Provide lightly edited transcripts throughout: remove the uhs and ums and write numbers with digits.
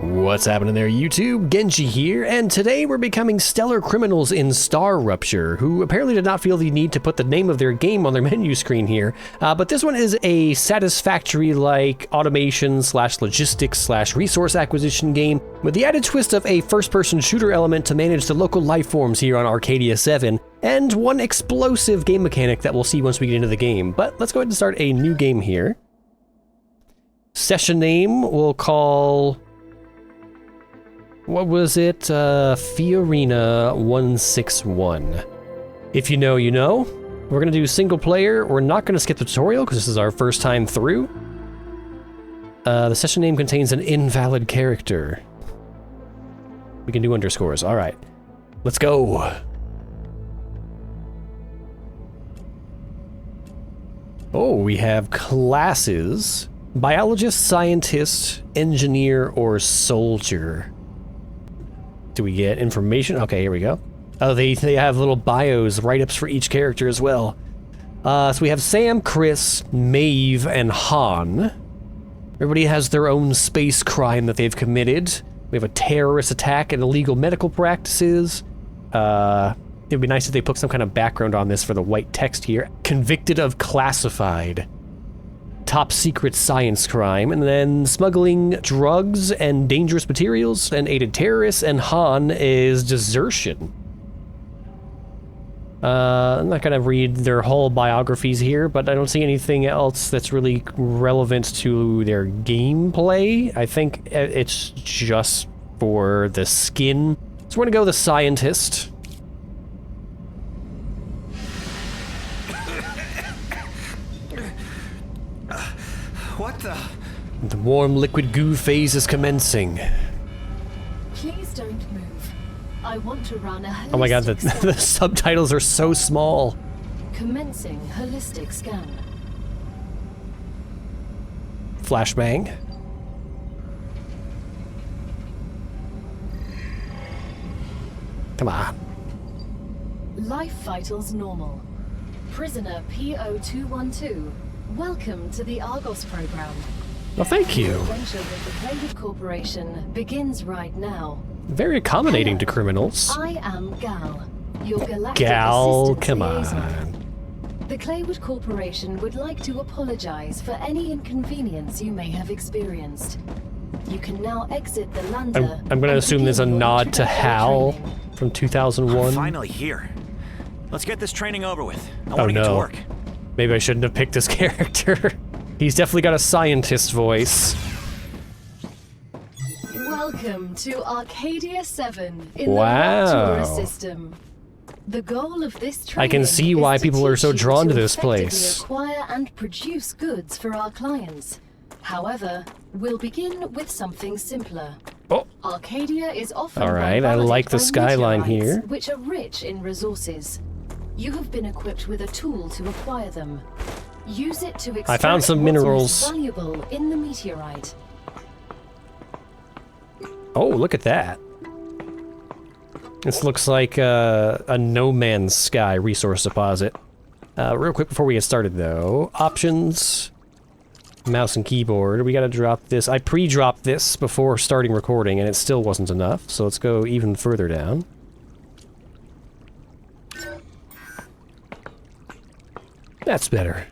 What's happening there, YouTube? Genji here, and today we're becoming stellar criminals in StarRupture, who apparently did not feel the need to put the name of their game on their menu screen here. But this one is a Satisfactory-like automation slash logistics slash resource acquisition game with the added twist of a first-person shooter element to manage the local life forms here on Arcadia 7, and one explosive game mechanic that we'll see once we get into the game. But let's go ahead and start a new game here. Session name we'll call... what was it? Fiorina 161. If you know, you know. We're gonna do single player. We're not gonna skip the tutorial because this is our first time through. The session name contains an invalid character. We can do underscores. All right, let's go. Oh, we have classes: biologist, scientist, engineer, or soldier. Do we get information? Okay, here we go. Oh, they have little bios, write-ups for each character as well. So we have Sam, Chris, Maeve, and Han. Everybody has their own space crime that they've committed. We have a terrorist attack and illegal medical practices. It'd be nice if they put some kind of background on this for the white text here. Convicted of classified. Top secret science crime, and then smuggling drugs and dangerous materials and aided terrorists, and Han is desertion. I'm not gonna read their whole biographies here, but I don't see anything else that's really relevant to their gameplay. I think it's just for the skin. So we're gonna go with the scientist. What the? The warm liquid goo phase is commencing. Please don't move. I want to run a holistic Oh my god, the subtitles are so small. Commencing holistic scan. Flashbang. Come on. Life vitals normal. Prisoner PO212. Welcome to the Argos program. Well, thank you. The adventure with the Claywood Corporation begins right now. Very accommodating to criminals. I am Gal, your galactic Gal, assistant come liaison. on. The Claywood Corporation would like to apologize for any inconvenience you may have experienced. You can now exit the lander. I'm gonna assume there's a nod to Hal from 2001. I'm finally here. Let's get this training over with. I want to get to work. Maybe I shouldn't have picked this character. He's definitely got a scientist voice. Welcome to Arcadia 7 in Wow. the Radioactive system. The goal of this training I can see why is to people are so teach you drawn to this effectively place. Acquire and produce goods for our clients. However, we'll begin with something simpler. Oh. Arcadia is often All right, I like the by skyline meteorites, here. which are rich in resources. You have been equipped with a tool to acquire them. Use it to extract I found some what's minerals. most valuable in the meteorite. Oh, look at that. This looks like a No Man's Sky resource deposit. Real quick before we get started though, options, mouse and keyboard. We gotta drop this. I pre-dropped this before starting recording and it still wasn't enough, so let's go even further down. That's better.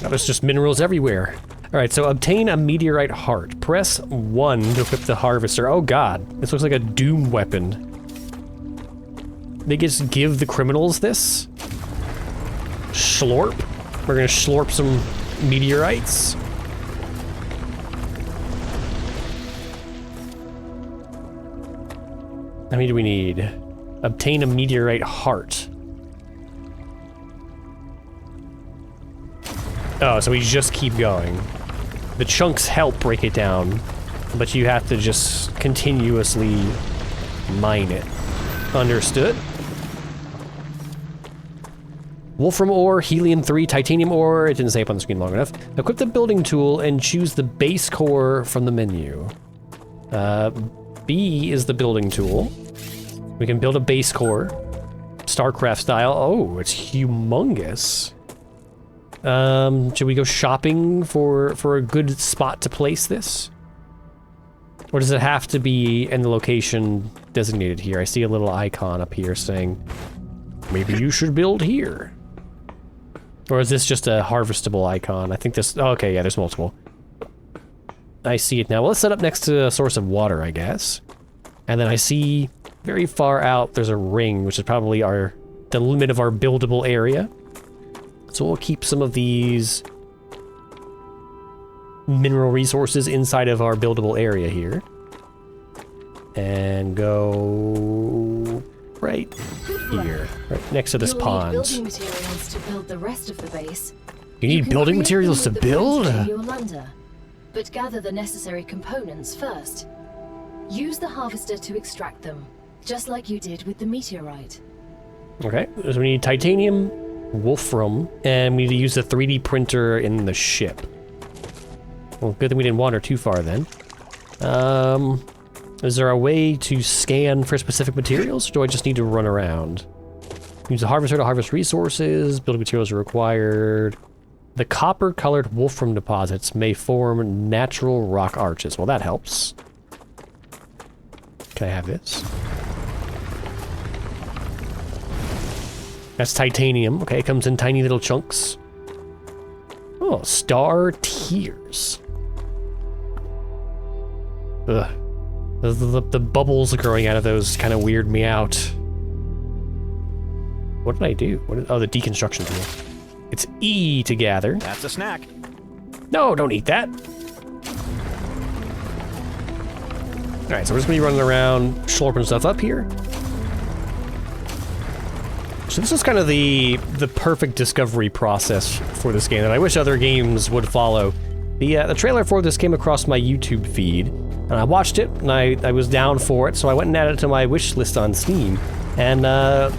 Oh, there's just minerals everywhere. Alright, so obtain a meteorite heart. Press 1 to equip the harvester. Oh god, this looks like a doom weapon. They just give the criminals this? Schlorp? We're gonna schlorp some meteorites. How many do we need? Obtain a meteorite heart. Oh, so we just keep going. The chunks help break it down, but you have to just continuously mine it. Understood? Wolfram ore, helium-3, titanium ore. It didn't say up on the screen long enough. Equip the building tool and choose the base core from the menu. B is the building tool. We can build a base core. StarCraft style. Oh, it's humongous. Should we go shopping for a good spot to place this? Or does it have to be in the location designated here? I see a little icon up here saying, maybe you should build here. Or is this just a harvestable icon? I think this, oh, okay, yeah, there's multiple. I see it now. Well, let's set up next to a source of water, I guess. And then I see very far out, there's a ring, which is probably the limit of our buildable area. So we'll keep some of these mineral resources inside of our buildable area here. And go right here, right next to this pond. Building materials to build the rest of the base. You need building materials to build? But gather the necessary components first. Use the harvester to extract them, just like you did with the meteorite. Okay, so we need titanium, wolfram, and we need to use the 3D printer in the ship. Well, good thing we didn't wander too far then. Is there a way to scan for specific materials, or do I just need to run around? Use the harvester to harvest resources, building materials are required. The copper-colored wolfram deposits may form natural rock arches. Well, that helps. Can I have this? That's titanium. Okay, it comes in tiny little chunks. Oh, star tears. Ugh. The bubbles growing out of those kind of weird me out. What did I do? Oh, the deconstruction tool. It's E to gather. That's a snack. No, don't eat that. Alright, so we're just gonna be running around, slurping stuff up here. So this is kind of the perfect discovery process for this game that I wish other games would follow. The trailer for this came across my YouTube feed, and I watched it, and I was down for it, so I went and added it to my wish list on Steam. And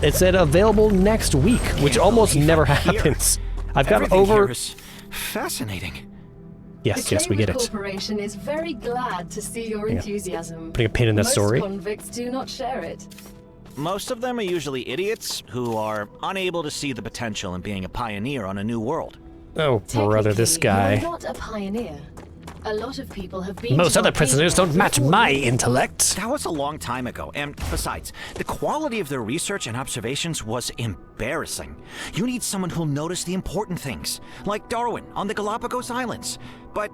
it said available next week, which almost never happens. I've got over... Here is fascinating. Yes, we get it. The Corporation is very glad to see your enthusiasm. Putting a pin in that story. Most convicts do not share it. Most of them are usually idiots who are unable to see the potential in being a pioneer on a new world. Oh, brother, this guy. You're not a pioneer. A lot of people have been. Most other prisoners don't match my intellect. That was a long time ago, and besides, the quality of their research and observations was embarrassing. You need someone who'll notice the important things, like Darwin on the Galapagos Islands, but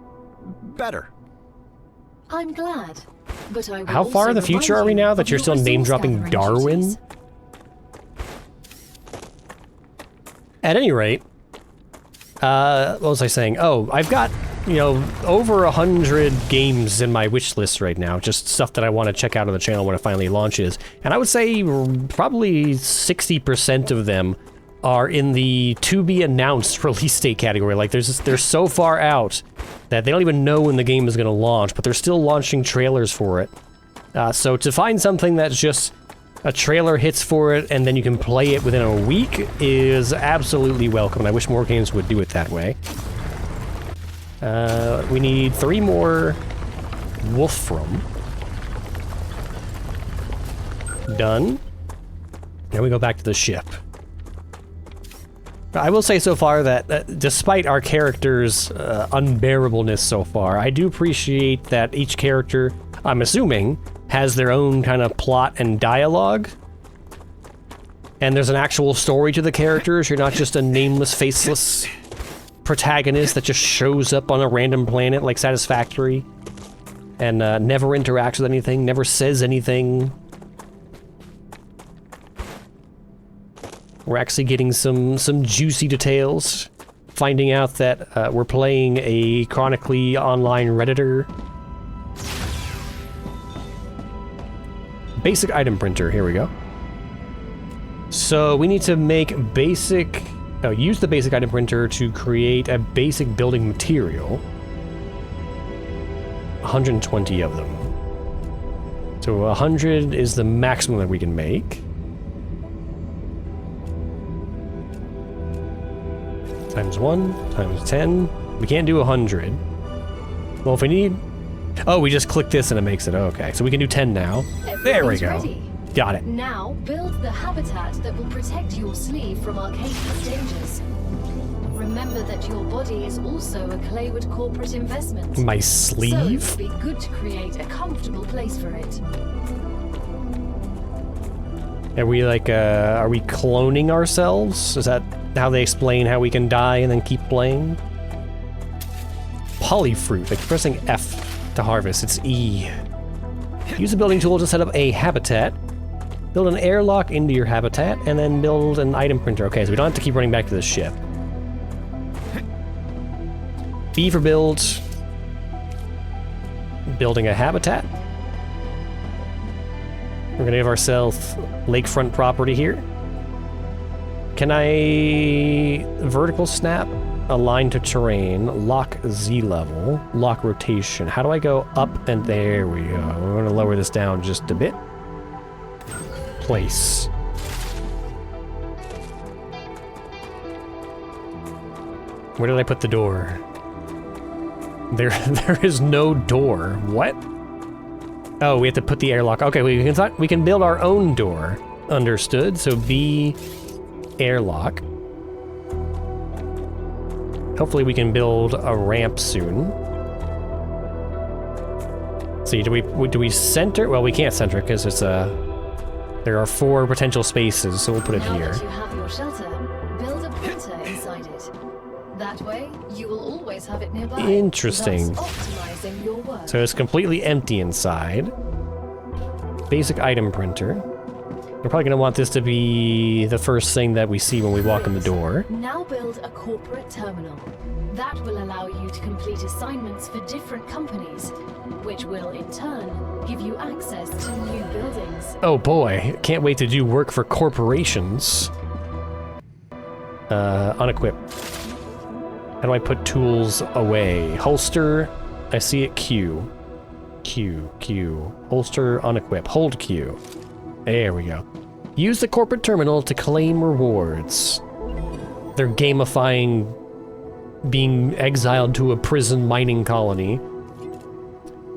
better. I'm glad, but I will How far in the future are we now that you're still name-dropping Darwin? At any rate, what was I saying? Oh, I've got, you know, over 100 games in my wish list right now, just stuff that I want to check out on the channel when it finally launches. And I would say probably 60% of them are in the to-be-announced release date category. Like, they're so far out that they don't even know when the game is going to launch, but they're still launching trailers for it. So to find something that's just a trailer hits for it and then you can play it within a week is absolutely welcome. I wish more games would do it that way. We need 3 more wolfram. Done. Now we go back to the ship. I will say so far that despite our character's unbearableness so far, I do appreciate that each character, I'm assuming, has their own kind of plot and dialogue. And there's an actual story to the characters. You're not just a nameless, faceless protagonist that just shows up on a random planet like Satisfactory and never interacts with anything, never says anything. We're actually getting some juicy details, finding out that we're playing a chronically online Redditor. Basic item printer, here we go. So we need to make basic, use the basic item printer to create a basic building material. 120 of them. So 100 is the maximum that we can make. Times 1, times 10. We can't do 100. Well, if we need... Oh, we just click this and it makes it. Okay, so we can do 10 now. There we go. Ready. Got it. Now, build the habitat that will protect your sleeve from arcadious dangers. Remember that your body is also a Claywood corporate investment. My So sleeve? it would be good to create a comfortable place for it. Are we like, are we cloning ourselves? Is that how they explain how we can die and then keep playing? Polyfruit, like pressing F to harvest, it's E. Use a building tool to set up a habitat. Build an airlock into your habitat, and then build an item printer. Okay, so we don't have to keep running back to the ship. B for build. Building a habitat. We're gonna give ourselves lakefront property here. Can I vertical snap, align to terrain, lock Z level, lock rotation? How do I go up? And there we go. We're gonna lower this down just a bit. Place. Where did I put the door? There is no door. What? Oh, we have to put the airlock. Okay, we can build our own door. Understood. So B airlock. Hopefully we can build a ramp soon. See, do we center? Well, we can't center because it's there are 4 potential spaces, so we'll put it Now here. that you have your shelter, build a printer inside it. That way, you will always have it nearby. Interesting. Thus optimizing your work. So it's completely empty inside. Basic item printer. We're probably going to want this to be the first thing that we see when we walk in the door. Now build a corporate terminal. That will allow you to complete assignments for different companies, which will, in turn, give you access to new buildings. Oh boy, can't wait to do work for corporations. Unequip. How do I put tools away? Holster, I see it Q. Q, Q. Holster, unequip. Hold Q. There we go. Use the corporate terminal to claim rewards. They're gamifying being exiled to a prison mining colony.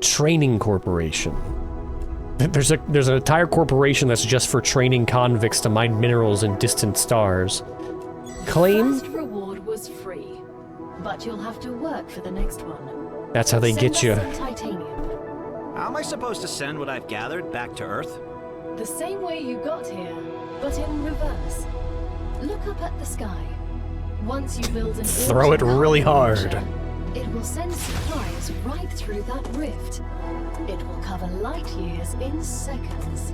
Training corporation. There's an entire corporation that's just for training convicts to mine minerals in distant stars. Claim. First reward was free, but you'll have to work for the next one. That's how they Send get you. us some titanium. How am I supposed to send what I've gathered back to Earth? The same way you got here, but in reverse. Look up at the sky. Once you build an Throw it really hard. It will send supplies right through that rift. It will cover light years in seconds.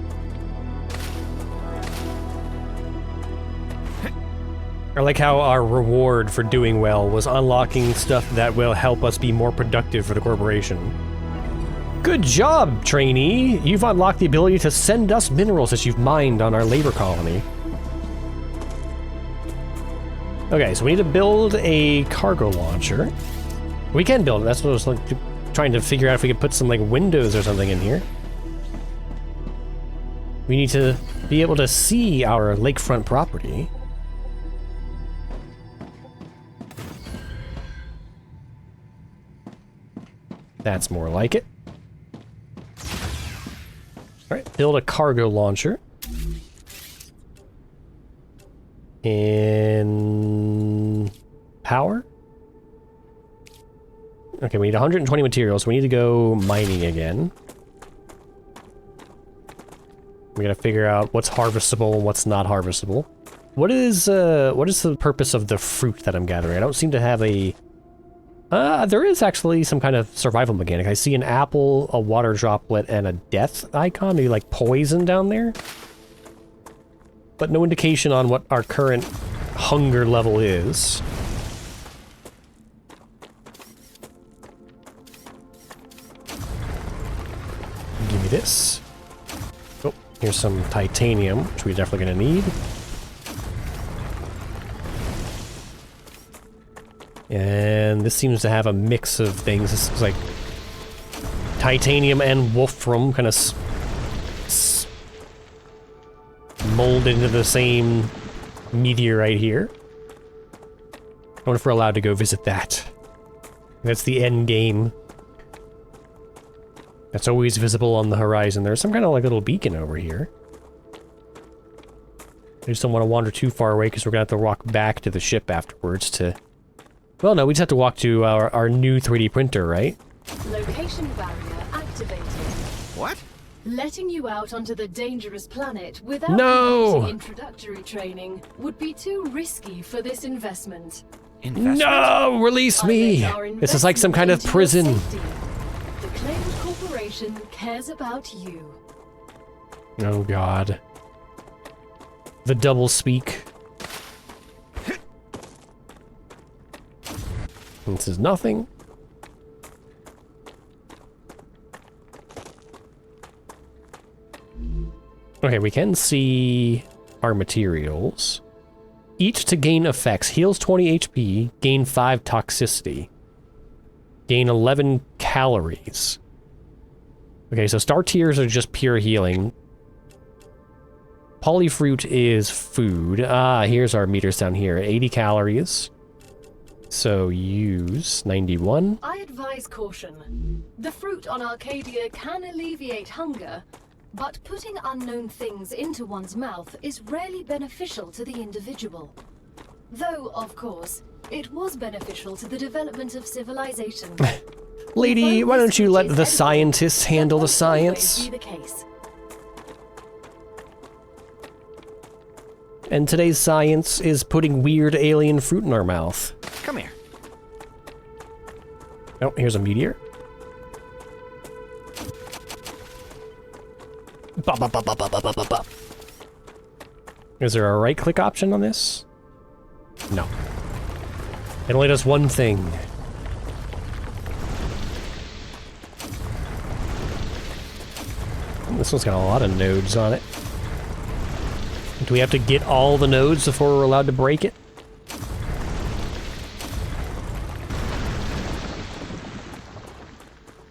I like how our reward for doing well was unlocking stuff that will help us be more productive for the corporation. Good job, trainee! You've unlocked the ability to send us minerals that you've mined on our labor colony. Okay, so we need to build a cargo launcher. We can build it, that's what I was like, trying to figure out if we could put some like windows or something in here. We need to be able to see our lakefront property. That's more like it. Alright, build a cargo launcher. In power? Okay, we need 120 materials, so we need to go mining again. We gotta figure out what's harvestable and what's not harvestable. What is the purpose of the fruit that I'm gathering? I don't seem to have a... there is actually some kind of survival mechanic. I see an apple, a water droplet, and a death icon, maybe like poison down there. But no indication on what our current hunger level is. Give me this. Oh, here's some titanium, which we're definitely gonna need. And this seems to have a mix of things. This is like titanium and wolfram kind of molded into the same meteorite here. I wonder if we're allowed to go visit that. That's the end game. That's always visible on the horizon. There's some kind of like little beacon over here. I just don't want to wander too far away because we're gonna have to walk back to the ship afterwards to Well, no, we just have to walk to our new 3D printer, right? Location barrier activated. What? Letting you out onto the dangerous planet without No! completing introductory training would be too risky for this investment. Investment? No! Release me! I bet our This is like some kind of investment prison. into your safety. The claimed corporation cares about you. Oh, God. The double speak. This is nothing. Okay, we can see our materials. Each to gain effects. Heals 20 HP, gain 5 toxicity. Gain 11 calories. Okay, so star tiers are just pure healing. Polyfruit is food. Ah, here's our meters down here. 80 calories. So use 91. I advise caution. The fruit on Arcadia can alleviate hunger, but putting unknown things into one's mouth is rarely beneficial to the individual. Though, of course, it was beneficial to the development of civilization. Lady, why don't you let the Edible, scientists handle that the won't always science? be the case. And today's science is putting weird alien fruit in our mouth. Come here. Oh, here's a meteor. Ba, ba, ba, ba, ba, ba, ba, ba, ba. Is there a right-click option on this? No. It only does one thing. This one's got a lot of nodes on it. Do we have to get all the nodes before we're allowed to break it?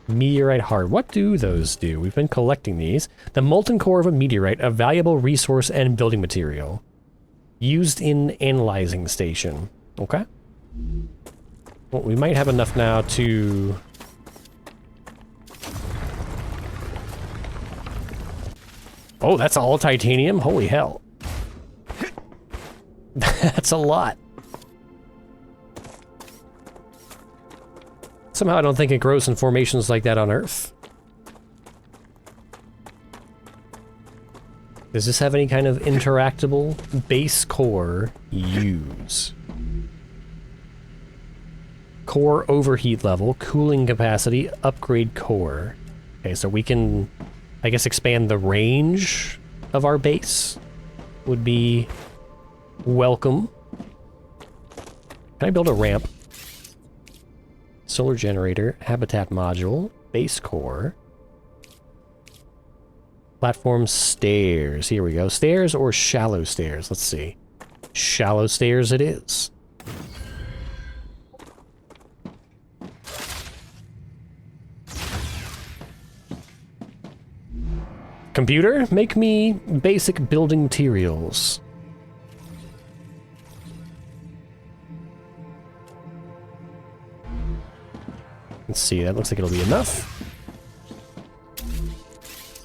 Meteorite hard. What do those do? We've been collecting these. The molten core of a meteorite, a valuable resource and building material. Used in analyzing station. Okay. Well, we might have enough now to... Oh, that's all titanium? Holy hell. That's a lot. Somehow I don't think it grows in formations like that on Earth. Does this have any kind of interactable base core? Use. Core overheat level, cooling capacity, upgrade core. Okay, so we can, I guess, expand the range of our base. Would be welcome. Can I build a ramp? Solar generator, habitat module, base core. Platform stairs. Here we go. Stairs or shallow stairs? Let's see. Shallow stairs it is. Computer, make me basic building materials. Let's see, that looks like it'll be enough.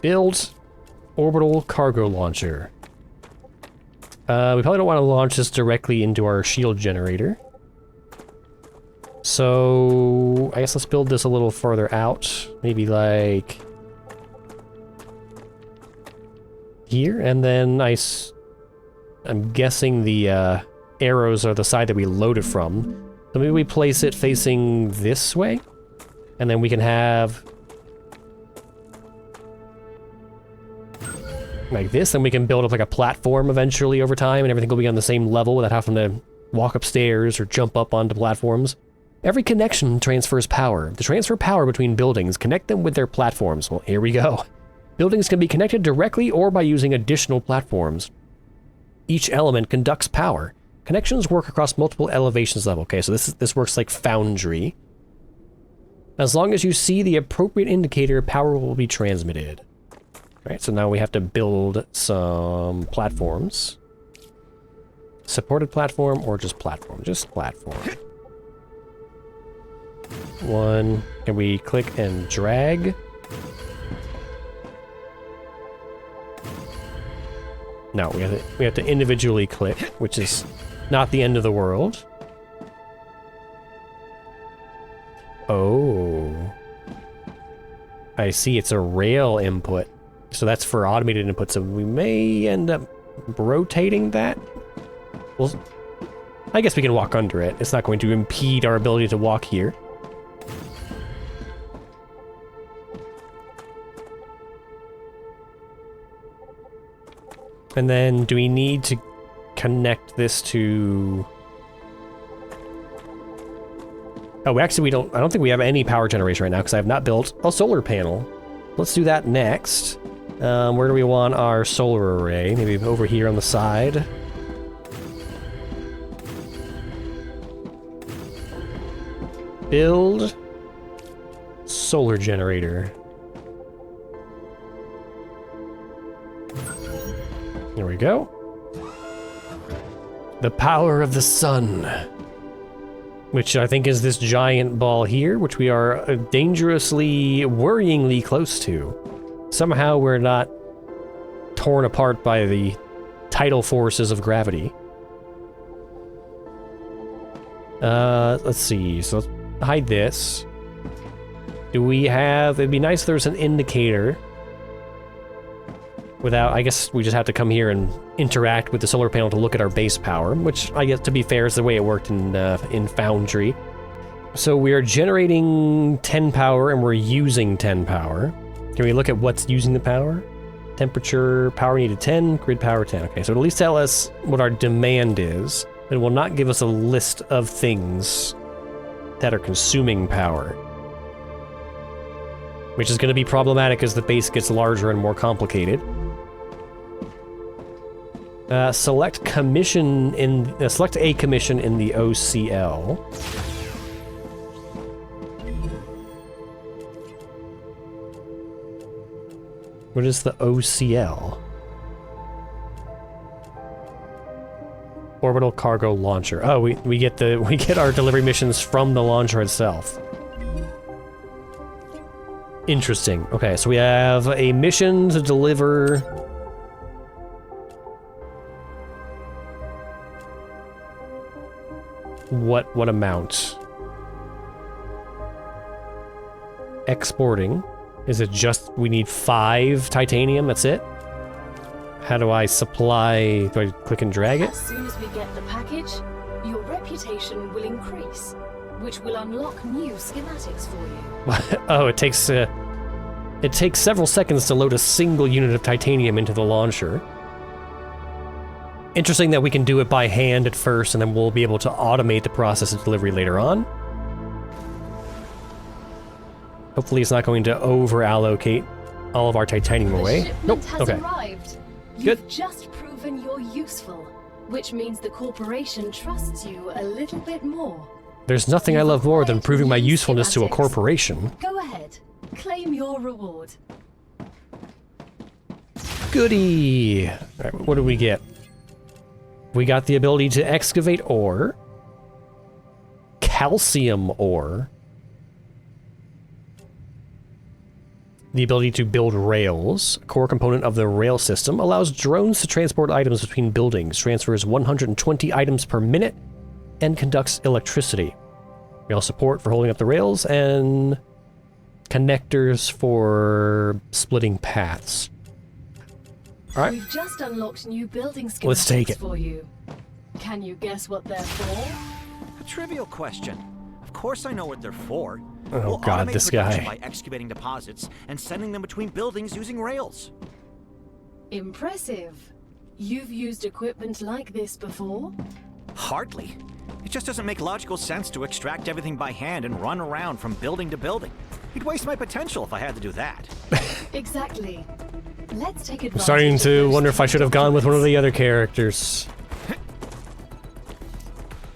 Build orbital cargo launcher. We probably don't want to launch this directly into our shield generator. So, I guess let's build this a little further out. Maybe like... here, and then I'm guessing the arrows are the side that we load it from. So maybe we place it facing this way, and then we can have like this, and we can build up like a platform eventually over time, and everything will be on the same level without having to walk upstairs or jump up onto platforms. Every connection transfers power. To transfer power between buildings, connect them with their platforms. Well, here we go. Buildings can be connected directly or by using additional platforms. Each element conducts power. Connections work across multiple elevations level. Okay, so this works like Foundry. As long as you see the appropriate indicator, power will be transmitted. All right, so now we have to build some platforms. Supported platform or just platform? Just platform. One. Can we click and drag? No, we have to individually click, which is not the end of the world. Oh. I see, it's a rail input. So that's for automated input, so we may end up rotating that? Well, I guess we can walk under it. It's not going to impede our ability to walk here. And then, do we need to connect this to... Oh, actually we don't... I don't think we have any power generation right now, because I have not built a solar panel. Let's do that next. Where do we want our solar array? Maybe over here on the side. Build solar generator. There we go. The power of the sun. Which I think is this giant ball here, which we are dangerously, worryingly close to. Somehow we're not torn apart by the tidal forces of gravity. Let's see, so let's hide this. Do we have... It'd be nice if there was an indicator. Without... I guess we just have to come here and interact with the solar panel to look at our base power, which I guess, to be fair, is the way it worked in Foundry. So we are generating 10 power and we're using 10 power. Can we look at what's using the power? Temperature, power needed 10, grid power 10. Okay, so it'll at least tell us what our demand is. It will not give us a list of things that are consuming power. Which is going to be problematic as the base gets larger and more complicated. Select a commission in the OCL. What is the OCL? Orbital Cargo Launcher. Oh, we get our delivery missions from the launcher itself. Interesting. Okay, so we have a mission to deliver... What amount? Exporting. Is it just we need 5 titanium, that's it? How do I supply... Do I click and drag it? As soon as we get the package, your reputation will increase, which will unlock new schematics for you. Oh, it takes several seconds to load a single unit of titanium into the launcher. Interesting that we can do it by hand at first, and then we'll be able to automate the process of delivery later on. Hopefully it's not going to over-allocate all of our titanium away. Nope, okay. Arrived. Good. You've just proven you're useful, which means the corporation trusts you a little bit more. There's nothing I love more than proving my usefulness to a corporation. Go ahead. Claim your reward. Goody! Alright, what do we get? We got the ability to excavate ore. Calcium ore. The ability to build rails. A core component of the rail system allows drones to transport items between buildings, transfers 120 items per minute, and conducts electricity. Rail support for holding up the rails, and connectors for splitting paths. All right. We've just unlocked new building schematics Let's take it. for you. Can you guess what they're for? A trivial question. Of course I know what they're for. Oh We'll god, automate this production guy. by excavating deposits and sending them between buildings using rails. Impressive. You've used equipment like this before? Hardly. It just doesn't make logical sense to extract everything by hand and run around from building to building. You'd waste my potential if I had to do that. Exactly. Let's take advantage. I'm starting of to those wonder if I should have gone with one of documents. the other characters.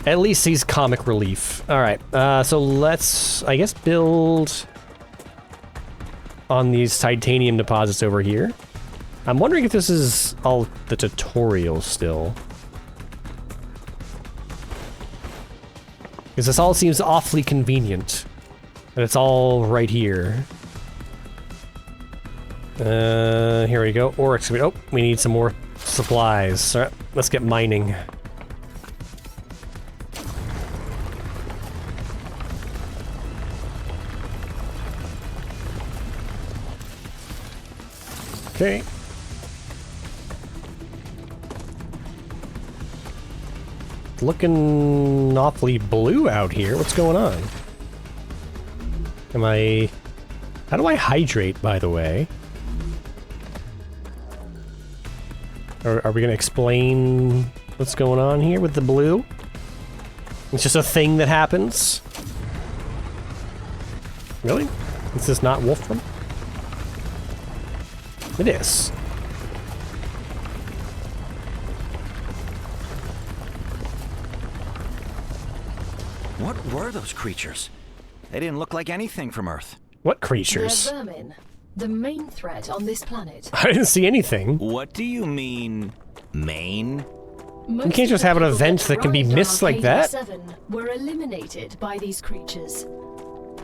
At least he's comic relief. Alright, so let's, I guess, build on these titanium deposits over here. I'm wondering if this is all the tutorial still. Because this all seems awfully convenient. And it's all right here. Here we go. Ore excavate. Oh, we need some more supplies. Alright, let's get mining. Okay. It's looking awfully blue out here. What's going on? How do I hydrate, by the way? Are we gonna explain what's going on here with the blue? It's just a thing that happens? Really? Is this not Wolfram? It is. What were those creatures? They didn't look like anything from Earth. What creatures? They're vermin, the main threat on this planet. I didn't see anything. What do you mean, main? Most You can't just of the have an people event that can be arrived on missed like Arcadia that. 7 were eliminated by these creatures.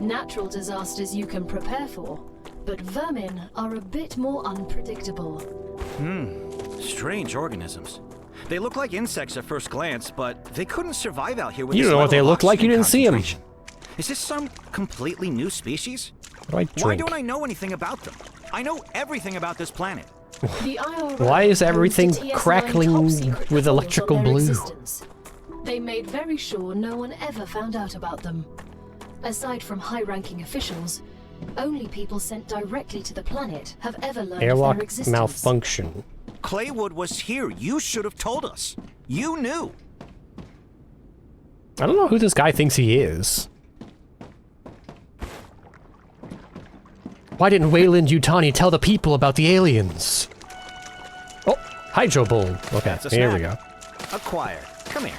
Natural disasters you can prepare for, but vermin are a bit more unpredictable. Strange organisms. They look like insects at first glance, but they couldn't survive out here with You this don't know what level they of look like, you oxygen didn't see 'em. concentration. Is this some completely new species? What do I Why drink? don't I know anything about them? I know everything about this planet. The IRL Why is everything posed TS9 crackling top-secret with reports electrical on their blue? existence. They made very sure no one ever found out about them. Aside from high-ranking officials, only people sent directly to the planet have ever learned of their Airlock existence. malfunction. Claywood was here. You should have told us. You knew. I don't know who this guy thinks he is. Why didn't Wayland Yutani tell the people about the aliens? Oh, hydro bulb. Okay, That's a here we snack. go. Acquired. Come here.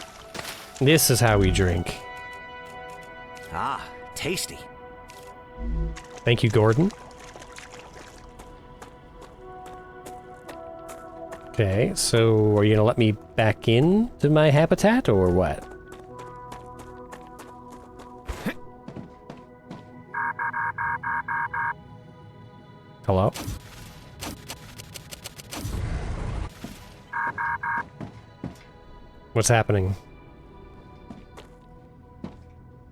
This is how we drink. Ah, tasty. Thank you, Gordon. Okay, so are you gonna let me back in to my habitat or what? Hello? What's happening?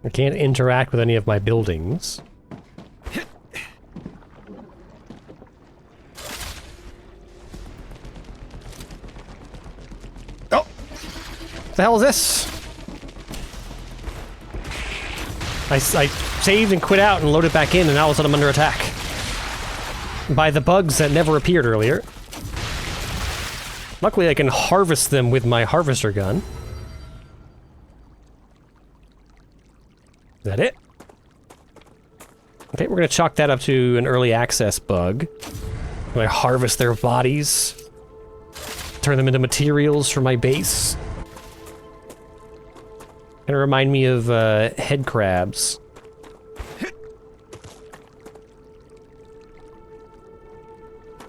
I can't interact with any of my buildings. Oh! What the hell is this? I saved and quit out and loaded back in, and now all of a sudden I'm under attack. By the bugs that never appeared earlier. Luckily I can harvest them with my harvester gun. Is that it? Okay, we're gonna chalk that up to an early access bug. I harvest their bodies, turn them into materials for my base. Kinda remind me of head crabs.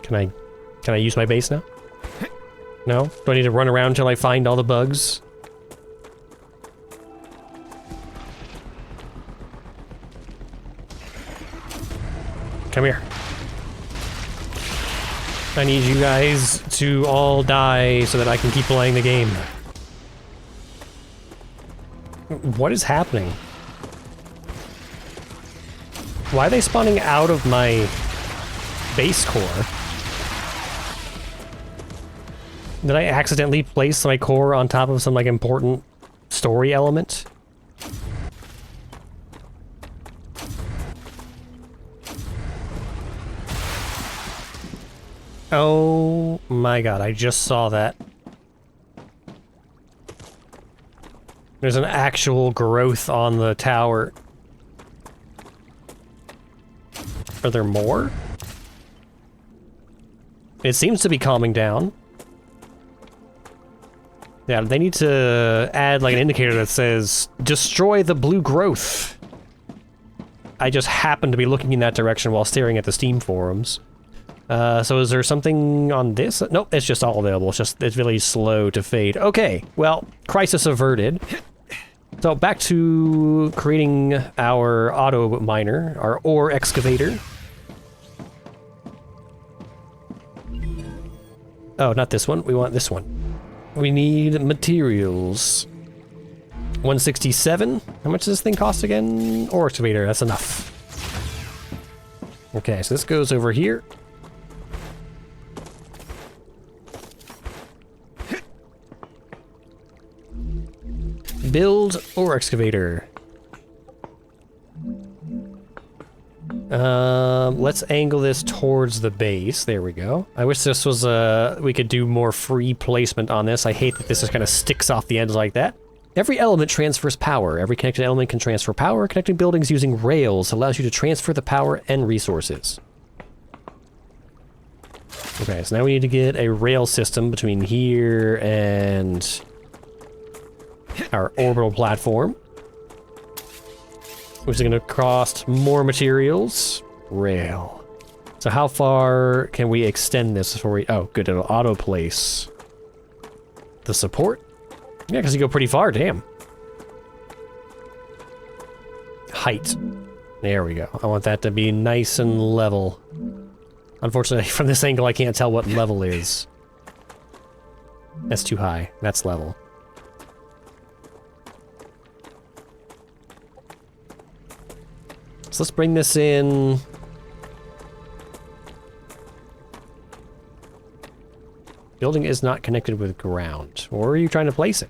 Can I use my base now? No? Do I need to run around until I find all the bugs? Come here. I need you guys to all die so that I can keep playing the game. What is happening? Why are they spawning out of my base core? Did I accidentally place my core on top of some, like, important story element? Oh my god, I just saw that. There's an actual growth on the tower. Are there more? It seems to be calming down. Yeah, they need to add like an indicator that says, destroy the blue growth. I just happened to be looking in that direction while staring at the Steam forums. So is there something on this? Nope, it's just all available. It's really slow to fade. Okay, well, crisis averted. So back to creating our auto miner, our ore excavator. Oh, not this one. We want this one. We need materials. 167. How much does this thing cost again? Ore excavator, that's enough. Okay, so this goes over here. Build ore excavator. Let's angle this towards the base. There we go. I wish this was, we could do more free placement on this. I hate that this just kind of sticks off the edge like that. Every element transfers power. Every connected element can transfer power. Connecting buildings using rails allows you to transfer the power and resources. Okay, so now we need to get a rail system between here and our orbital platform, which is going to cost more materials. Rail. So how far can we extend this before we... Oh, good, it'll auto-place the support. Yeah, because you go pretty far, damn. Height. There we go. I want that to be nice and level. Unfortunately, from this angle, I can't tell what level is. That's too high. That's level. So let's bring this in. Building is not connected with ground. Or are you trying to place it?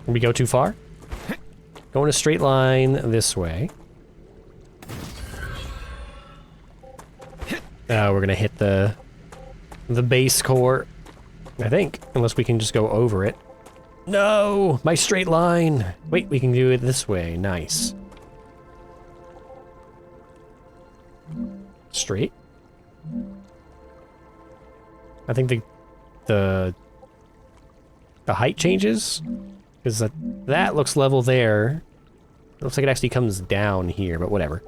Can we go too far? Go in a straight line this way. We're gonna hit the base core, I think, unless we can just go over it. No, my straight line. Wait, we can do it this way. Nice. Straight. I think the height changes, because that looks level there. It looks like it actually comes down here, but whatever.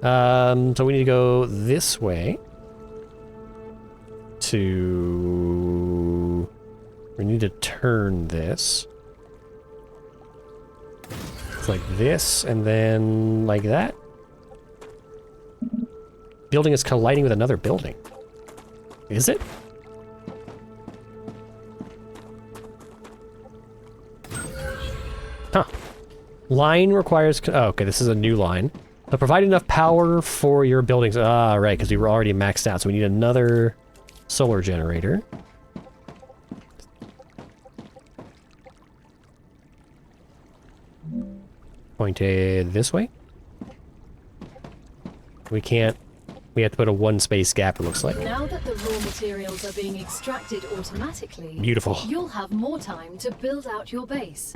So we need to go this way. We need to turn this. It's like this, and then like that. Building is colliding with another building. Is it? Huh. Line requires... Oh, okay, this is a new line. But provide enough power for your buildings. Ah, right, because we were already maxed out, so we need another solar generator. Pointed this way. We can't... We have to put a one-space gap, it looks like. Now that the raw materials are being extracted automatically, beautiful, you'll have more time to build out your base.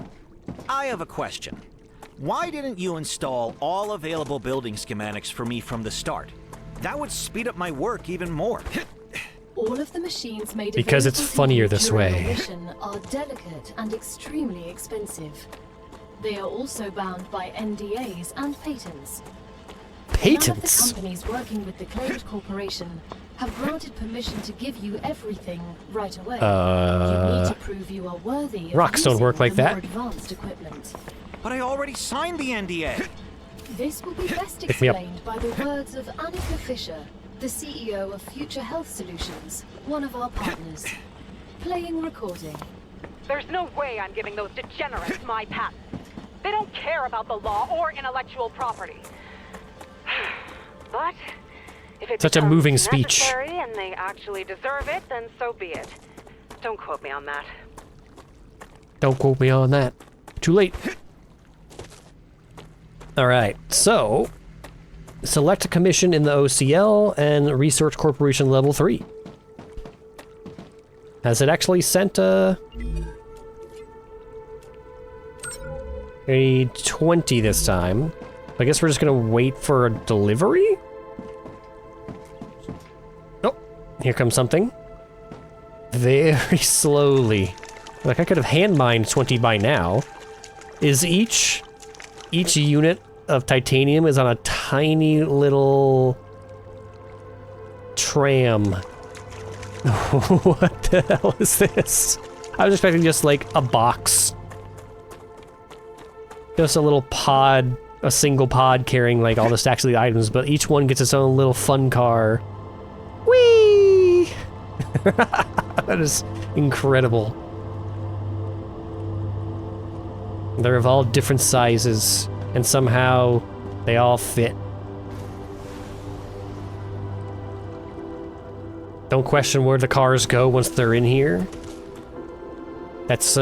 I have a question. Why didn't you install all available building schematics for me from the start? That would speed up my work even more. All of the machines made because it's funnier this way. Mission are delicate and extremely expensive. They are also bound by NDAs and patents. Patents? None of the companies working with the claimed corporation have granted permission to give you everything right away. You need to prove you are worthy of rocks don't work like that. more advanced equipment. But I already signed the NDA. This will be best explained by the words of Annika Fisher, the CEO of Future Health Solutions, one of our partners. Playing recording. There's no way I'm giving those degenerates my patents. They don't care about the law or intellectual property. But if it's such a moving speech, necessary and they actually deserve it, then so be it. Don't quote me on that. Don't quote me on that. Too late. All right, so select a commission in the OCL and Research Corporation Level 3. Has it actually sent a 20 this time? I guess we're just gonna wait for a delivery? Oh, here comes something. Very slowly. Like, I could have hand mined 20 by now. Is each unit of titanium is on a tiny little tram. What the hell is this? I was expecting just like a box. Just a little pod, a single pod carrying like all the stacks of the items, but each one gets its own little fun car. Whee! That is incredible. They're of all different sizes, and somehow they all fit. Don't question where the cars go once they're in here. That's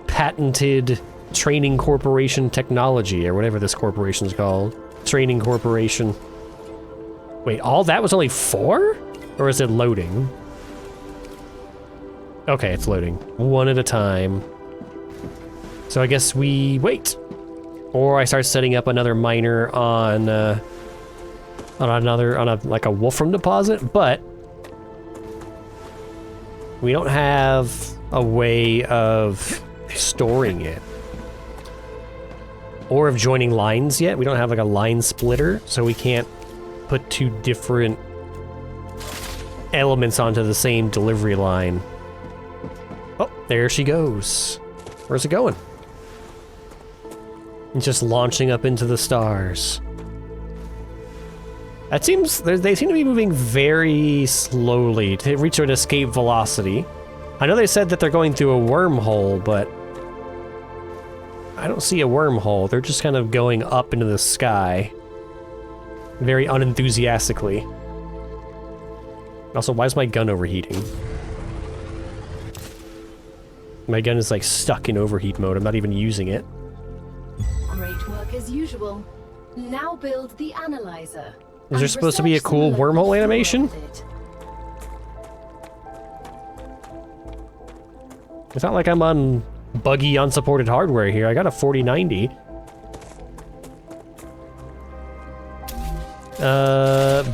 patented Training Corporation Technology, or whatever this corporation's called. Training Corporation. Wait, all that was only 4? Or is it loading? Okay, it's loading. One at a time. So I guess we wait. Or I start setting up another miner on like a wolfram deposit, but we don't have a way of storing it. Or of joining lines yet. We don't have like a line splitter, so we can't put 2 different elements onto the same delivery line. Oh, there she goes. Where's it going? It's just launching up into the stars. That seems... They seem to be moving very slowly to reach an escape velocity. I know they said that they're going through a wormhole, but... I don't see a wormhole. They're just kind of going up into the sky. Very unenthusiastically. Also, why is my gun overheating? My gun is like stuck in overheat mode. I'm not even using it. Great work as usual. Now build the analyzer. Is there supposed to be a cool wormhole animation? It's not like I'm on buggy unsupported hardware here. I got a 4090.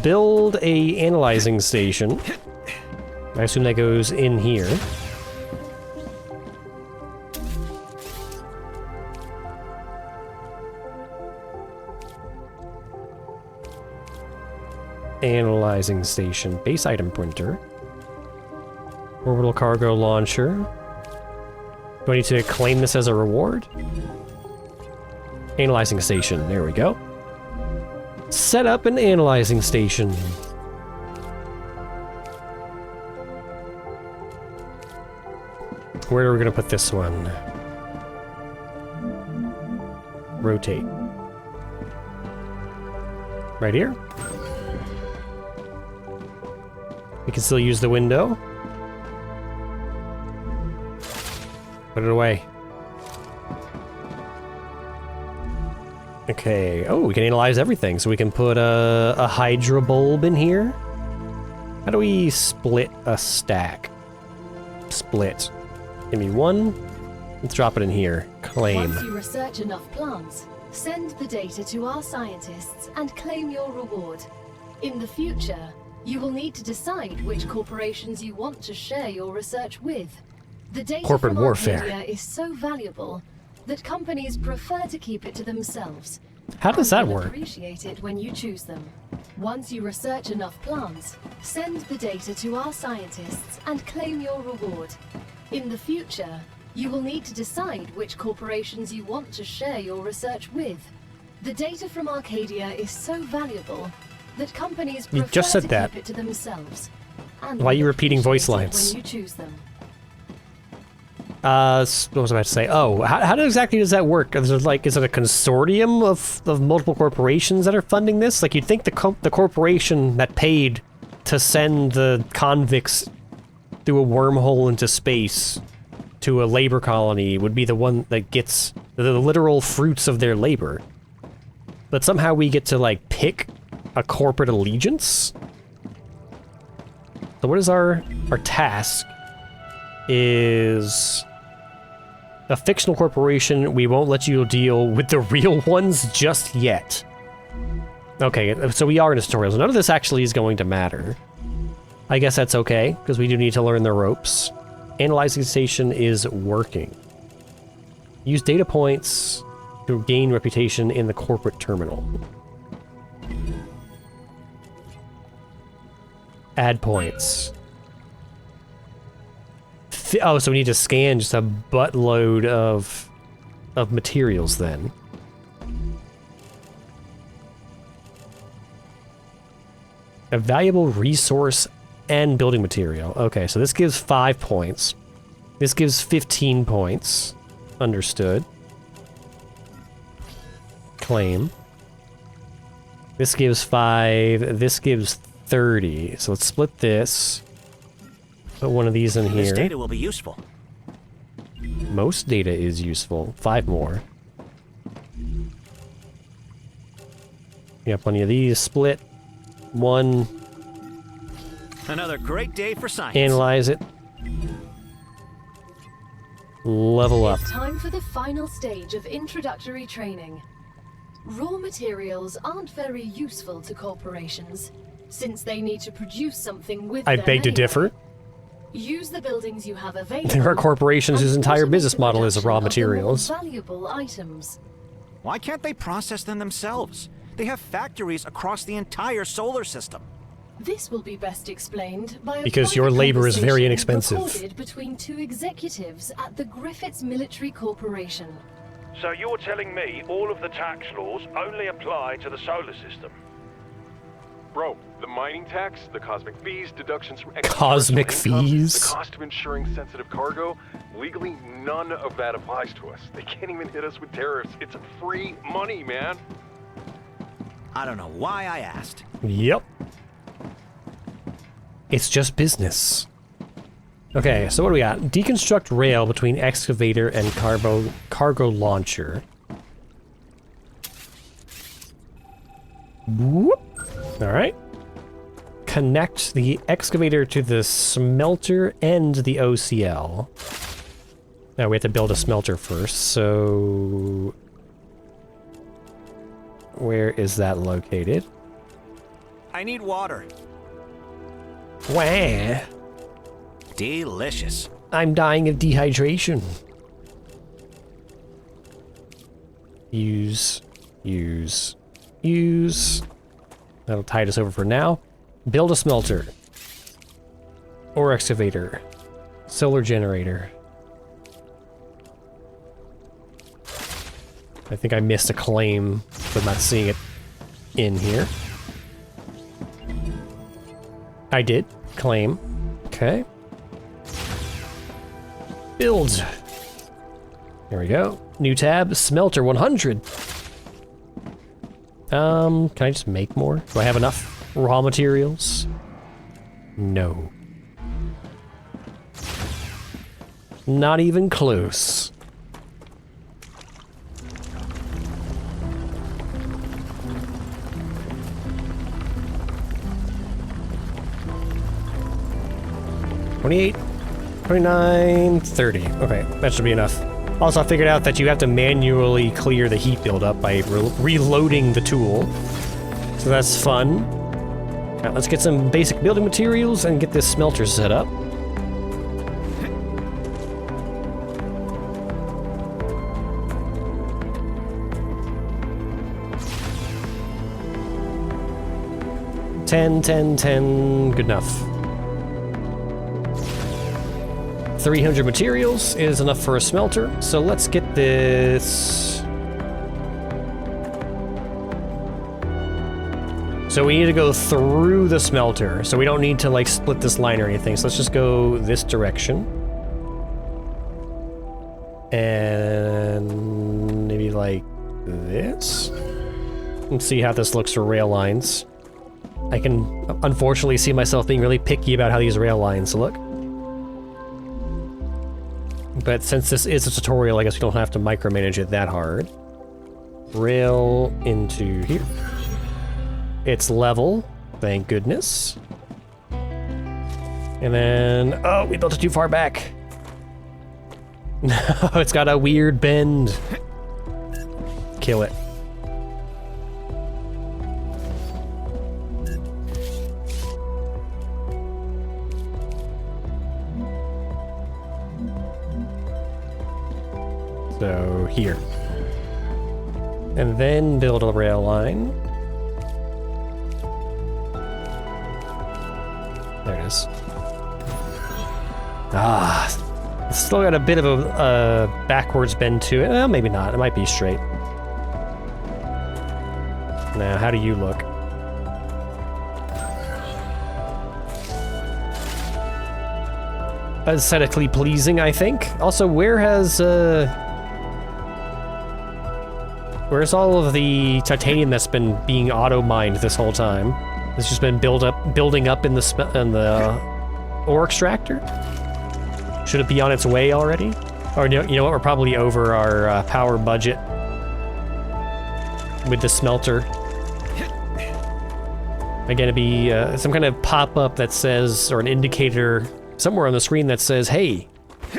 Build a analyzing station. I assume that goes in here. Analyzing station. Base item printer. Orbital cargo launcher. Do I need to claim this as a reward? Analyzing station. There we go. Set up an analyzing station. Where are we going to put this one? Rotate. Right here? We can still use the window. Put it away. Okay. Oh, we can analyze everything. So we can put a hydro bulb in here. How do we split a stack? Split. Give me 1. Let's drop it in here. Claim. Once you research enough plants, send the data to our scientists and claim your reward. In the future, you will need to decide which corporations you want to share your research with. The data Corporate from warfare. Arcadia is so valuable that companies prefer to keep it to themselves. How does that And will work? appreciate it when you choose them. Once you research enough plants, send the data to our scientists and claim your reward. In the future, you will need to decide which corporations you want to share your research with. The data from Arcadia is so valuable that companies You prefer just said to that. keep it to themselves. And Why are you will repeating voice appreciate it lines? when you choose them. What was I about to say? Oh, how exactly does that work? Is it like, is it a consortium of multiple corporations that are funding this? Like, you'd think the corporation that paid to send the convicts through a wormhole into space to a labor colony would be the one that gets the literal fruits of their labor. But somehow we get to, like, pick a corporate allegiance? So what is our task? Is a fictional corporation. We won't let you deal with the real ones just yet. Okay, so we are in a tutorial, so none of this actually is going to matter. I guess that's okay, because we do need to learn the ropes. Analyzing station is working. Use data points to gain reputation in the corporate terminal. Add points. Oh, so we need to scan just a buttload of materials then. A valuable resource and building material. Okay, so this gives 5 points. This gives 15 points. Understood. Claim. This gives 5. This gives 30. So let's split this. Put one of these in here. This data will be useful. Most data is useful. 5 more. We got plenty of these. Split. 1. Another great day for science. Analyze it. Level up. It's time for the final stage of introductory training. Raw materials aren't very useful to corporations, since they need to produce something with I their beg to labor. differ. Use the buildings you have available. There are corporations whose and entire automate business the model is production raw of the more materials. valuable items. Why can't they process them themselves? They have factories across the entire solar system. This will be best explained by a Because your private labor is very conversation inexpensive. recorded between 2 executives at the Griffiths Military Corporation. So you're telling me all of the tax laws only apply to the solar system? Bro, the mining tax, the cosmic fees, deductions from Cosmic extra income, fees? the cost of insuring sensitive cargo, legally none of that applies to us. They can't even hit us with tariffs. It's free money, man. I don't know why I asked. Yep. It's just business. Okay, so what do we got? Deconstruct rail between excavator and cargo launcher. Whoop. All right. Connect the excavator to the smelter and the OCL. Now we have to build a smelter first, so... Where is that located? I need water. Wah! Delicious. I'm dying of dehydration. Use. That'll tide us over for now. Build a smelter. Or excavator. Solar generator. I think I missed a claim, but not seeing it in here. I did. Claim. Okay. Build. There we go. New tab. Smelter 100. Can I just make more? Do I have enough raw materials? No. Not even close. $28, $29, $30. Okay, that should be enough. Also, I figured out that you have to manually clear the heat buildup by reloading the tool. So that's fun. Alright, let's get some basic building materials and get this smelter set up. $10, good enough. 300 materials is enough for a smelter, so let's get this. So we need to go through the smelter, so we don't need to like split this line or anything, so let's just go this direction. And maybe like this? Let's see how this looks for rail lines. I can unfortunately see myself being really picky about how these rail lines look. But since this is a tutorial, I guess we don't have to micromanage it that hard. Rail into here. It's level, thank goodness. And then, oh, we built it too far back. No, it's got a weird bend. Kill it. So here. And then build a rail line. There it is. Ah, it's still got a bit of a backwards bend to it. Well, maybe not. It might be straight. Now, how do you look? Aesthetically pleasing, I think. Also, where's all of the titanium that's been being auto-mined this whole time? It's just been building up in the ore extractor? Should it be on its way already? Or you know what? We're probably over our power budget with the smelter. Again, it'd be some kind of pop-up that says, or an indicator somewhere on the screen that says, hey,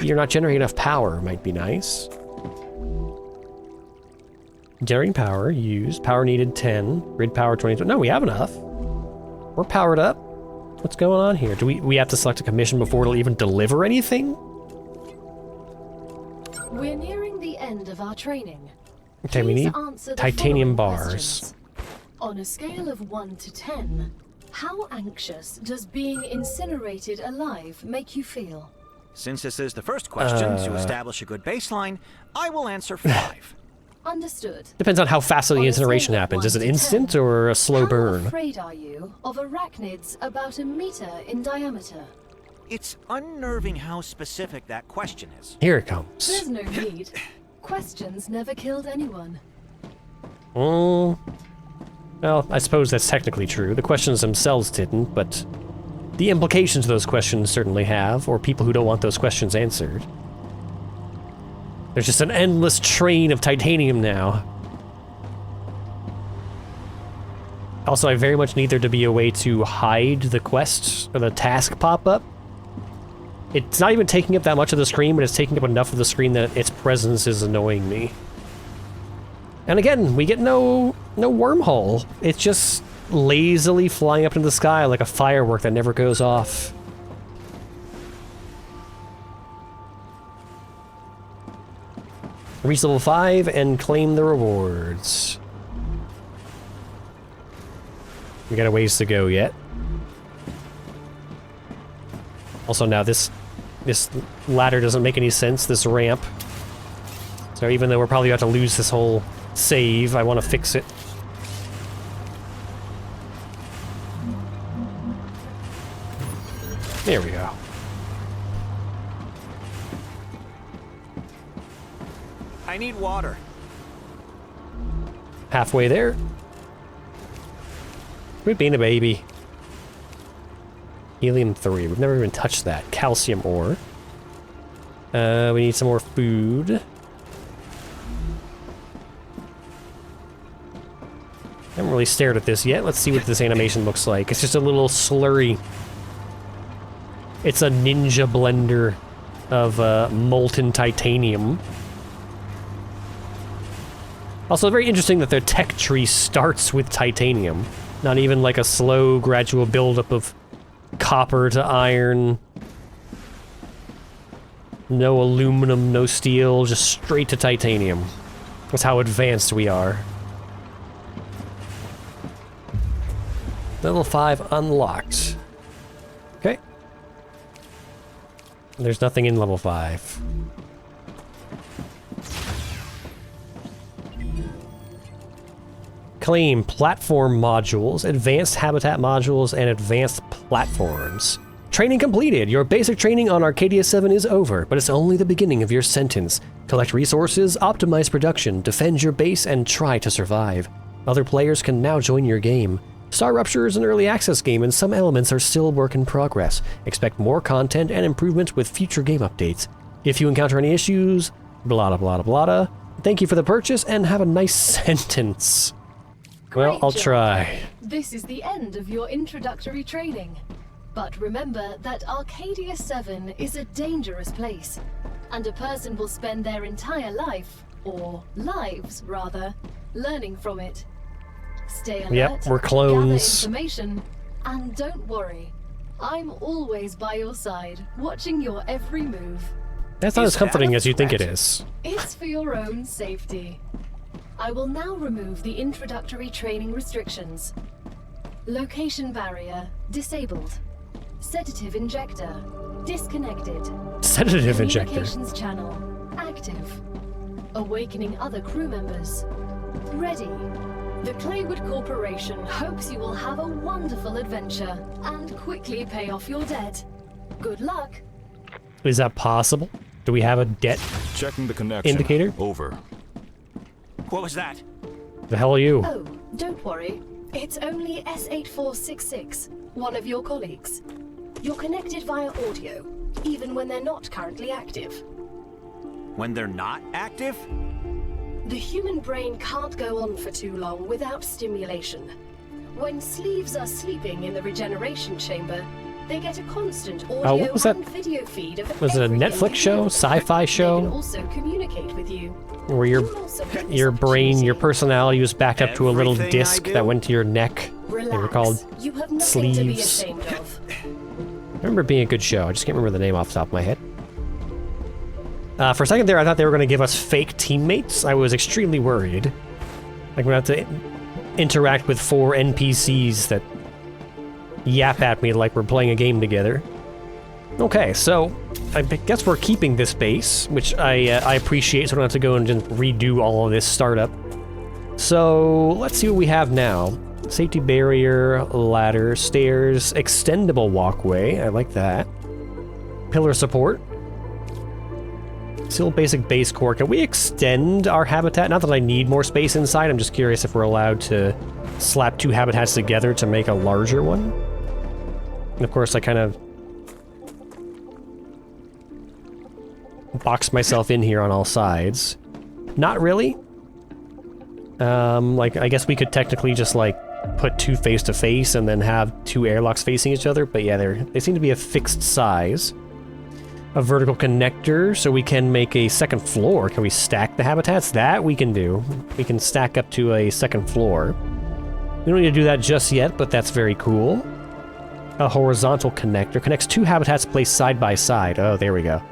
you're not generating enough power. Might be nice. Generating power used. Power needed 10. Grid power 22. No, we have enough. We're powered up. What's going on here? Do we have to select a commission before it'll even deliver anything? We're nearing the end of our training. Okay, we Please need answer the titanium following bars. questions. On a scale of 1 to 10, how anxious does being incinerated alive make you feel? Since this is the first question to establish a good baseline, I will answer 5. Understood. Depends on how fast the On a incineration scale of happens. 1 Is it to instant 10, or a slow burn? How afraid are you of arachnids about a meter in diameter? It's unnerving how specific that question is. Here it comes. There's no need. Questions never killed anyone. Well, I suppose that's technically true. The questions themselves didn't, but the implications of those questions certainly have, or people who don't want those questions answered. There's just an endless train of titanium now. Also, I very much need there to be a way to hide the quest or the task pop-up. It's not even taking up that much of the screen, but it's taking up enough of the screen that its presence is annoying me. And again, we get no wormhole. It's just lazily flying up into the sky like a firework that never goes off. Reach level 5 and claim the rewards. We got a ways to go yet. Also now this ladder doesn't make any sense, this ramp. So even though we're probably about to lose this whole save, I want to fix it. There we go. I need water. Halfway there. Quit being a baby. Helium-3. We've never even touched that. Calcium ore. We need some more food. Haven't really stared at this yet. Let's see what this animation looks like. It's just a little slurry. It's a ninja blender of molten titanium. Also, very interesting that their tech tree starts with titanium. Not even like a slow, gradual buildup of copper to iron. No aluminum, no steel, just straight to titanium. That's how advanced we are. Level 5 unlocked. Okay. There's nothing in level 5. Claim platform modules, advanced habitat modules, and advanced platforms. Training completed. Your basic training on Arcadia 7 is over, but it's only the beginning of your sentence. Collect resources, optimize production, defend your base, and try to survive. Other players can now join your game. StarRupture is an early access game, and some elements are still work in progress. Expect more content and improvements with future game updates. If you encounter any issues, blah blah blah blah. Thank you for the purchase, and have a nice sentence. Well, Great I'll job. try. This is the end of your introductory training. But remember that Arcadia 7 is a dangerous place, and a person will spend their entire life, or lives rather, learning from it. Stay alert, Yep, we're clones. gather information, and don't worry. I'm always by your side, watching your every move. That's not Is as comforting that a as you think it threat? is. It's for your own safety. I will now remove the introductory training restrictions. Location barrier disabled. Sedative injector disconnected. Sedative injector. Communications channel active. Awakening other crew members. Ready. The Claywood Corporation hopes you will have a wonderful adventure and quickly pay off your debt. Good luck. Is that possible? Do we have a debt Checking the connection. indicator? Over. What was that? The hell are you? Oh, don't worry. It's only S8466, one of your colleagues. You're connected via audio, even when they're not currently active. when they're not active? The human brain can't go on for too long without stimulation. When sleeves are sleeping in the regeneration chamber, they get a constant audio what was that? and video feed of Was it a everything Netflix you show? do. Sci-fi They show? can also communicate with you. Where You will also get this your brain, your opportunity. personality was backed up to a little Everything I disc do? that went to your neck. They were Relax. called You have nothing to be sleeves. ashamed of. I remember it being a good show. I just can't remember the name off the top of my head. For a second there, I thought they were going to give us fake teammates. I was extremely worried. Like, we're going to have to interact with 4 NPCs that yap at me like we're playing a game together. Okay, so I guess we're keeping this base, which I appreciate, so I don't have to go and just redo all of this startup. So let's see what we have now. Safety barrier, ladder, stairs, extendable walkway. I like that. Pillar support. Still basic base core. Can we extend our habitat? Not that I need more space inside. I'm just curious if we're allowed to slap 2 habitats together to make a larger one. And of course, I kind of box myself in here on all sides. Not really. Like, I guess we could technically just, like, put 2 face-to-face and then have 2 airlocks facing each other, but yeah, they seem to be a fixed size. A vertical connector, so we can make a second floor. Can we stack the habitats? That we can do. We can stack up to a second floor. We don't need to do that just yet, but that's very cool. A horizontal connector connects 2 habitats placed side by side. Oh, there we go.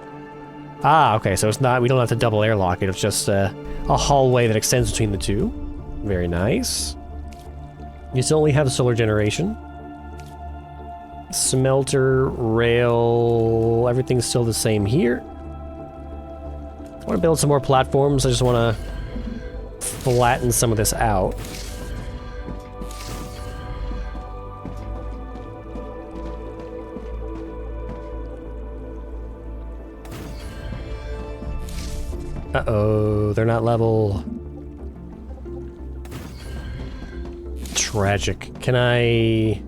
Ah, okay, so it's not, we don't have to double airlock it, it's just a hallway that extends between the 2. Very nice. You still only have solar generation. Smelter, rail, everything's still the same here. I want to build some more platforms, I just want to flatten some of this out. Uh-oh, they're not level. Tragic. Can I...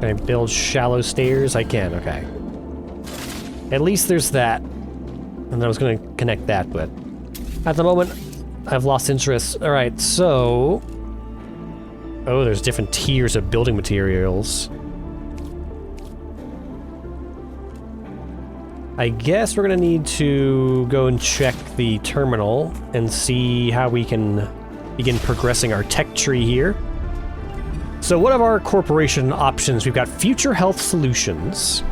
Can I build shallow stairs? I can, okay. At least there's that. And I was going to connect that, but... At the moment, I've lost interest. Alright, so... Oh, there's different tiers of building materials. I guess we're gonna need to go and check the terminal and see how we can begin progressing our tech tree here. So what are our corporation options? We've got Future Health Solutions,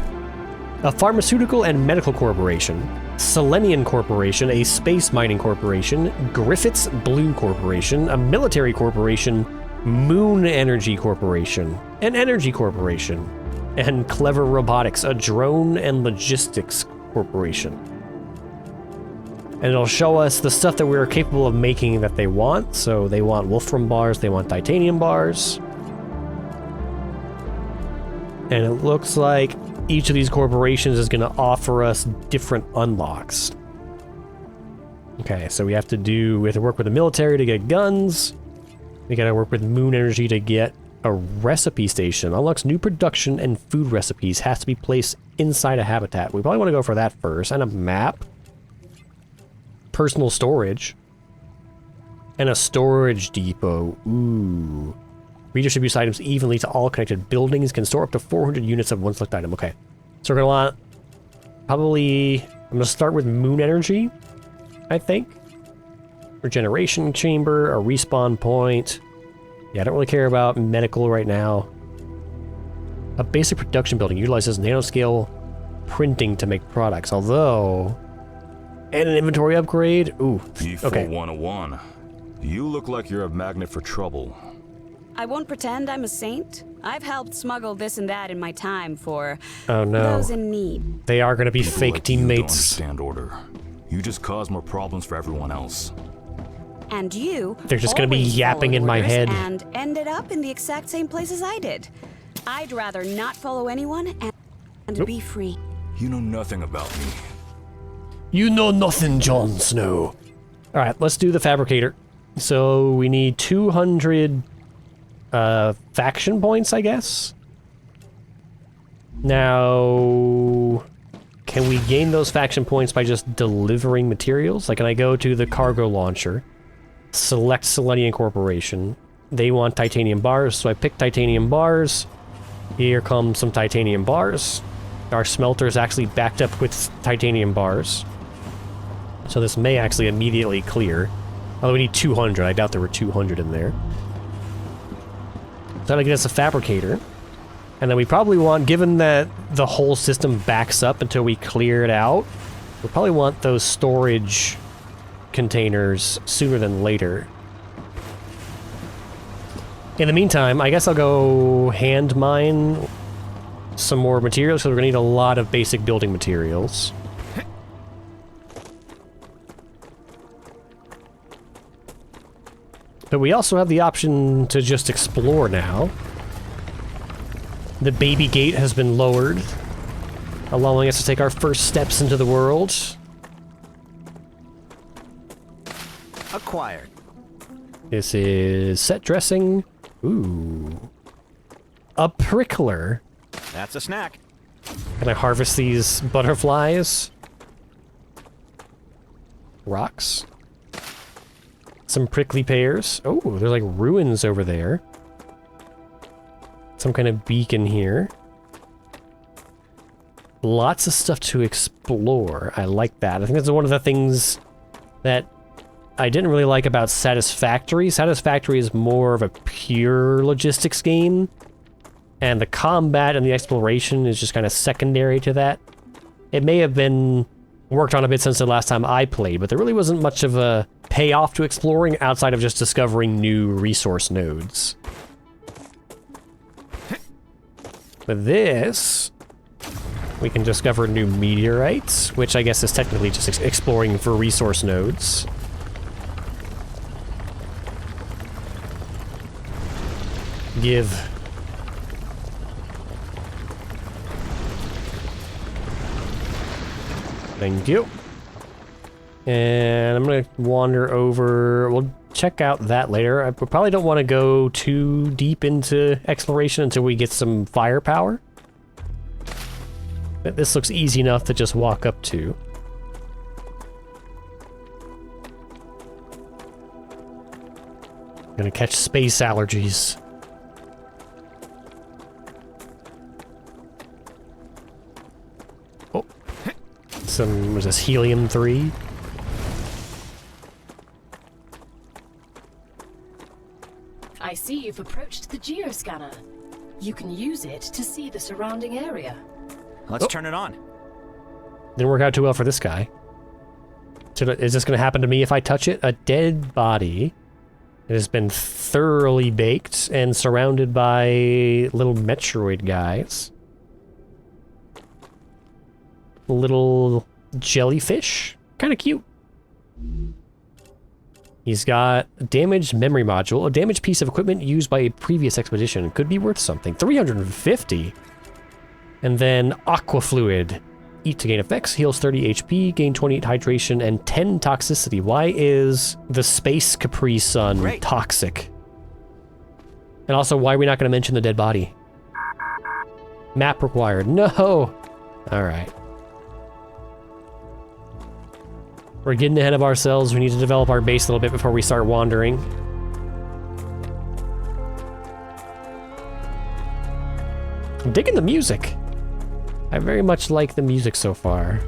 a pharmaceutical and medical corporation, Selenian Corporation, a space mining corporation, Griffiths Blue Corporation, a military corporation, Moon Energy Corporation, an energy corporation, and Clever Robotics, a drone and logistics corporation. And it'll show us the stuff that we're capable of making that they want. So they want wolfram bars, they want titanium bars. And it looks like each of these corporations is going to offer us different unlocks. Okay, so we have to work with the military to get guns. We got to work with Moon Energy to get a recipe station. Unlocks new production and food recipes. Has to be placed inside a habitat. We probably want to go for that first. And a map. Personal storage. And a storage depot. Ooh. Redistributes items evenly to all connected buildings. Can store up to 400 units of one select item. Okay. So we're going to want... Probably... I'm going to start with Moon Energy, I think. Regeneration chamber. A respawn point. Yeah, I don't really care about medical right now. A basic production building utilizes nanoscale printing to make products, although... And an inventory upgrade? Ooh, okay. E4-101. You look like you're a magnet for trouble. I won't pretend I'm a saint. I've helped smuggle this and that in my time for Oh no. those in need. They are going to be People fake like you don't teammates. understand order. You just cause more problems for everyone else. And you They're just gonna be always yapping followed in my orders head. And ended up in the exact same place as I did. I'd rather not follow anyone and be free. You know nothing about me. You know nothing, Jon Snow. Alright, let's do the fabricator. So we need 200 faction points, I guess. Now, can we gain those faction points by just delivering materials? Like, can I go to the cargo launcher, select Selenium Corporation? They want titanium bars, so I pick titanium bars. Here come some titanium bars. Our smelter is actually backed up with titanium bars. So this may actually immediately clear. Although we need 200. I doubt there were 200 in there. So that'll get us a fabricator. And then we probably want, given that the whole system backs up until we clear it out, we'll probably want those storage containers sooner than later. In the meantime, I guess I'll go hand mine some more materials, so we're going to need a lot of basic building materials. But we also have the option to just explore now. The baby gate has been lowered, allowing us to take our first steps into the world. Acquired. This is set dressing. Ooh. A prickler. That's a snack. Can I harvest these butterflies? Rocks. Some prickly pears. Oh, there's like ruins over there. Some kind of beacon here. Lots of stuff to explore. I like that. I think that's one of the things that I didn't really like about Satisfactory. Satisfactory is more of a pure logistics game, and the combat and the exploration is just kind of secondary to that. It may have been worked on a bit since the last time I played, but there really wasn't much of a payoff to exploring outside of just discovering new resource nodes. With this, we can discover new meteorites, which I guess is technically just exploring for resource nodes. Give. Thank you. And I'm gonna wander over. We'll check out that later. We probably don't want to go too deep into exploration until we get some firepower. But this looks easy enough to just walk up to. Gonna catch space allergies. Oh. Some, was this helium-3? I see you've approached the geoscanner. You can use it to see the surrounding area. Let's turn it on. Didn't work out too well for this guy. Is this going to happen to me if I touch it? A dead body. It has been thoroughly baked and surrounded by little Metroid guys. Little jellyfish. Kind of cute. He's got a damaged memory module, a damaged piece of equipment used by a previous expedition. Could be worth something. 350. And then aqua fluid. Eat to gain effects, heals 30 HP, gain 28 hydration, and 10 toxicity. Why is the Space Capri Sun toxic? And also, why are we not going to mention the dead body? Map required. No! Alright. We're getting ahead of ourselves. We need to develop our base a little bit before we start wandering. I'm digging the music. I very much like the music so far.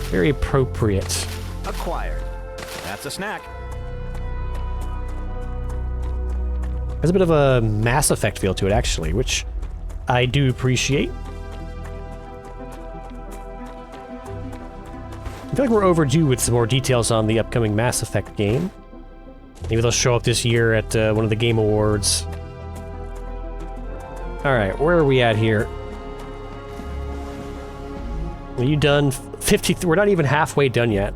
Very appropriate. Acquired. That's a snack. Has a bit of a Mass Effect feel to it, actually, which I do appreciate. I feel like we're overdue with some more details on the upcoming Mass Effect game. Maybe they'll show up this year at one of the Game Awards. Alright, where are we at here? Are you done? 50. We're not even halfway done yet.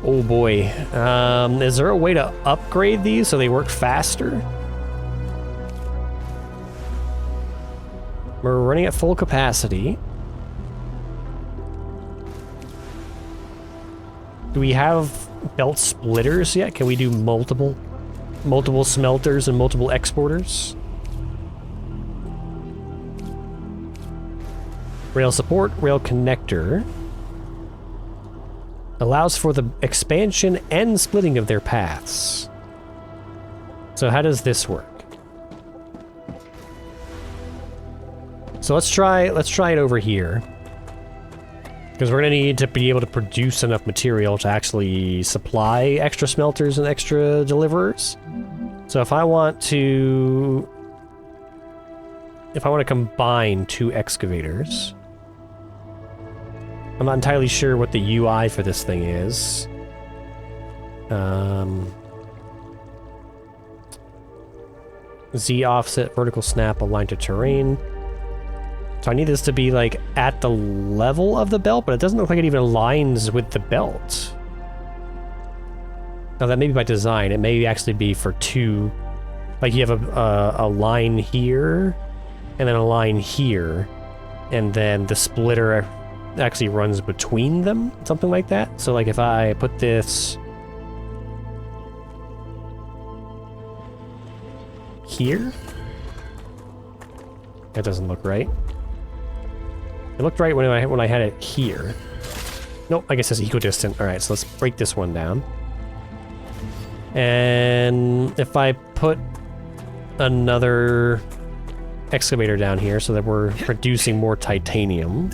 Oh boy. Is there a way to upgrade these so they work faster? We're running at full capacity. Do we have belt splitters yet? Can we do multiple smelters and multiple exporters? Rail support, rail connector. Allows for the expansion and splitting of their paths. So how does this work? So let's try it over here. Because we're gonna need to be able to produce enough material to actually supply extra smelters and extra deliverers. So if I want to combine 2 excavators, I'm not entirely sure what the UI for this thing is. Z offset, vertical snap, aligned to terrain. So I need this to be like at the level of the belt, but it doesn't look like it even aligns with the belt. Now that may be by design. It may actually be for 2. Like you have a line here, and then a line here, and then the splitter actually runs between them, something like that. So like if I put this here, that doesn't look right. It looked right when I had it here. Nope, I guess it's equidistant. All right, so let's break this one down. And if I put another excavator down here so that we're producing more titanium.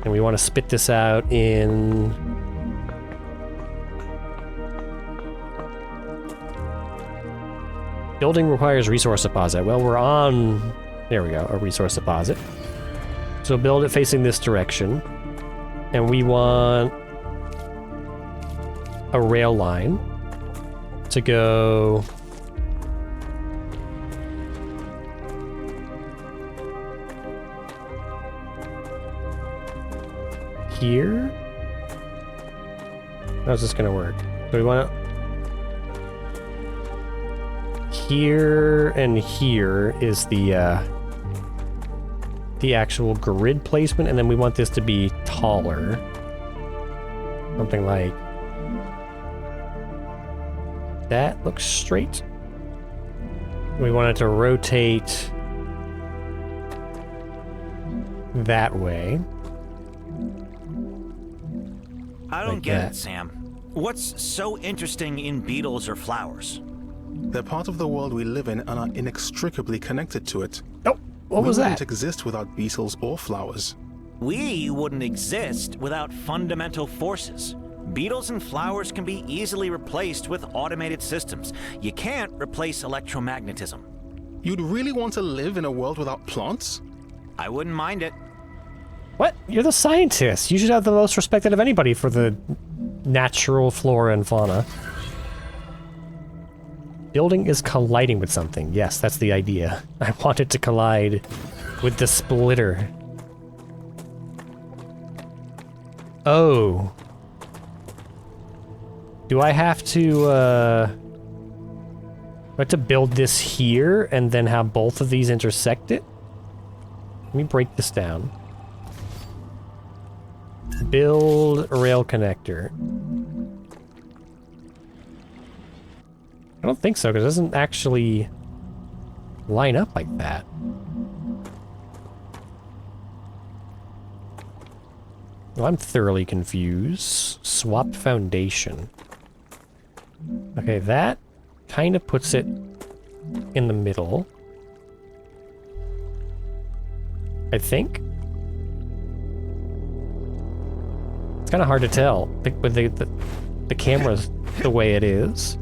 And we want to spit this out in... Building requires resource deposit. Well, we're on... There we go, a resource deposit. So build it facing this direction. And we want a rail line to go... here? How's this gonna work? So we want here and here is the actual grid placement, and then we want this to be taller. Something like that. Looks straight. We want it to rotate that way. I don't get it, Sam. What's so interesting in beetles or flowers? They're part of the world we live in and are inextricably connected to it. Oh, what was that? We wouldn't exist without beetles or flowers. We wouldn't exist without fundamental forces. Beetles and flowers can be easily replaced with automated systems. You can't replace electromagnetism. You'd really want to live in a world without plants? I wouldn't mind it. What? You're the scientist. You should have the most respect out of anybody for the natural flora and fauna. Building is colliding with something. Yes, that's the idea. I want it to collide with the splitter. Oh. Do I have to build this here and then have both of these intersect it? Let me break this down. Build a rail connector. I don't think so, because it doesn't actually line up like that. Well, I'm thoroughly confused. Swap foundation. Okay, that kind of puts it in the middle. I think. It's kind of hard to tell with the camera's the way it is.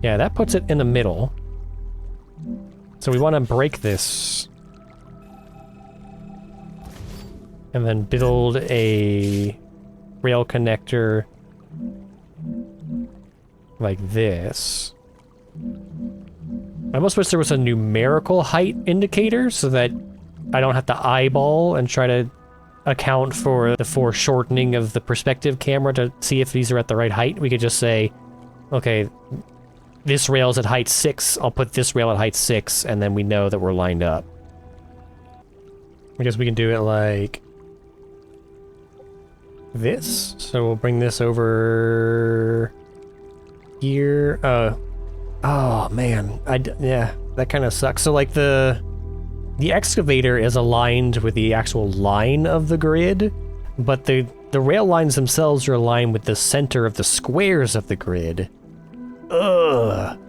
Yeah, that puts it in the middle. So we want to break this. And then build a rail connector like this. I almost wish there was a numerical height indicator so that I don't have to eyeball and try to account for the foreshortening of the perspective camera to see if these are at the right height. We could just say, okay, this rail's at height 6, I'll put this rail at height 6, and then we know that we're lined up. I guess we can do it like this. So we'll bring this over here. Oh man, yeah, that kind of sucks. So like the excavator is aligned with the actual line of the grid, but the rail lines themselves are aligned with the center of the squares of the grid. Ugh.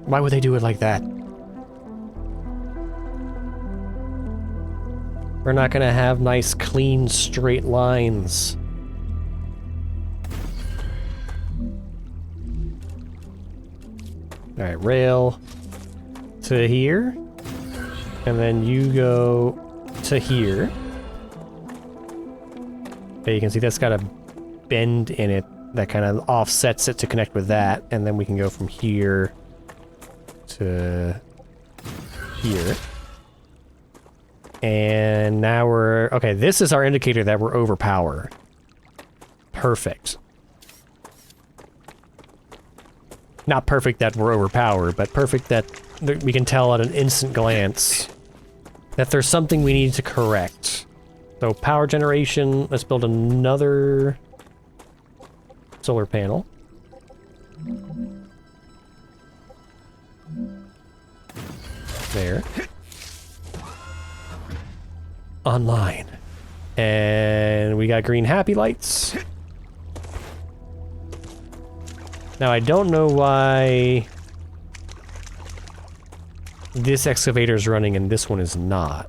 Why would they do it like that? We're not gonna have nice, clean, straight lines. Alright, rail to here. And then you go to here. Okay, you can see that's got a bend in it that kind of offsets it to connect with that. And then we can go from here to here. And now we're... Okay, this is our indicator that we're over power. Perfect. Not perfect that we're over power, but perfect that we can tell at an instant glance that there's something we need to correct. So power generation, let's build another solar panel. There. Online. And we got green happy lights. Now I don't know why this excavator is running and this one is not.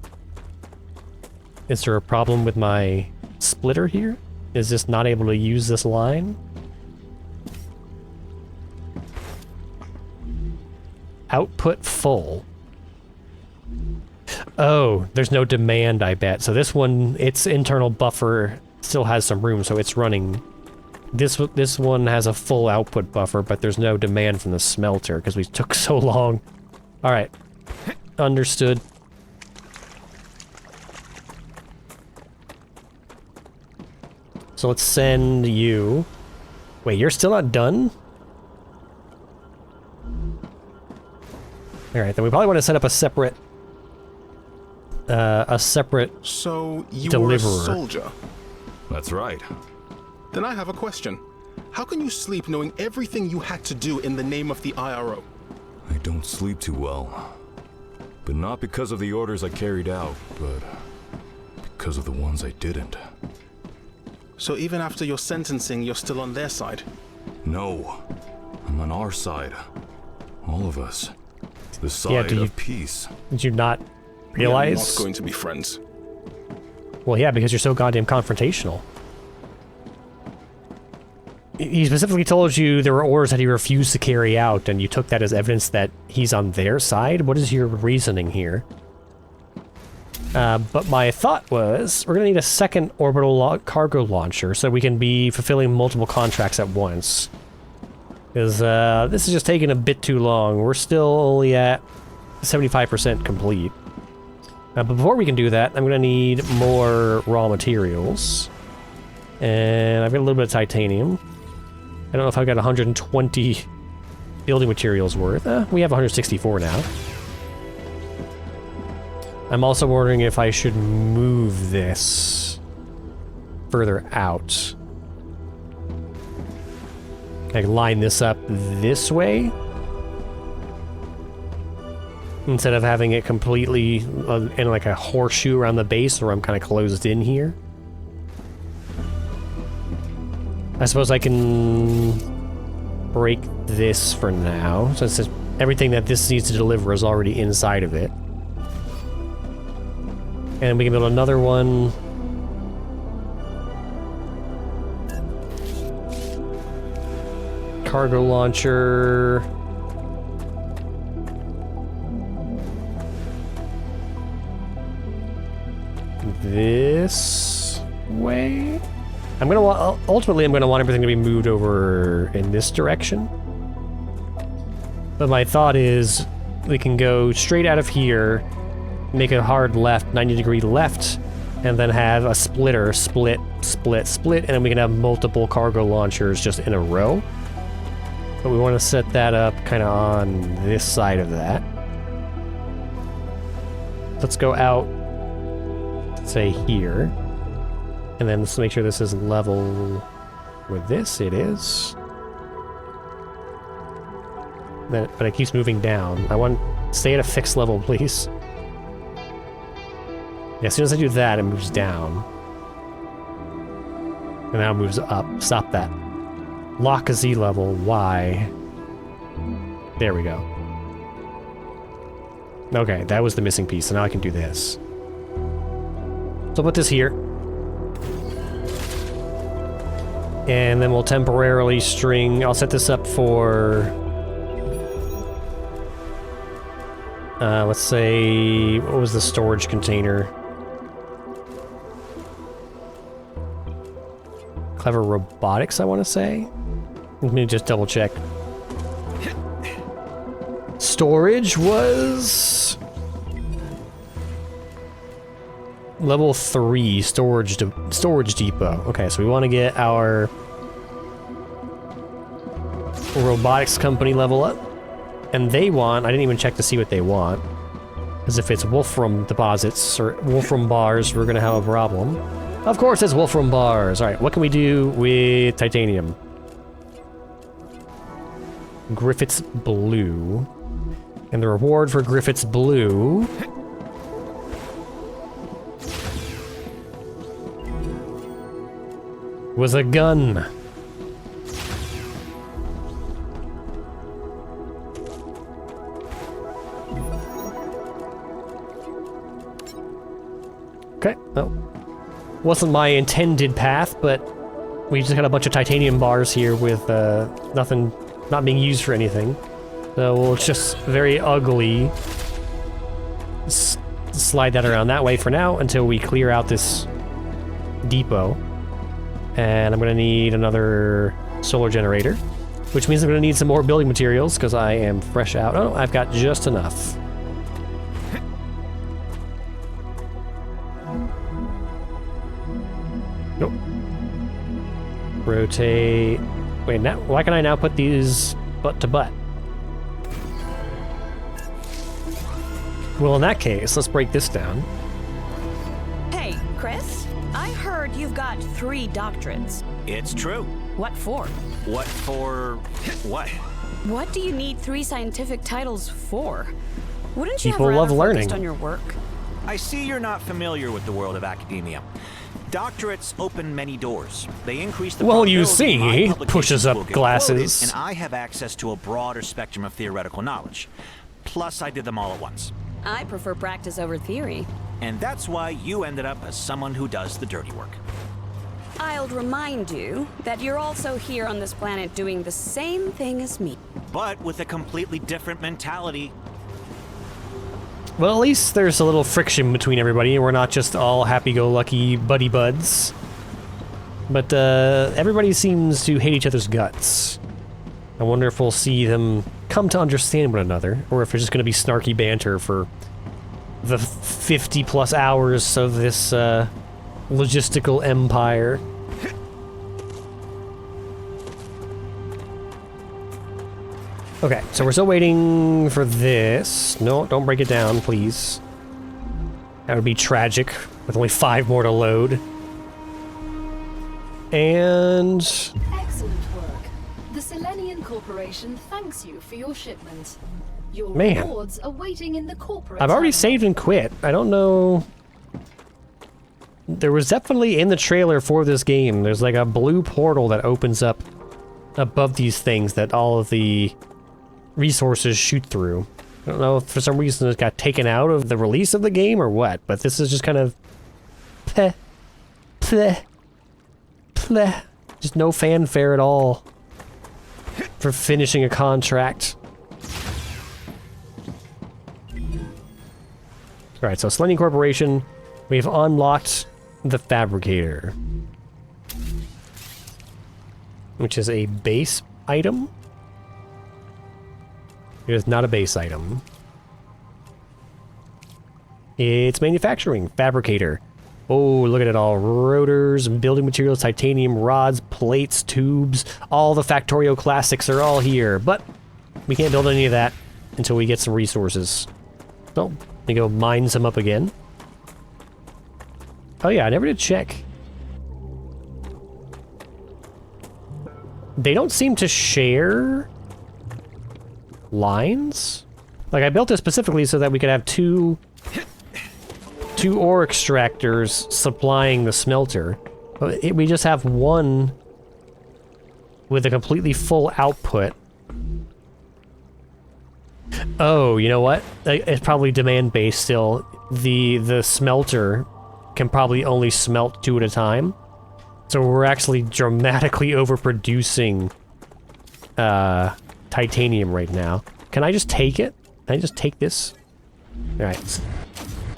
Is there a problem with my splitter here? Is this not able to use this line? Output full. Oh, there's no demand, I bet. So this one, its internal buffer still has some room, so it's running. This one has a full output buffer, but there's no demand from the smelter because we took so long. All right, understood. So let's send you. Wait, you're still not done? All right, then we probably want to set up a separate. So you deliverer. were a soldier? That's right. Then I have a question. How can you sleep knowing everything you had to do in the name of the IRO? I don't sleep too well. But not because of the orders I carried out, but because of the ones I didn't. So even after your sentencing, you're still on their side? No. I'm on our side. All of us. The side of peace. Did you not realize? We are not going to be friends. Well, yeah, because you're so goddamn confrontational. He specifically told you there were orders that he refused to carry out, and you took that as evidence that he's on their side? What is your reasoning here? But my thought was, we're gonna need a second orbital cargo launcher so we can be fulfilling multiple contracts at once. Because this is just taking a bit too long. We're still only at 75% complete. But before we can do that, I'm gonna need more raw materials. And I've got a little bit of titanium. I don't know if I've got 120 building materials worth. We have 164 now. I'm also wondering if I should move this further out. I can line this up this way instead of having it completely in like a horseshoe around the base where I'm kind of closed in here. I suppose I can break this for now, since everything that this needs to deliver is already inside of it. And we can build another one. Cargo launcher. This way? I'm gonna want, ultimately I'm gonna want everything to be moved over in this direction. But my thought is we can go straight out of here, make a hard left, 90-degree left, and then have a splitter, split, split, split, and then we can have multiple cargo launchers just in a row. But we want to set that up kind of on this side of that. Let's go out, say here. And then let's make sure this is level with this. It is. but it keeps moving down. I want to stay at a fixed level, please. Yeah, as soon as I do that, it moves down. And now it moves up. Stop that. Lock a Z level. Y. There we go. Okay, that was the missing piece, so now I can do this. So I'll put this here. And then we'll temporarily string... I'll set this up for... let's say... What was the storage container? Clever Robotics, I want to say? Let me just double check. Storage was... Level 3, storage depot. Okay, so we want to get our robotics company level up. And they want... I didn't even check to see what they want. Because if it's Wolfram deposits, or Wolfram bars, we're going to have a problem. Of course it's Wolfram bars! Alright, what can we do with titanium? Griffith's Blue. And the reward for Griffith's Blue... was a gun. Okay, well, wasn't my intended path, but we just got a bunch of titanium bars here with nothing, not being used for anything. So we'll just very ugly slide that around that way for now until we clear out this depot. And I'm going to need another solar generator, which means I'm going to need some more building materials because I am fresh out. Oh, I've got just enough. Nope. Rotate. Wait, now, why can I now put these butt to butt? Well, in that case, let's break this down. Hey, Chris? I heard you've got 3 doctorates. It's true. What for? What for... what? What do you need 3 scientific titles for? Wouldn't you People have love rather learning. focused on your work? I see you're not familiar with the world of academia. Doctorates open many doors. They increase the Well, you probability my see, publications pushes up will get glasses. quoted, and I have access to a broader spectrum of theoretical knowledge. Plus, I did them all at once. I prefer practice over theory. And that's why you ended up as someone who does the dirty work. I'll remind you that you're also here on this planet doing the same thing as me. But with a completely different mentality. Well, at least there's a little friction between everybody, and we're not just all happy-go-lucky buddy buds. But everybody seems to hate each other's guts. I wonder if we'll see them come to understand one another, or if it's just going to be snarky banter for the 50-plus hours of this logistical empire. Okay, so we're still waiting for this. No, don't break it down, please. That would be tragic, with only 5 more to load. And... Excellent work. The Selenian Corporation thanks you for your shipment. Your Man. rewards are waiting in the corporate... I've already terminal. saved and quit. I don't know... There was definitely in the trailer for this game, there's like a blue portal that opens up above these things that all of the resources shoot through. I don't know if for some reason it got taken out of the release of the game or what, but this is just kind of... Pleh. Pleh. Pleh. Just no fanfare at all for finishing a contract. Alright, so Selenium Corporation, we've unlocked the Fabricator, which is a base item. It is not a base item. It's manufacturing. Fabricator. Oh, look at it all. Rotors, building materials, titanium, rods, plates, tubes. All the Factorio classics are all here. But we can't build any of that until we get some resources. So, let me go mine some up again. Oh yeah, I never did check. They don't seem to share lines? Like, I built it specifically so that we could have two ore extractors supplying the smelter. But we just have one with a completely full output. Oh, you know what? It's probably demand-based still. The smelter can probably only smelt 2 at a time. So we're actually dramatically overproducing titanium right now. Can I just take it? Can I just take this? Alright.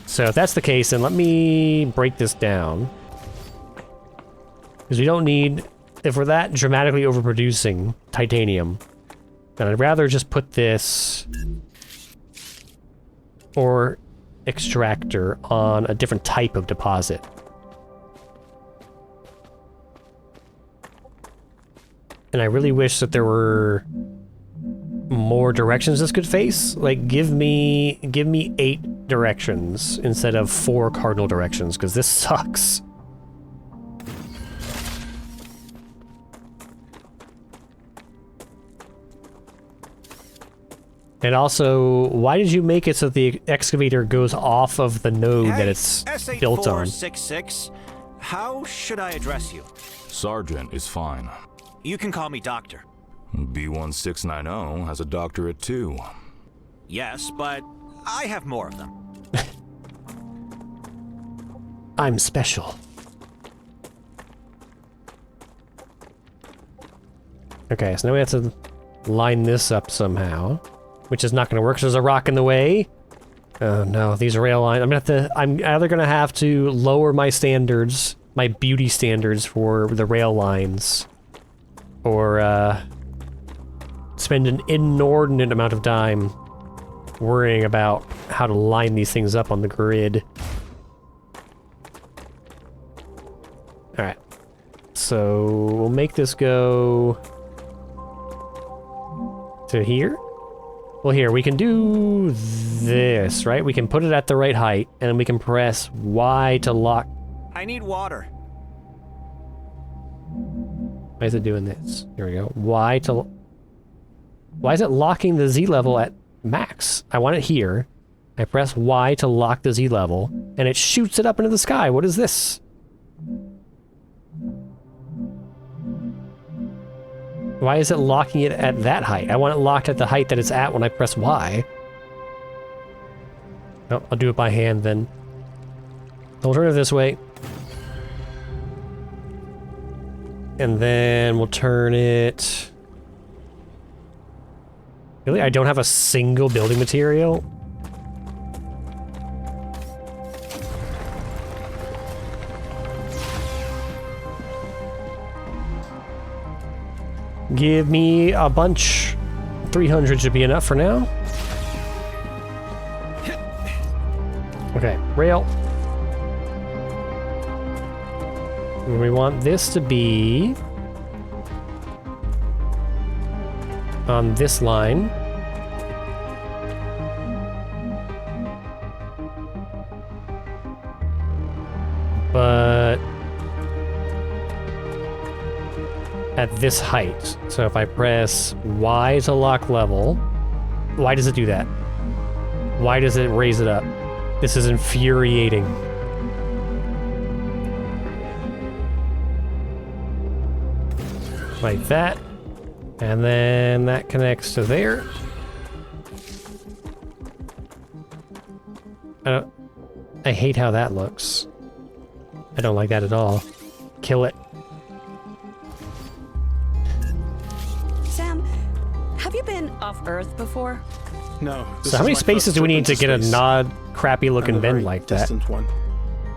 So if that's the case, then let me break this down. Because we don't need... If we're that dramatically overproducing titanium, then I'd rather just put this ore extractor on a different type of deposit. And I really wish that there were more directions this could face. Like, give me 8 directions instead of 4 cardinal directions, because this sucks. And also, why did you make it so the excavator goes off of the node that it's built on? S8466, how should I address you? Sergeant is fine. You can call me Doctor. B1690 has a doctorate too. Yes, but I have more of them. I'm special. Okay, so now we have to line this up somehow. Which is not going to work, so there's a rock in the way. Oh no, these rail lines. I'm either going to have to lower my standards, my beauty standards for the rail lines, or spend an inordinate amount of time worrying about how to line these things up on the grid. Alright. So we'll make this go to here. Well, here, we can do this, right? We can put it at the right height, and we can press Y to lock... I need water. Why is it doing this? Here we go. Y to... Why is it locking the Z level at max? I want it here. I press Y to lock the Z level, and it shoots it up into the sky. What is this? Why is it locking it at that height? I want it locked at the height that it's at when I press Y. No, I'll do it by hand then. I'll turn it this way. And then we'll turn it... Really? I don't have a single building material? Give me a bunch. 300 should be enough for now. Okay, rail. And we want this to be on this line. But at this height. So if I press Y to lock level, why does it do that? Why does it raise it up? This is infuriating. Like that. And then that connects to there. I hate how that looks. I don't like that at all. Kill it. Sam, have you been off Earth before? No. So how many spaces do we need to get a crappy looking bend like that? One.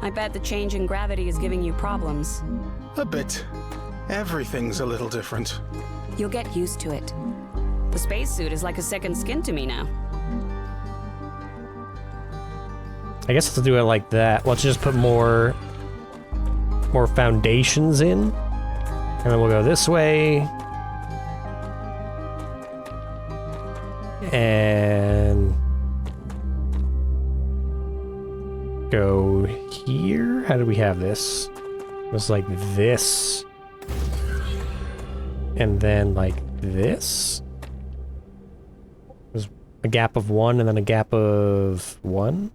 I bet the change in gravity is giving you problems. A bit. Everything's a little different. You'll get used to it. The spacesuit is like a second skin to me now. I guess let's do it like that. Let's just put more foundations in. And then we'll go this way. And go here. How do we have this? It was like this. And then like this. It a gap of 1 and then a gap of 1?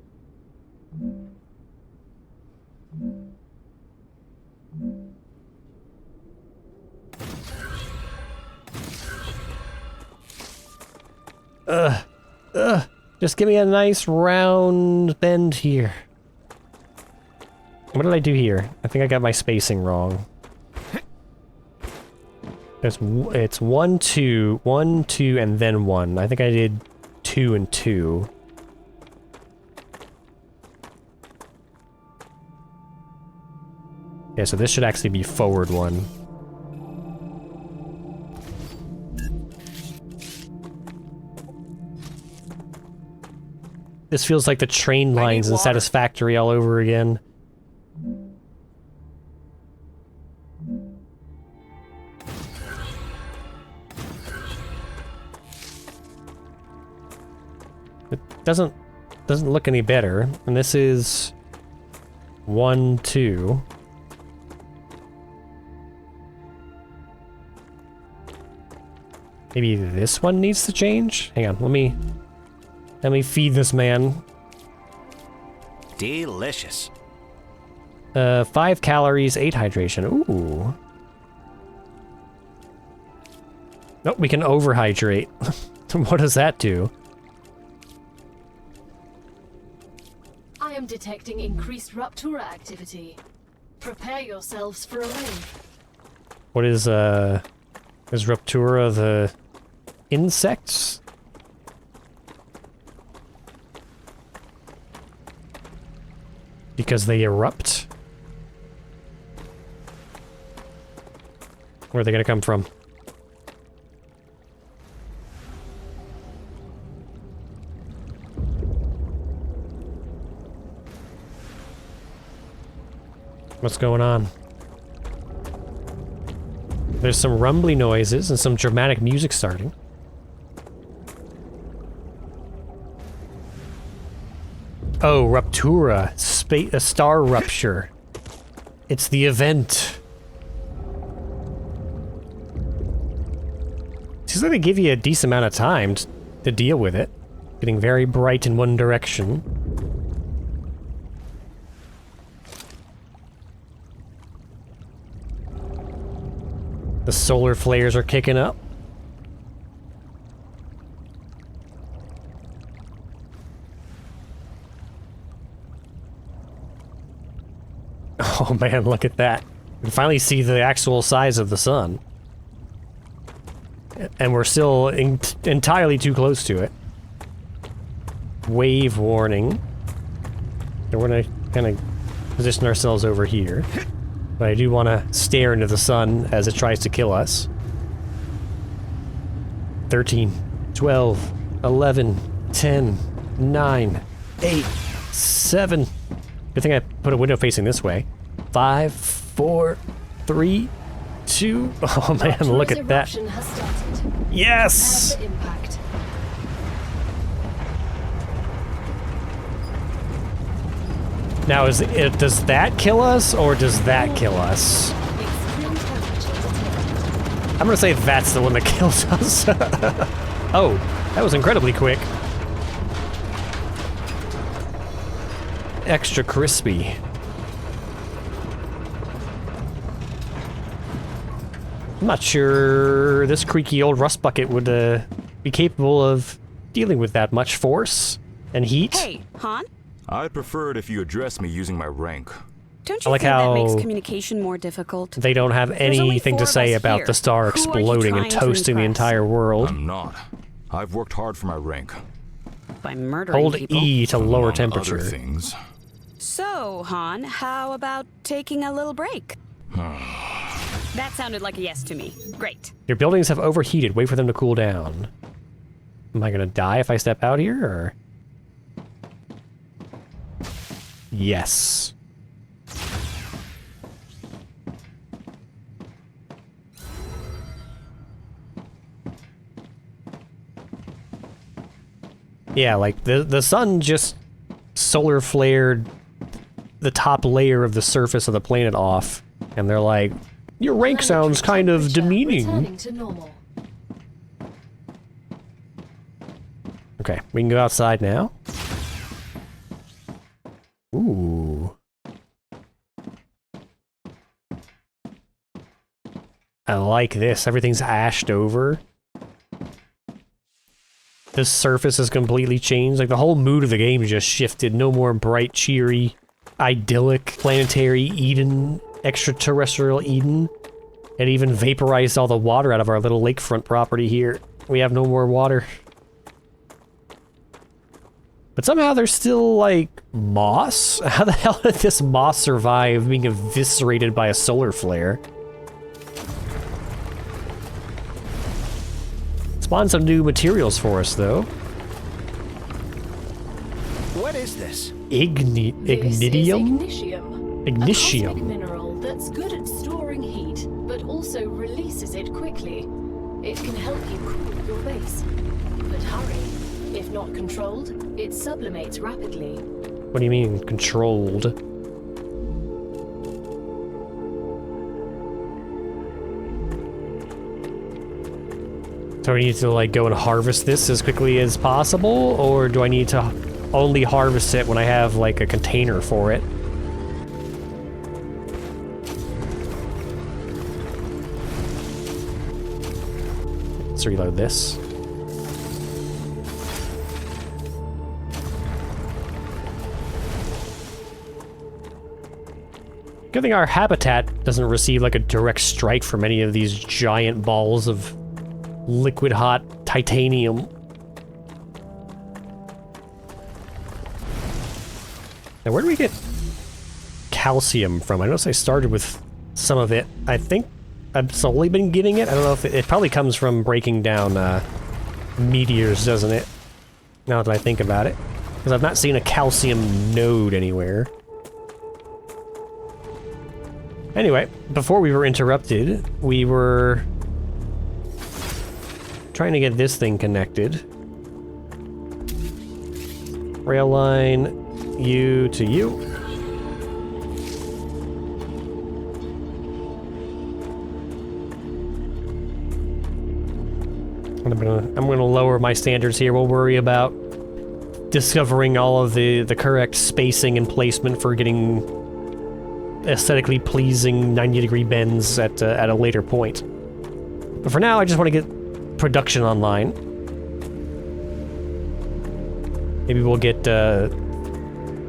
Just give me a nice round bend here. What did I do here? I think I got my spacing wrong. It's 1, 2, 1, 2, and then 1. I think I did 2 and 2. Yeah, so this should actually be forward 1. This feels like the train lines in Satisfactory all over again. It doesn't look any better, and this is 1, 2. Maybe this one needs to change? Hang on, let me feed this man. Delicious. 5 calories, 8 hydration. Ooh. Nope, we can overhydrate. What does that do? I am detecting increased Ruptura activity. Prepare yourselves for a raid. What is Ruptura the insects? Because they erupt? Where are they gonna come from? What's going on? There's some rumbly noises and some dramatic music starting. Oh, Ruptura. A StarRupture. It's the event. Seems like they give you a decent amount of time to deal with it. Getting very bright in one direction. The solar flares are kicking up. Oh man, look at that. We can finally see the actual size of the sun. And we're still entirely too close to it. Wave warning. So we're gonna kind of position ourselves over here. But I do want to stare into the sun as it tries to kill us. 13, 12, 11, 10, 9, 8, 7. Good thing I put a window facing this way. 5, 4, 3, 2. Oh man, look at that. Yes! Now, does that kill us, or does that kill us? I'm gonna say that's the one that kills us. Oh, that was incredibly quick. Extra crispy. I'm not sure this creaky old rust bucket would be capable of dealing with that much force and heat. Hey, Han? I'd prefer it if you address me using my rank. Don't you like think that how makes communication more difficult? They don't have anything to say about the star exploding and toasting the entire world. I'm not. I've worked hard for my rank. By murdering Hold people. E to lower Among temperature. other things. So, Han, how about taking a little break? That sounded like a yes to me. Great. Your buildings have overheated. Wait for them to cool down. Am I gonna die if I step out here, or...? Yes. Yeah, like, the sun just solar flared the top layer of the surface of the planet off, and they're like, your rank sounds kind of demeaning. Okay, we can go outside now. Ooh. I like this. Everything's ashed over. This surface has completely changed. Like, the whole mood of the game just shifted. No more bright, cheery, idyllic, planetary Eden, extraterrestrial Eden. It even vaporized all the water out of our little lakefront property here. We have no more water. But somehow there's still, like, moss? How the hell did this moss survive being eviscerated by a solar flare? Spawned some new materials for us, though. What is this? Ignidium? Ignitium? A cosmic mineral that's good at storing heat, but also releases it quickly. It can help you cool your base. But hurry. If not controlled, it sublimates rapidly. What do you mean, controlled? Do I need to, like, go and harvest this as quickly as possible, or do I need to only harvest it when I have, like, a container for it? Let's reload this. Good thing our habitat doesn't receive, like, a direct strike from any of these giant balls of liquid hot titanium. Now, where do we get calcium from? I noticed I started with some of it. I think I've slowly been getting it. I don't know if it probably comes from breaking down meteors, doesn't it? Now that I think about it. Because I've not seen a calcium node anywhere. Anyway, before we were interrupted, we were trying to get this thing connected. Rail line, you to you. I'm gonna lower my standards here. We'll worry about discovering all of the correct spacing and placement for getting aesthetically pleasing 90-degree bends at a later point. But for now, I just want to get production online. Maybe we'll get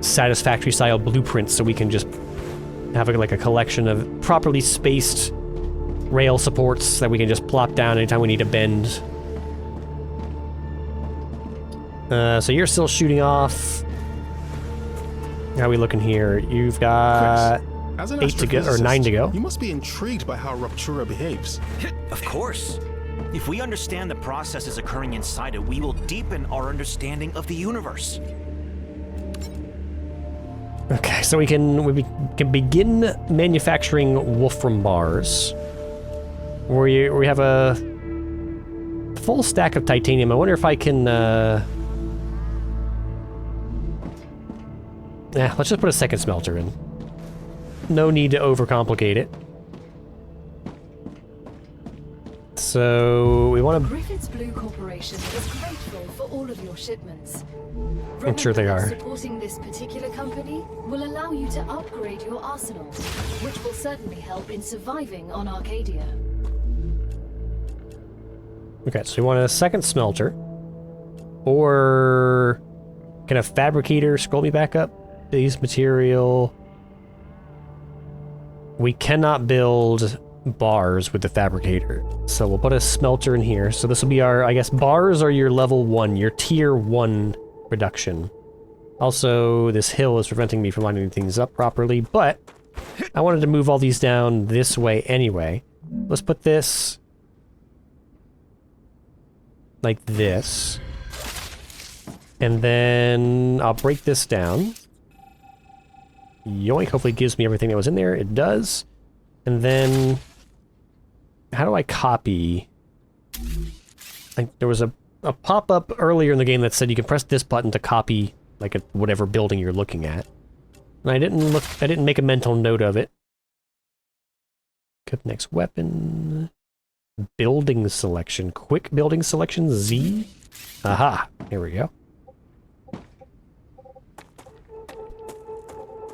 Satisfactory-Style blueprints so we can just have like a collection of properly spaced rail supports that we can just plop down anytime we need to bend. So you're still shooting off. How are we looking here? You've got As an 8 to go, or 9 to go. You must be intrigued by how Ruptura behaves. Of course. If we understand the processes occurring inside it, we will deepen our understanding of the universe. Okay, so we can begin manufacturing Wolfram bars. We have a full stack of titanium. I wonder if I can. Yeah, let's just put a second smelter in. No need to overcomplicate it. So we want to. Griffith's Blue Corporation is grateful for all of your shipments. I'm sure they Remember are. that supporting this particular company will allow you to upgrade your arsenal, which will certainly help in surviving on Arcadia. Okay, so we want a second smelter. Or can a fabricator scroll me back up? Base material. We cannot build bars with the fabricator. So we'll put a smelter in here. So this will be our, I guess, bars are your level 1, your tier 1 production. Also, this hill is preventing me from lining things up properly, but I wanted to move all these down this way anyway. Let's put this like this. And then I'll break this down. Yoink, hopefully it gives me everything that was in there. It does. And then, how do I copy? Like, there was a pop-up earlier in the game that said you can press this button to copy, like, whatever building you're looking at. And I didn't make a mental note of it. Go to next weapon. Building selection. Quick building selection, Z. Aha! Here we go.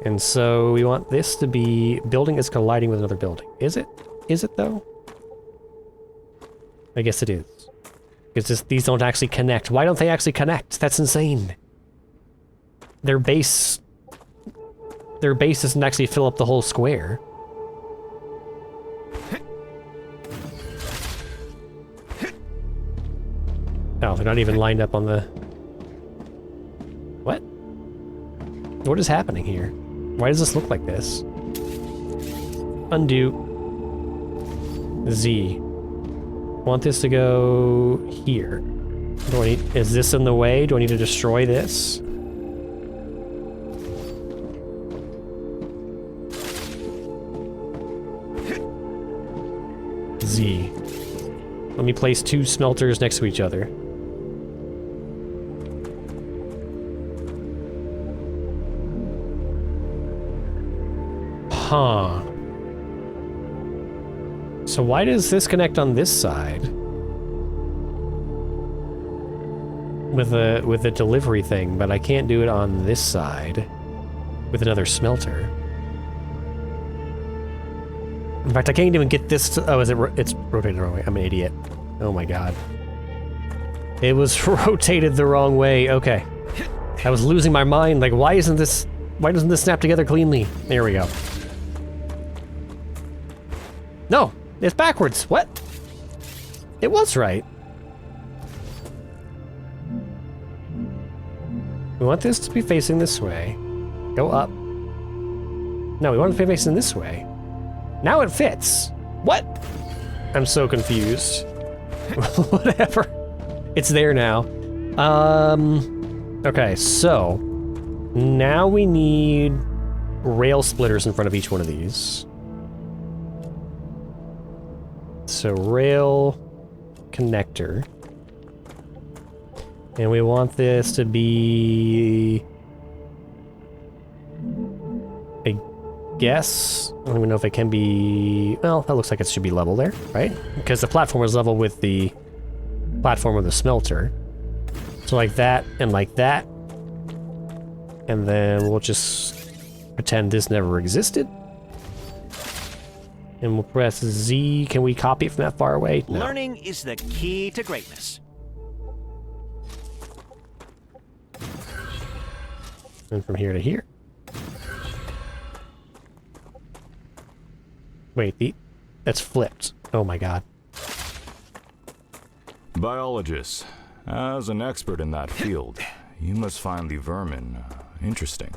And so we want this to be building is colliding with another building. Is it? Is it though? I guess it is. Because these don't actually connect. Why don't they actually connect? That's insane. Their base doesn't actually fill up the whole square. Oh, they're not even lined up on the... What? What is happening here? Why does this look like this? Undo. Z. Want this to go here. Do I need... Is this in the way? Do I need to destroy this? Z. Let me place 2 smelters next to each other. Huh. So why does this connect on this side? With the delivery thing, but I can't do it on this side with another smelter. In fact, I can't even get this to... Oh, it's rotated the wrong way. I'm an idiot. Oh my god. It was rotated the wrong way. Okay. I was losing my mind. Like, why doesn't this snap together cleanly? There we go. No! It's backwards! What? It was right. We want this to be facing this way. Go up. No, we want it to be facing this way. Now it fits! What? I'm so confused. Whatever. It's there now. Okay, so... Now we need rail splitters in front of each one of these. So rail connector. And we want this to be... I guess... I don't even know if it can be... Well, that looks like it should be level there, right? Because the platform is level with the platform of the smelter. So like that and like that. And then we'll just pretend this never existed. And we'll press Z. Can we copy it from that far away? No. Learning is the key to greatness. And from here to here. Wait, that's flipped. Oh my god. Biologist, as an expert in that field, you must find the vermin interesting.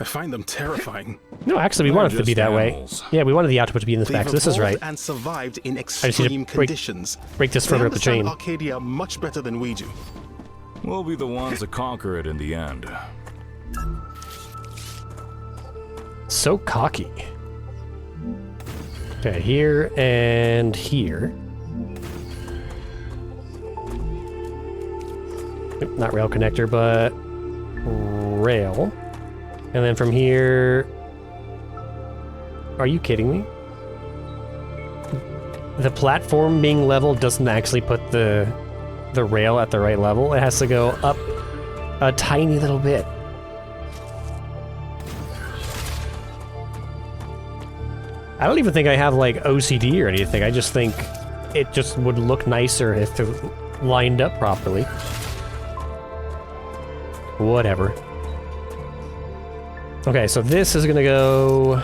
I find them terrifying. No, actually, we wanted it to be that animals. way. Yeah, we wanted the output to be in this back, so this is right. And survived in I just need extreme to break conditions. this further up the chain. They understand Arcadia much better than we do. We'll be the ones to conquer it in the end. So cocky. Okay, here and here. Oop, not rail connector, but rail. And then from here... Are you kidding me? The platform being level doesn't actually put the rail at the right level. It has to go up a tiny little bit. I don't even think I have, like, OCD or anything. I just think it just would look nicer if it lined up properly. Whatever. Okay, so this is gonna go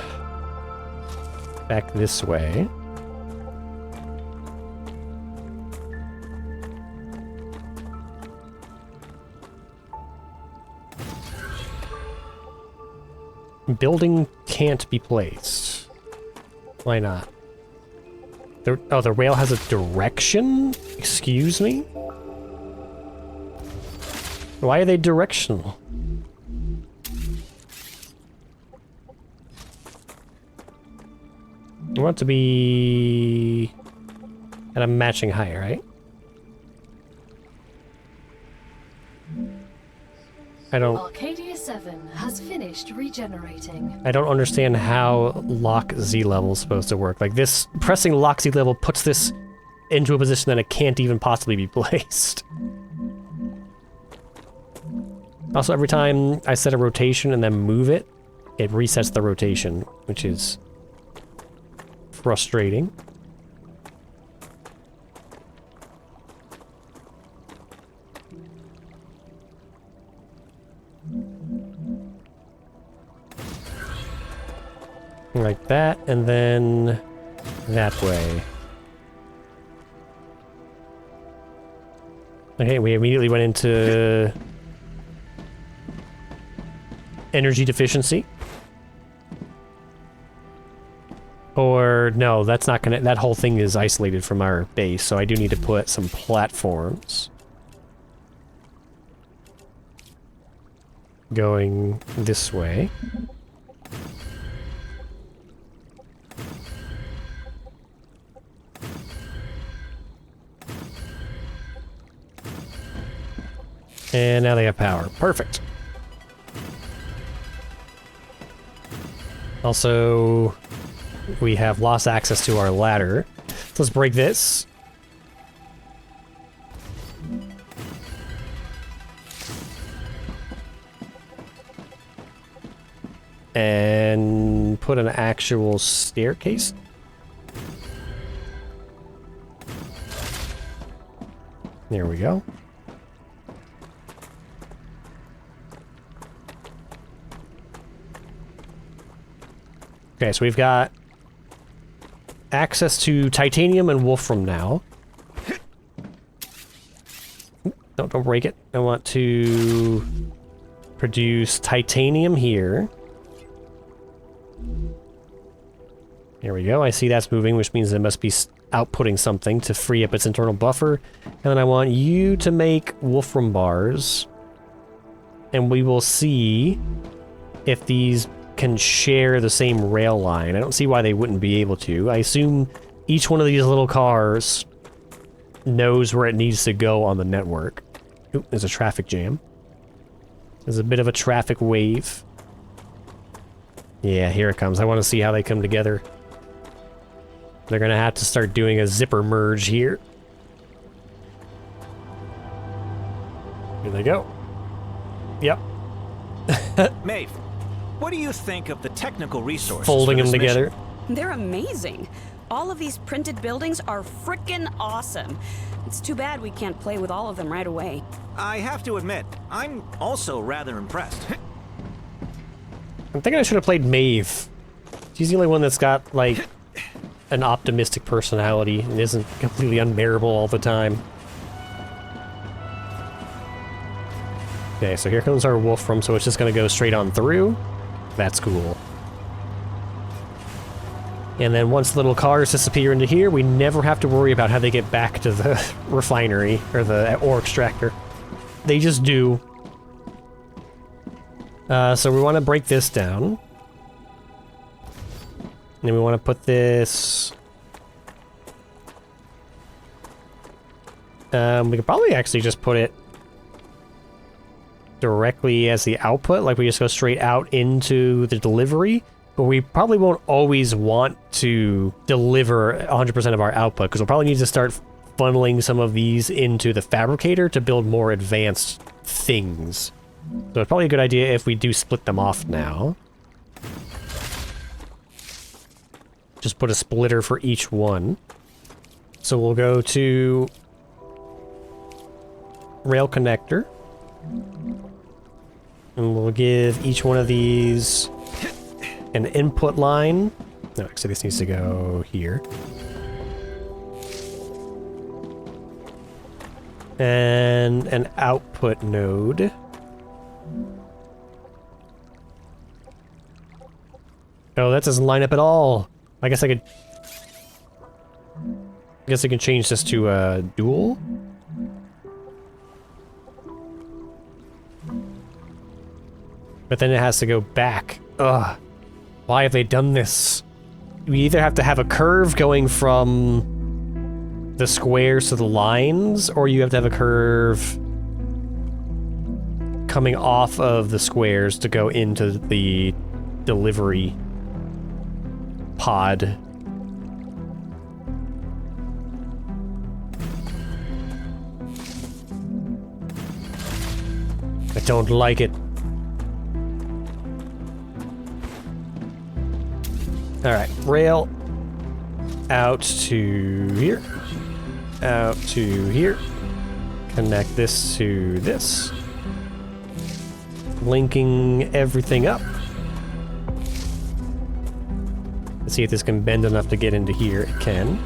back this way. Building can't be placed. Why not? The rail has a direction? Excuse me? Why are they directional? I want it to be at a matching height, right? Arcadia 7 has finished regenerating. I don't understand how lock Z level is supposed to work. Like this, pressing lock Z level puts this into a position that it can't even possibly be placed. Also, every time I set a rotation and then move it, it resets the rotation, which is frustrating. Like that, and then that way. Okay, we immediately went into energy deficiency. Or, no, that's not gonna... That whole thing is isolated from our base, so I do need to put some platforms going this way. And now they have power. Perfect. Also, we have lost access to our ladder. So let's break this. And put an actual staircase. There we go. Okay, so we've got access to titanium and wolfram now. Don't break it. I want to produce titanium here. There we go. I see that's moving, which means it must be outputting something to free up its internal buffer. And then I want you to make wolfram bars. And we will see if these can share the same rail line. I don't see why they wouldn't be able to. I assume each one of these little cars knows where it needs to go on the network. Oop, there's a traffic jam. There's a bit of a traffic wave. Yeah, here it comes. I want to see how they come together. They're gonna have to start doing a zipper merge here. Here they go. Yep. Maeve, what do you think of the technical resources Folding for them this together. mission? They're amazing. All of these printed buildings are frickin' awesome. It's too bad we can't play with all of them right away. I have to admit, I'm also rather impressed. I'm thinking I should have played Maeve. She's the only one that's got, like, an optimistic personality and isn't completely unbearable all the time. Okay, so here comes our wolfram, so it's just gonna go straight on through. That's cool. And then once the little cars disappear into here, we never have to worry about how they get back to the refinery or the ore extractor. They just do. So we want to break this down. And then we want to put this... we could probably actually just put it directly as the output, like we just go straight out into the delivery. But we probably won't always want to deliver 100% of our output, because we'll probably need to start funneling some of these into the fabricator to build more advanced things. So it's probably a good idea if we do split them off now. Just put a splitter for each one. So we'll go to rail connector. And we'll give each one of these an input line. No, actually this needs to go here. And an output node. Oh, that doesn't line up at all. I guess I could... I guess I can change this to a dual. But then it has to go back. Ugh. Why have they done this? We either have to have a curve going from the squares to the lines, or you have to have a curve coming off of the squares to go into the delivery pod. I don't like it. Alright, rail out to here. Out to here. Connect this to this. Linking everything up. Let's see if this can bend enough to get into here. It can.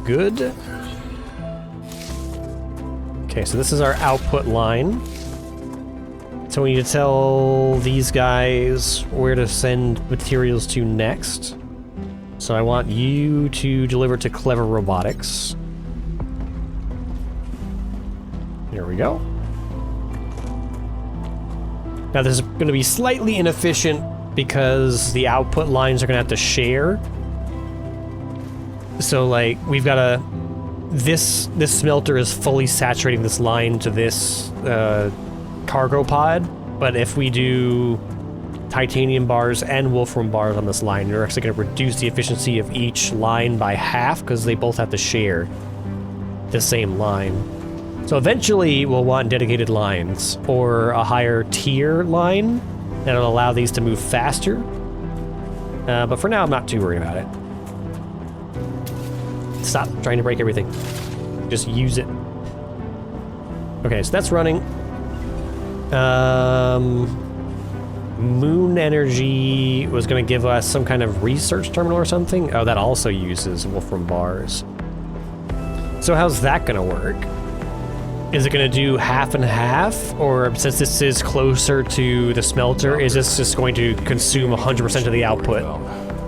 Good. Okay, so this is our output line. So we need to tell these guys where to send materials to next. So I want you to deliver to Clever Robotics. Here we go. Now this is going to be slightly inefficient because the output lines are going to have to share. So like, we've got a... This smelter is fully saturating this line to this cargo pod, but if we do titanium bars and wolfram bars on this line, we're actually going to reduce the efficiency of each line by half because they both have to share the same line. So eventually we'll want dedicated lines or a higher tier line that'll allow these to move faster. But for now, I'm not too worried about it. Stop trying to break everything. Just use it. Okay, so that's running. Moon energy was going to give us some kind of research terminal or something. Oh, that also uses wolfram bars. So how's that going to work? Is it going to do half and half? Or since this is closer to the smelter, is this just going to consume 100% of the output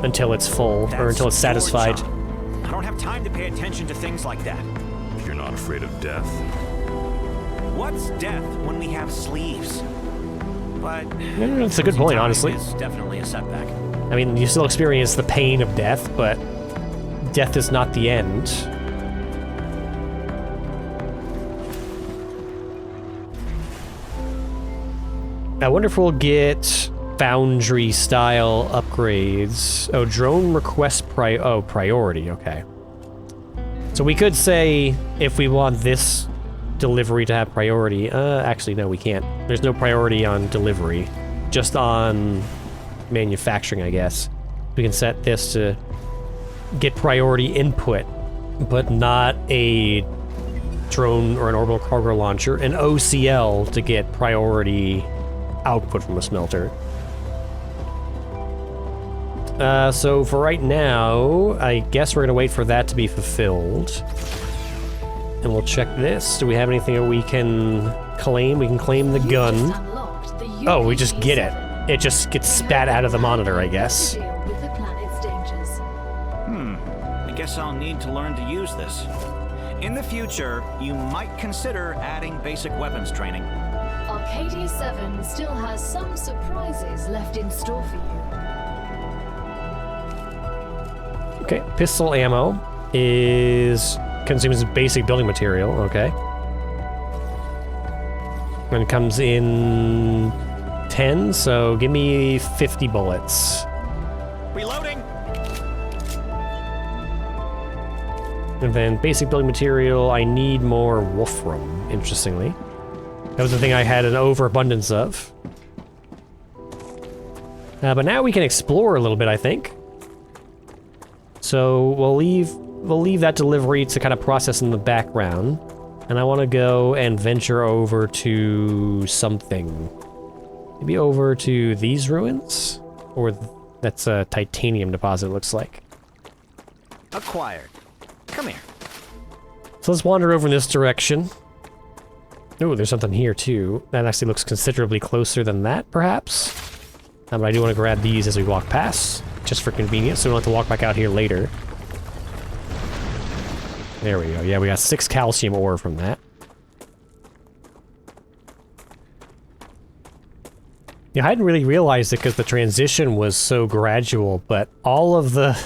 until it's full or until it's satisfied? I don't have time to pay attention to things like that. You're not afraid of death? What's death when we have sleeves? But it's a good point, honestly. It's definitely a setback. I mean, you still experience the pain of death, but death is not the end. I wonder if we'll get Foundry-style upgrades. Oh, drone request priority, okay. So we could say, if we want this delivery to have priority... actually, no, we can't. There's no priority on delivery. Just on manufacturing, I guess. We can set this to get priority input, but not a drone or an orbital cargo launcher. An OCL to get priority output from a smelter. So for right now, I guess we're gonna wait for that to be fulfilled. And we'll check this. Do we have anything that we can claim? We can claim the gun. Oh, we just get it. It just gets spat out of the monitor, I guess. I guess I'll need to learn to use this. In the future, you might consider adding basic weapons training. Arcadia 7 still has some surprises left in store for you. Okay, pistol ammo is consumes basic building material, okay. And it comes in 10, so give me 50 bullets. Reloading! And then basic building material, I need more wolfram, interestingly. That was the thing I had an overabundance of. But now we can explore a little bit, I think. So we'll leave that delivery to kind of process in the background. And I want to go and venture over to something. Maybe over to these ruins? Or that's a titanium deposit, it looks like. Acquired. Come here. So let's wander over in this direction. Oh, there's something here too. That actually looks considerably closer than that, perhaps. But I do want to grab these as we walk past, just for convenience, so we don't have to walk back out here later. There we go. Yeah, we got 6 calcium ore from that. Yeah, I hadn't really realized it because the transition was so gradual, but all of the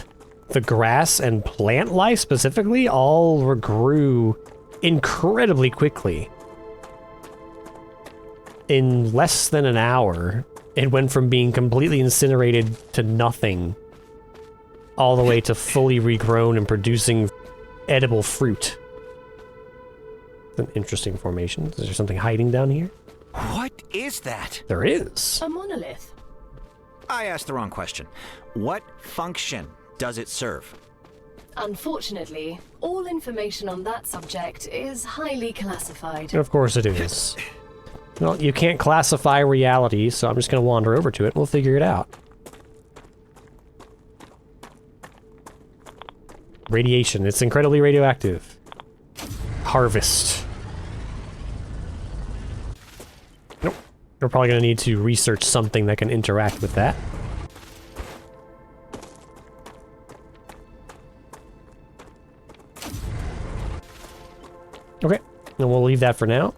grass and plant life specifically all grew incredibly quickly. In less than an hour, it went from being completely incinerated to nothing, all the way to fully regrown and producing edible fruit. It's an interesting formation. Is there something hiding down here? What is that? There is. A monolith. I asked the wrong question. What function does it serve? Unfortunately, all information on that subject is highly classified. Of course it is. Well, you can't classify reality, so I'm just going to wander over to it and we'll figure it out. Radiation. It's incredibly radioactive. Harvest. Nope. We're probably going to need to research something that can interact with that. Okay. And we'll leave that for now.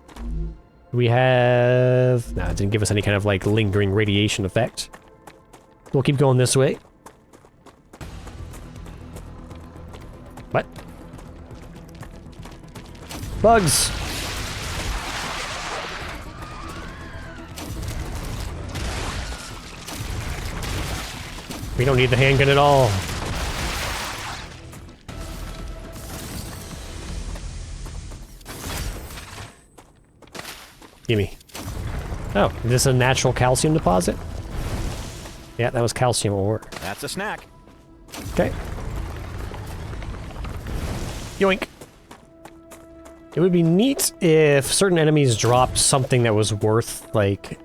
We have... Nah, it didn't give us any kind of, like, lingering radiation effect. We'll keep going this way. What? Bugs! We don't need the handgun at all. Gimme. Oh, is this a natural calcium deposit? Yeah, that was calcium ore. That's a snack. Okay. Yoink. It would be neat if certain enemies dropped something that was worth, like,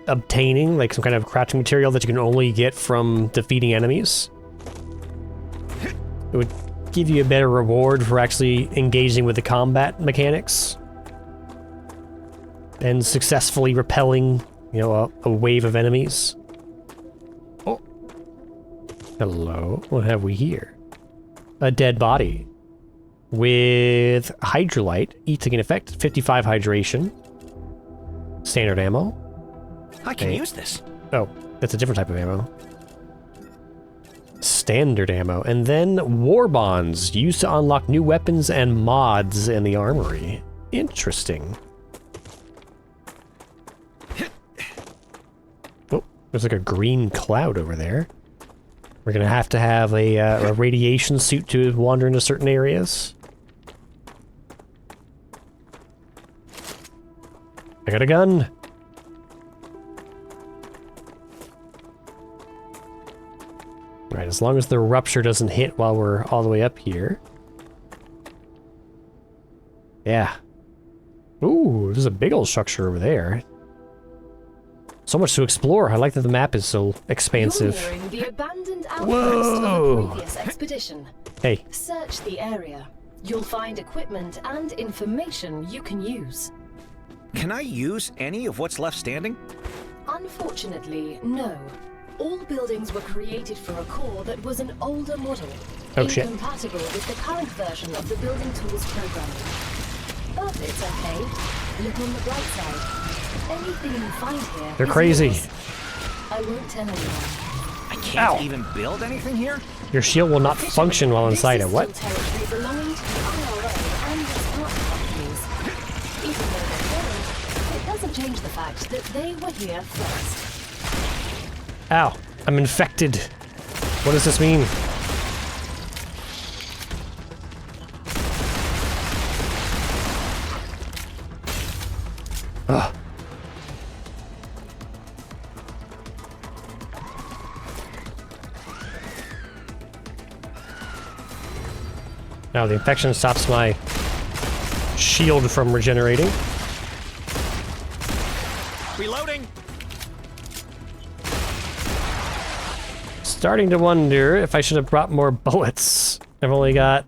obtaining, like some kind of crafting material that you can only get from defeating enemies. It would give you a better reward for actually engaging with the combat mechanics. And successfully repelling, you know, a wave of enemies. Oh. Hello. What have we here? A dead body. With hydrolite, eating in effect, 55 hydration. Standard ammo. I can use this. Oh, that's a different type of ammo. Standard ammo. And then war bonds, used to unlock new weapons and mods in the armory. Interesting. Oh, there's like a green cloud over there. We're gonna have to have a radiation suit to wander into certain areas. I got a gun. Right, as long as the rupture doesn't hit while we're all the way up here. Yeah. Ooh, there's a big old structure over there. So much to explore. I like that the map is so expansive. You're nearing the abandoned outpost of a previous expedition. Hey. Search the area. You'll find equipment and information you can use. Can I use any of what's left standing? Unfortunately, no. All buildings were created for a core that was an older model, incompatible with the current version of the building tools programming. But it's okay. Look on the bright side. Anything you find here, they're crazy. Yours. I won't tell anyone. I can't even build anything here? Your shield will not function while inside it. What? This is still territory belonging to the IRA and its partner companies. Even though they're foreign, it doesn't change the fact that they were here first. Ow, I'm infected. What does this mean? Ugh. Now the infection stops my shield from regenerating. Reloading. Starting to wonder if I should have brought more bullets. I've only got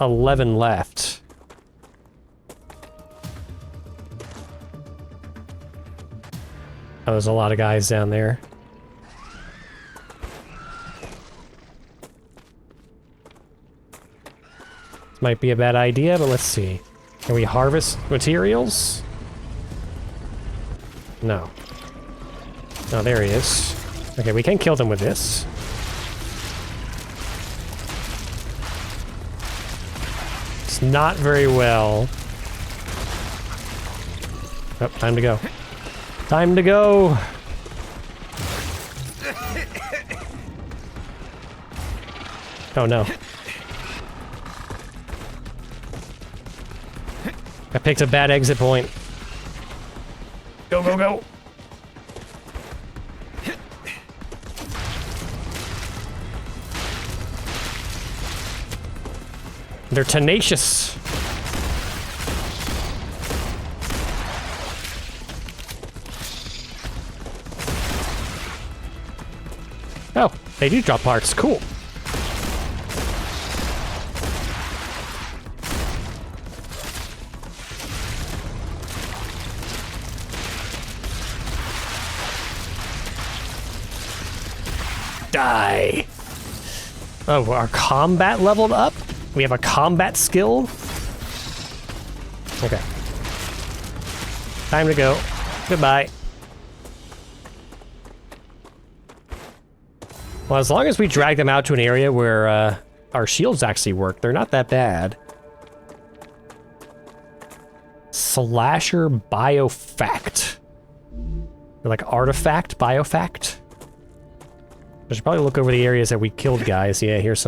11 left. Oh, there's a lot of guys down there. This might be a bad idea, but let's see. Can we harvest materials? No. Oh, there he is. Okay, we can kill them with this. It's not very well. Oh, time to go. Time to go! Oh no. I picked a bad exit point. Go, go, go. They're tenacious. Oh, they do drop parts. Cool. Die. Oh, our combat leveled up? We have a combat skill? Okay. Time to go. Goodbye. Well, as long as we drag them out to an area where our shields actually work, they're not that bad. Slasher Biofact. Or like artifact, biofact. I should probably look over the areas that we killed, guys. Yeah, here's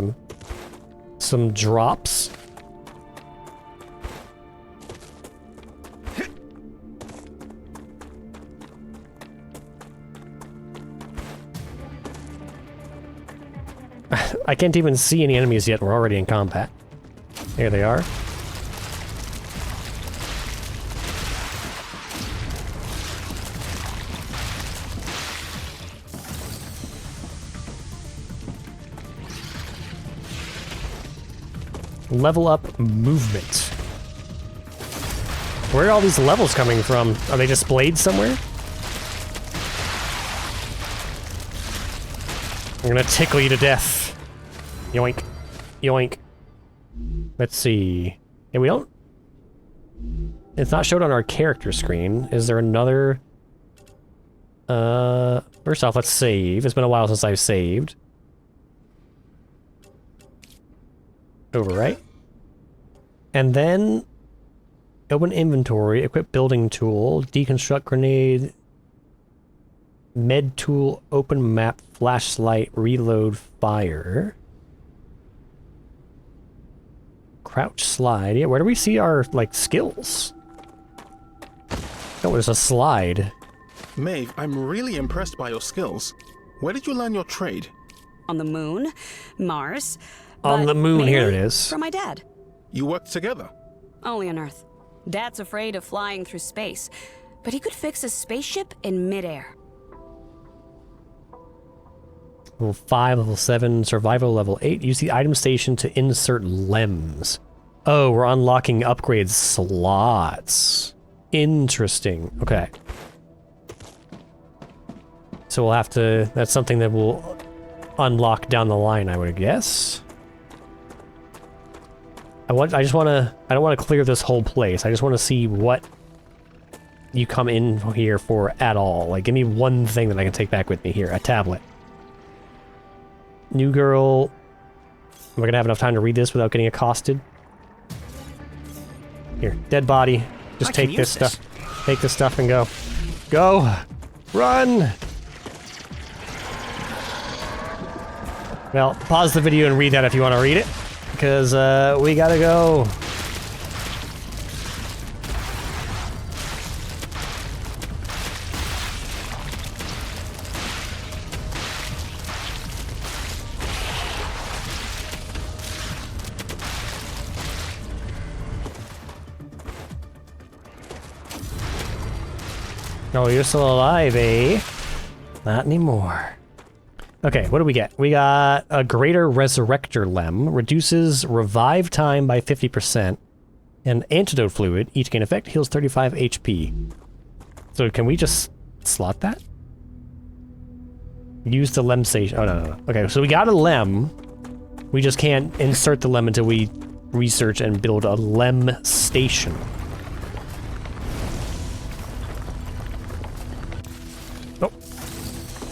some drops. I can't even see any enemies yet. We're already in combat. Here they are. Level up movement. Where are all these levels coming from? Are they displayed somewhere? I'm gonna tickle you to death. Yoink. Yoink. Let's see. Yeah, we don't... It's not showed on our character screen. Is there another... First off, let's save. It's been a while since I've saved. Overwrite. And then... Open inventory, equip building tool, deconstruct grenade, med tool, open map, flashlight, reload, fire. Crouch slide. Yeah, where do we see our, like, skills? Oh, there's a slide. Maeve, I'm really impressed by your skills. Where did you learn your trade? On the moon, Mars. On the moon, here it is. From my dad. You worked together? Only on Earth. Dad's afraid of flying through space, but he could fix a spaceship in midair. Level 5, level 7, survival level 8. Use the item station to insert LEMs. Oh, we're unlocking upgrade slots. Interesting. Okay. So we'll have to... That's something that we'll unlock down the line, I would guess. I just want to... I don't want to clear this whole place. I just want to see what you come in here for at all. Like, give me one thing that I can take back with me here. A tablet. New girl. Am I gonna have enough time to read this without getting accosted? Here, dead body. Just take this stuff. Take this stuff and go. Go! Run! Well, pause the video and read that if you want to read it. Because, we gotta go. Oh, you're still alive, eh? Not anymore. Okay, what do we get? We got a greater resurrector lem, reduces revive time by 50%, and antidote fluid, each gain effect, heals 35 HP. So can we just slot that? Use the lem station. Oh, no. Okay, so we got a lem. We just can't insert the lem until we research and build a lem station. Oh,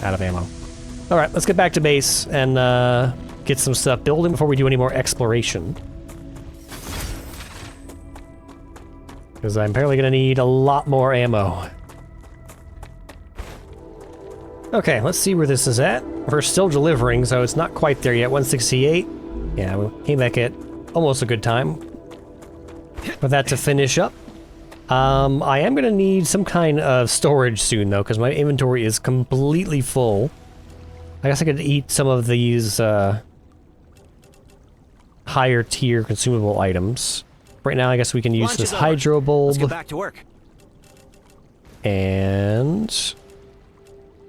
out of ammo. All right, let's get back to base and get some stuff building before we do any more exploration. Because I'm apparently going to need a lot more ammo. Okay, let's see where this is at. We're still delivering, so it's not quite there yet. 168. Yeah, we came back at almost a good time for that to finish up. I am going to need some kind of storage soon, though, because my inventory is completely full. I guess I could eat some of these higher tier consumable items. Right now, I guess we can use this hydro bulb. Let's get back to work. And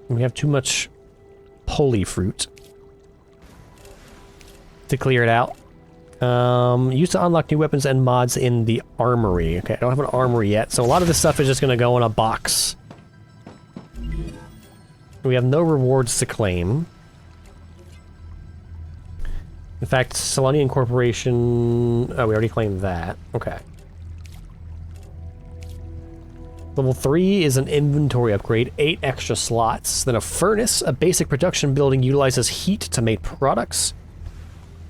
we have too much poly fruit to clear it out. Used to unlock new weapons and mods in the armory. Okay, I don't have an armory yet, so a lot of this stuff is just going to go in a box. We have no rewards to claim. In fact, Selenium Corporation... Oh, we already claimed that. Okay. Level 3 is an inventory upgrade, 8 extra slots. Then a furnace, a basic production building utilizes heat to make products.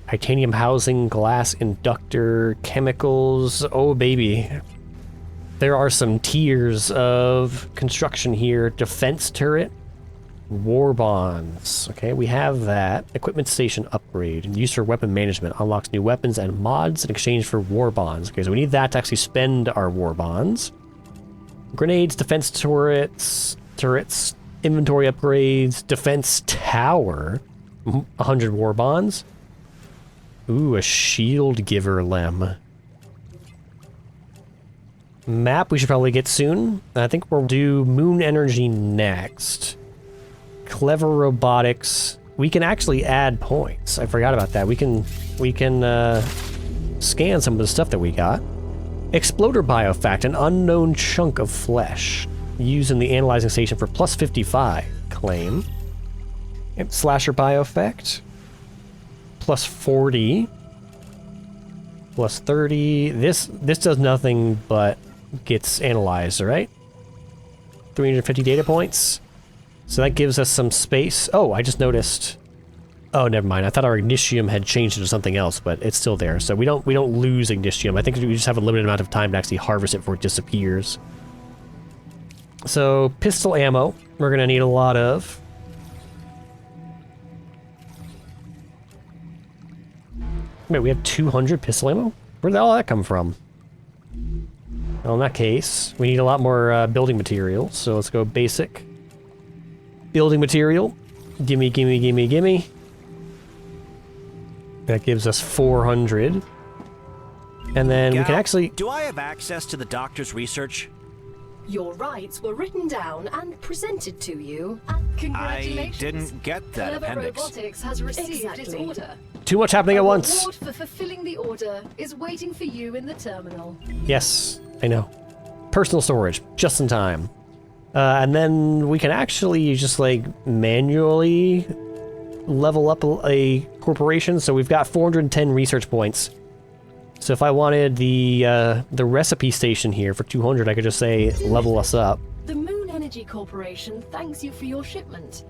Titanium housing, glass inductor, chemicals. Oh, baby. There are some tiers of construction here. Defense turret. War bonds. Okay, we have that. Equipment station upgrade. Use for weapon management. Unlocks new weapons and mods in exchange for war bonds. Okay, so we need that to actually spend our war bonds. Grenades, defense turrets, inventory upgrades, defense tower. 100 war bonds. Ooh, a shield giver lem. Map we should probably get soon. I think we'll do moon energy next. Clever robotics. We can actually add points. I forgot about that. We can scan some of the stuff that we got. Exploder biofact, an unknown chunk of flesh. Used in the analyzing station for plus 55. Claim. Yep, slasher biofact. Plus 40. Plus 30. This does nothing but gets analyzed, right? 350 data points. So that gives us some space. Oh, I just noticed. Oh, never mind. I thought our ignitium had changed into something else, but it's still there. So we don't lose ignitium. I think we just have a limited amount of time to actually harvest it before it disappears. So pistol ammo, we're gonna need a lot of. Wait, we have 200 pistol ammo? Where did all that come from? Well, in that case, we need a lot more building materials. So let's go basic. Building material. Gimme, gimme, gimme, gimme. That gives us 400. And then we can actually... Do I have access to the doctor's research? Your rights were written down and presented to you. Congratulations. I didn't get that Clever appendix. Robotics has received its order. Too much happening at once. The reward for fulfilling the order is waiting for you in the terminal. Yes, I know. Personal storage, just in time. And then we can actually just like manually level up a corporation. So we've got 410 research points. So if I wanted the recipe station here for 200, I could just say level us up. The Moon Energy Corporation thanks you for your shipment.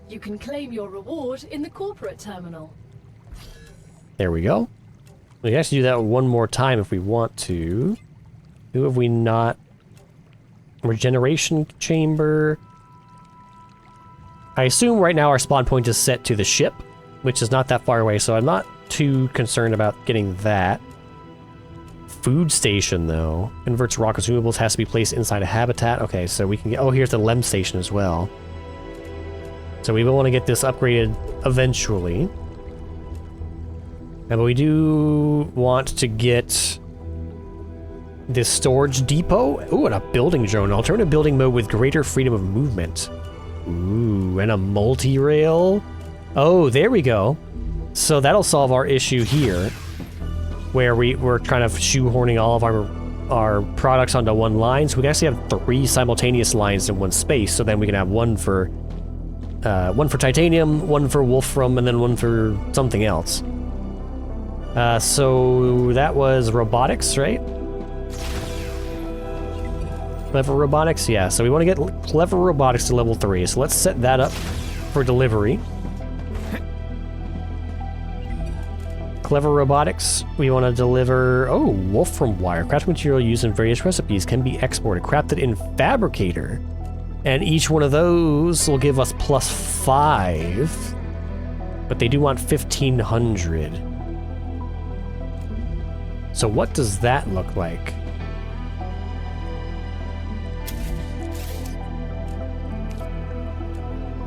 You can claim your reward in the corporate terminal. There we go. We can actually do that one more time if we want to. Who have we not? Regeneration chamber. I assume right now our spawn point is set to the ship, which is not that far away, so I'm not too concerned about getting that. Food station, though. Converts raw consumables, has to be placed inside a habitat. Okay, so we can get... Oh, here's the LEM station as well. So we will want to get this upgraded eventually. But we do want to get this storage depot. Ooh, and a building drone. Alternative building mode with greater freedom of movement. Ooh, and a multi-rail. Oh, there we go. So that'll solve our issue here, where we're kind of shoehorning all of our products onto one line. So we can actually have 3 simultaneous lines in one space. So then we can have one for titanium, one for wolfram, and then one for something else. So that was robotics, right? Clever robotics, yeah. So we want to get clever robotics to level 3. So let's set that up for delivery. Clever robotics, we want to deliver... Oh, wolfram wire. Crafted material used in various recipes can be exported. Crafted in fabricator. And each one of those will give us plus 5. But they do want 1,500. So what does that look like?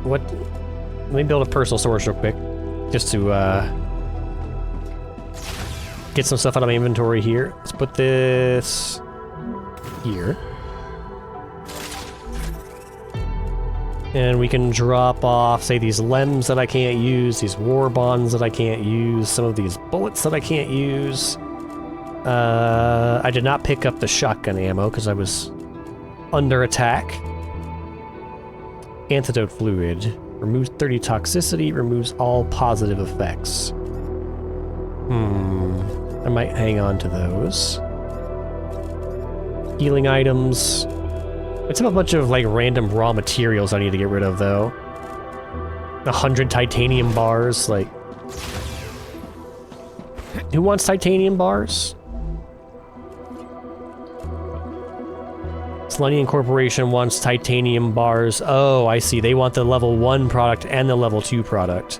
what? Let me build a personal storage real quick, just to get some stuff out of my inventory here. Let's put this here. And we can drop off, say, these lems that I can't use, these war bonds that I can't use, some of these bullets that I can't use. I did not pick up the shotgun ammo because I was under attack. Antidote fluid. Removes 30 toxicity, removes all positive effects. I might hang on to those. Healing items. It's a bunch of, like, random raw materials I need to get rid of, though. 100 titanium bars, like... Who wants titanium bars? Selenium Corporation wants titanium bars. Oh, I see. They want the level 1 product and the level 2 product.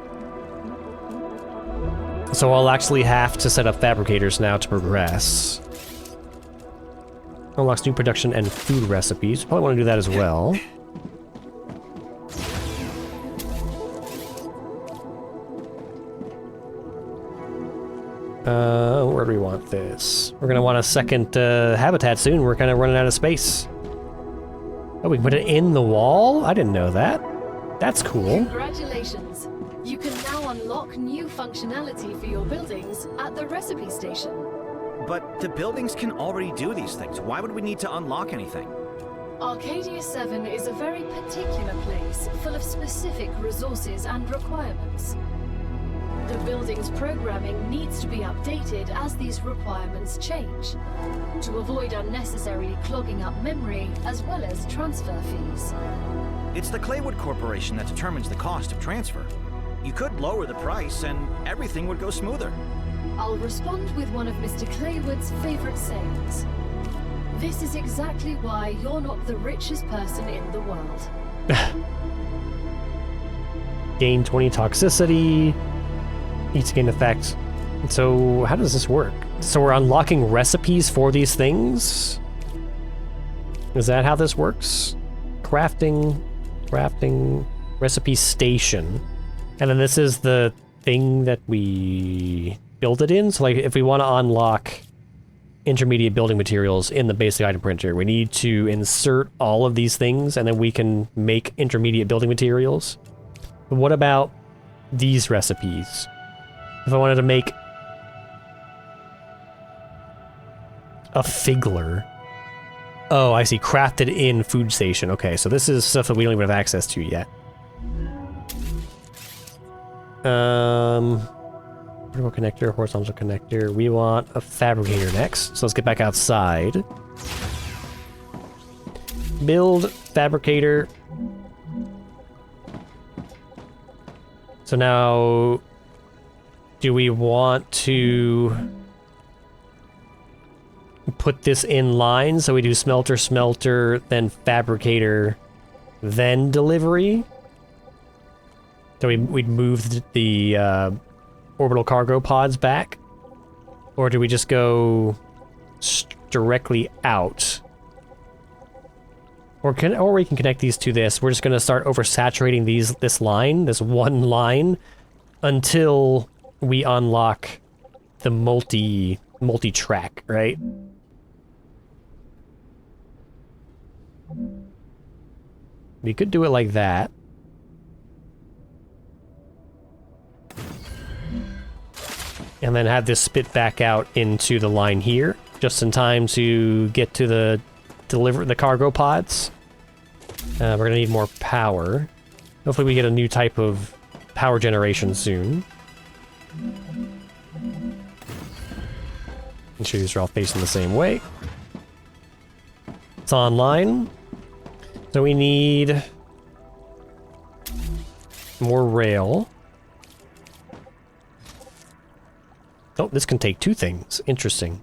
So I'll actually have to set up fabricators now to progress. Unlocks new production and food recipes. Probably want to do that as well. Where do we want this? We're gonna want a second habitat soon. We're kind of running out of space. Oh, we can put it in the wall? I didn't know that. That's cool. Congratulations. You can now unlock new functionality for your buildings at the recipe station. But the buildings can already do these things. Why would we need to unlock anything? Arcadia 7 is a very particular place, full of specific resources and requirements. The building's programming needs to be updated as these requirements change, to avoid unnecessarily clogging up memory as well as transfer fees. It's the Claywood Corporation that determines the cost of transfer. You could lower the price and everything would go smoother. I'll respond with one of Mr. Claywood's favorite sayings. This is exactly why you're not the richest person in the world. Gain 20 toxicity. Each gain effect. So how does this work? So we're unlocking recipes for these things? Is that how this works? Crafting, recipe station. And then this is the thing that we build it in. So like if we want to unlock intermediate building materials in the basic item printer, we need to insert all of these things and then we can make intermediate building materials. But what about these recipes? If I wanted to make a figler. Oh, I see. Crafted in food station. Okay, so this is stuff that we don't even have access to yet. Vertical connector, horizontal connector. We want a fabricator next. So let's get back outside. Build fabricator. So now, do we want to put this in line? So we do smelter, then fabricator, then delivery? So we'd move the orbital cargo pods back? Or do we just go directly out? Or we can connect these to this. We're just going to start oversaturating this one line, until we unlock the multi-track, right? We could do it like that. And then have this spit back out into the line here, just in time to get to the cargo pods. We're gonna need more power. Hopefully we get a new type of power generation soon. Make sure these are all facing the same way. It's online. So we need more rail. Oh, this can take two things. Interesting.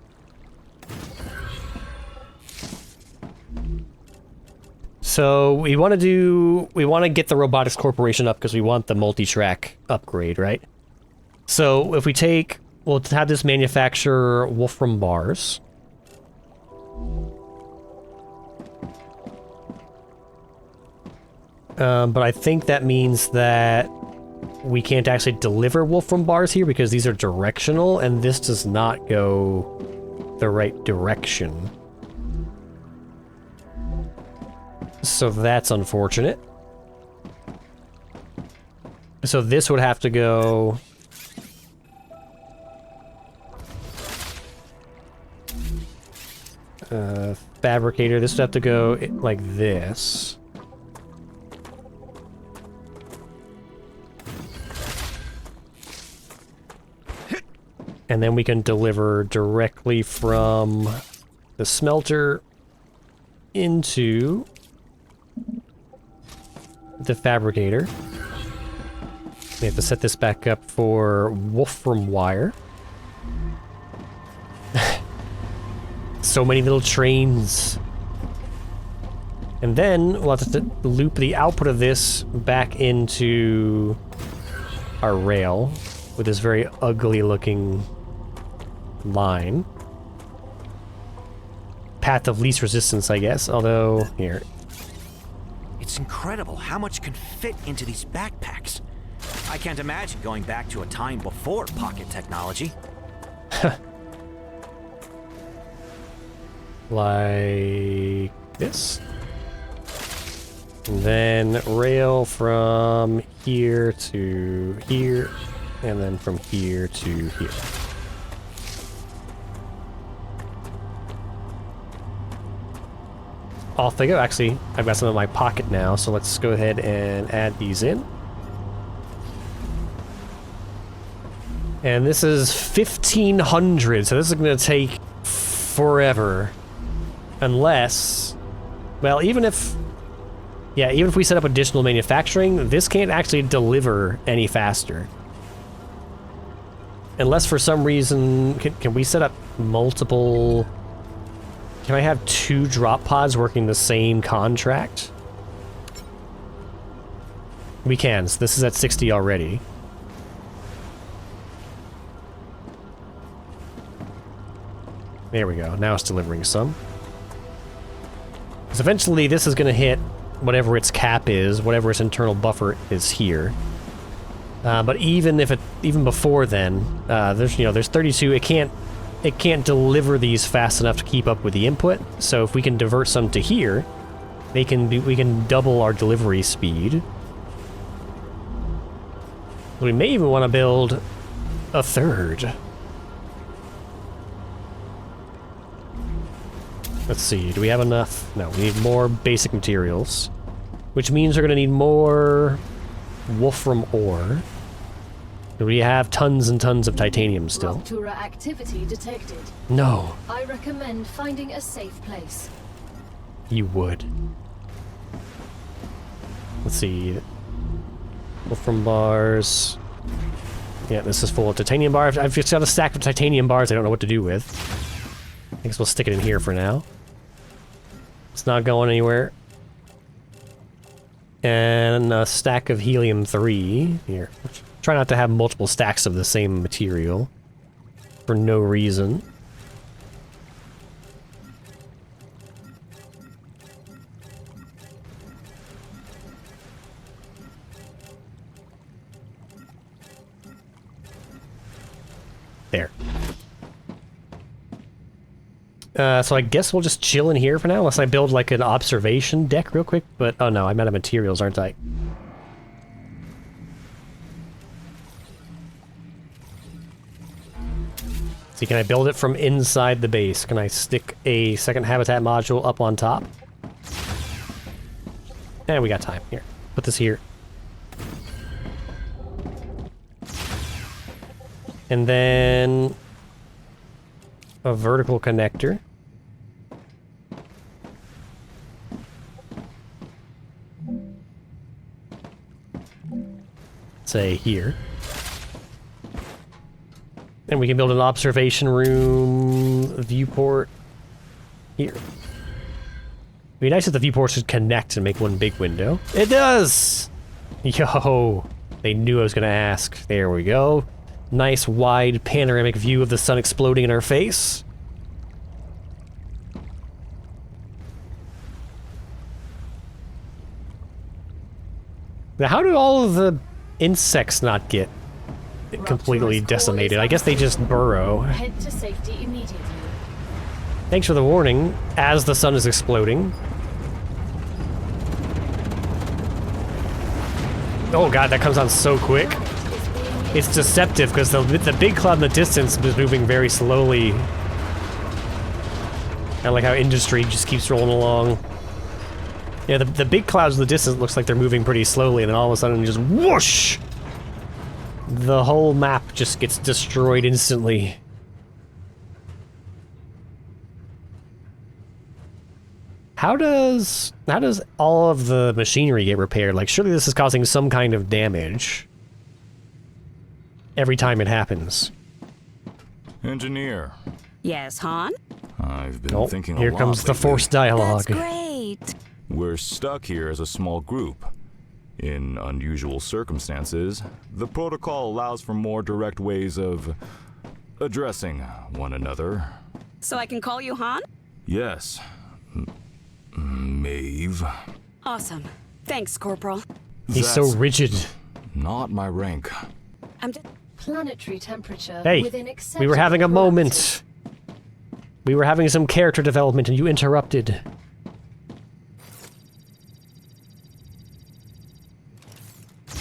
So we want to get the Robotics Corporation up because we want the multi-track upgrade, right? So if we'll have this manufacture Wolfram bars. But I think that means that we can't actually deliver Wolfram bars here because these are directional, and this does not go the right direction. So that's unfortunate. So this would have to go... fabricator, this would have to go like this. And then we can deliver directly from the smelter into the fabricator. We have to set this back up for Wolfram wire. So many little trains. And then we'll have to loop the output of this back into our rail with this very ugly looking line. Path of least resistance, I guess, although, here. It's incredible how much can fit into these backpacks. I can't imagine going back to a time before pocket technology. Like this. And then rail from here to here, and then from here to here. Off they go. Actually, I've got some in my pocket now, so let's go ahead and add these in. And this is 1,500, so this is going to take forever. Unless, well, even if we set up additional manufacturing, this can't actually deliver any faster. Unless for some reason, can we set up multiple... Can I have 2 drop pods working the same contract? We can, so this is at 60 already. There we go, now it's delivering some. Because eventually this is going to hit whatever its cap is, whatever its internal buffer is here. But even before then, there's 32. It can't deliver these fast enough to keep up with the input. So if we can divert some to here, we can double our delivery speed. We may even want to build a third. Let's see, do we have enough? No, we need more basic materials. Which means we're going to need more wolfram ore. We have tons and tons of titanium still. Rupture activity detected. No. I recommend finding a safe place. You would. Let's see. Wolfram bars. Yeah, this is full of titanium bars. I've just got a stack of titanium bars I don't know what to do with. I guess we'll stick it in here for now. It's not going anywhere. And a stack of helium-3 here. Try not to have multiple stacks of the same material for no reason. There. So I guess we'll just chill in here for now, unless I build like an observation deck real quick, but oh no, I'm out of materials, aren't I? See, can I build it from inside the base? Can I stick a second habitat module up on top? And we got time. Here, put this here. And then a vertical connector. Say here. And we can build an observation room viewport here. It'd be nice if the viewport should connect and make one big window. It does! Yo! They knew I was gonna ask. There we go. Nice wide panoramic view of the sun exploding in our face. Now, how do all of the insects not get completely decimated? I guess they just burrow. Head to safety immediately. Thanks for the warning, as the sun is exploding. Oh god, that comes on so quick. It's deceptive, because the big cloud in the distance is moving very slowly. I like how industry just keeps rolling along. Yeah, the big clouds in the distance looks like they're moving pretty slowly, and then all of a sudden just whoosh! The whole map just gets destroyed instantly. How does all of the machinery get repaired? Like, surely this is causing some kind of damage every time it happens. Engineer. Yes, Han? I've been thinking a lot here comes the lately. forced dialogue. That's great. We're stuck here as a small group. In unusual circumstances, the protocol allows for more direct ways of addressing one another. So I can call you Han? Yes. Maeve. Awesome. Thanks, Corporal. He's so That's rigid. not my rank. I'm just... Planetary temperature Hey, within we were having a acceptable moment. We were having some character development and you interrupted.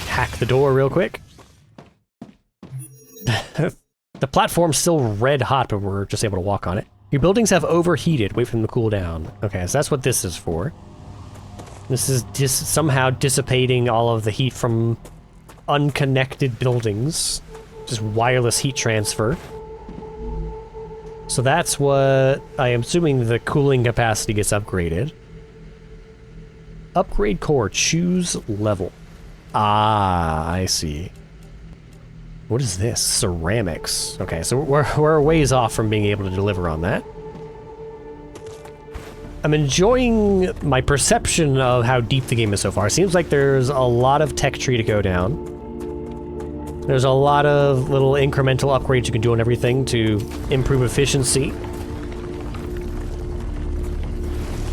Hack the door real quick. The platform's still red hot, but we're just able to walk on it. Your buildings have overheated. Wait for them to cool down. Okay, so that's what this is for. This is just somehow dissipating all of the heat from unconnected buildings. Just wireless heat transfer. So that's what I am assuming the cooling capacity gets upgraded. Upgrade core, choose level. Ah, I see. What is this? Ceramics. Okay, so we're a ways off from being able to deliver on that. I'm enjoying my perception of how deep the game is so far. Seems like there's a lot of tech tree to go down. There's a lot of little incremental upgrades you can do on everything to improve efficiency.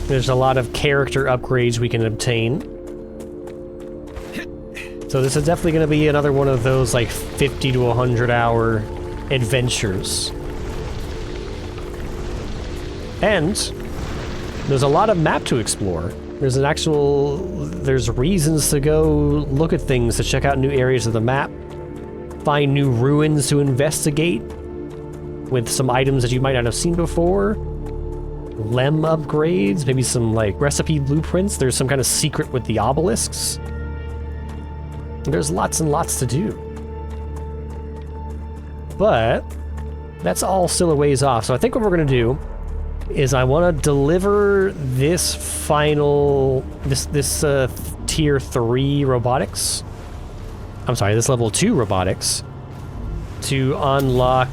There's a lot of character upgrades we can obtain. So this is definitely going to be another one of those like 50 to 100 hour adventures. And there's a lot of map to explore. There's reasons to go look at things, to check out new areas of the map, find new ruins to investigate with some items that you might not have seen before. Lem upgrades, maybe some like recipe blueprints. There's some kind of secret with the obelisks. There's lots and lots to do. But that's all still a ways off. So I think what we're going to do is I want to deliver this final, this tier 3 robotics. I'm sorry, this level 2 robotics to unlock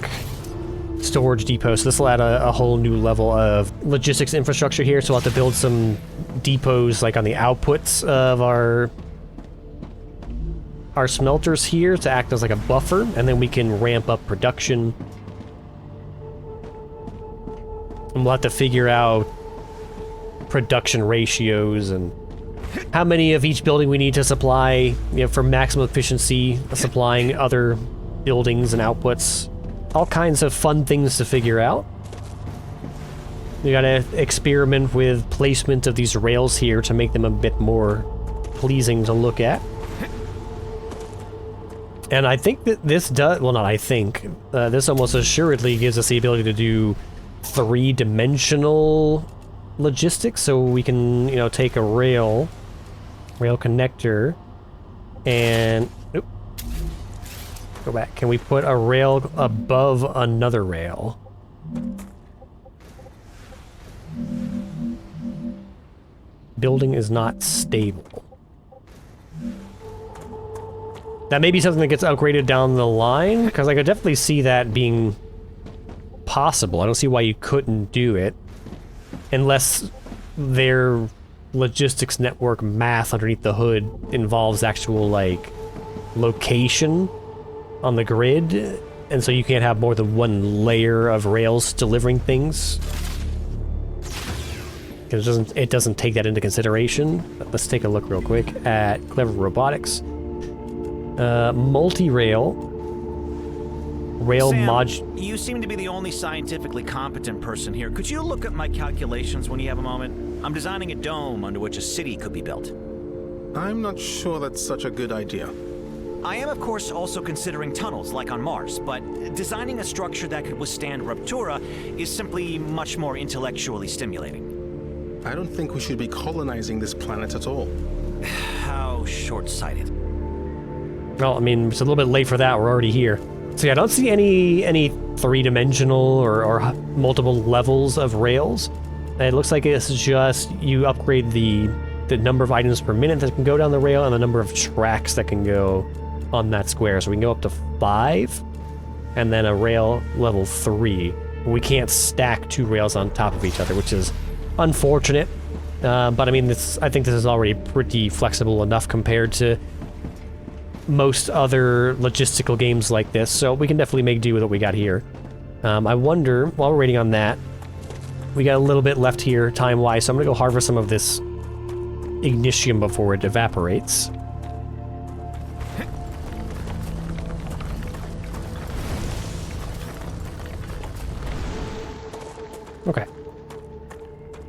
storage depots. So this will add a whole new level of logistics infrastructure here. So we'll have to build some depots like on the outputs of our smelters here to act as like a buffer, and then we can ramp up production. And we'll have to figure out production ratios and how many of each building we need to supply, you know, for maximum efficiency, supplying other buildings and outputs. All kinds of fun things to figure out. We gotta experiment with placement of these rails here to make them a bit more pleasing to look at. And I think that this does, well, not I think, this almost assuredly gives us the ability to do 3-dimensional logistics, so we can, you know, take a rail connector, and, oop, go back. Can we put a rail above another rail? Building is not stable. That may be something that gets upgraded down the line, because I could definitely see that being possible. I don't see why you couldn't do it, unless their logistics network math underneath the hood involves actual, like, location on the grid, and so you can't have more than one layer of rails delivering things. because it doesn't take that into consideration. But let's take a look real quick at Clever Robotics. Multi-rail. Rail Sam, you seem to be the only scientifically competent person here. Could you look at my calculations when you have a moment? I'm designing a dome under which a city could be built. I'm not sure that's such a good idea. I am, of course, also considering tunnels, like on Mars, but designing a structure that could withstand ruptura is simply much more intellectually stimulating. I don't think we should be colonizing this planet at all. How short-sighted. Well, I mean, it's a little bit late for that. We're already here. So yeah, I don't see any three-dimensional or multiple levels of rails. It looks like it's just you upgrade the number of items per minute that can go down the rail and the number of tracks that can go on that square. So we can go up to 5, and then a rail level 3. We can't stack 2 rails on top of each other, which is unfortunate. But I mean, I think this is already pretty flexible enough compared to most other logistical games like this, so we can definitely make do with what we got here. I wonder, while we're waiting on that, we got a little bit left here time-wise, so I'm gonna go harvest some of this Ignitium before it evaporates. Okay.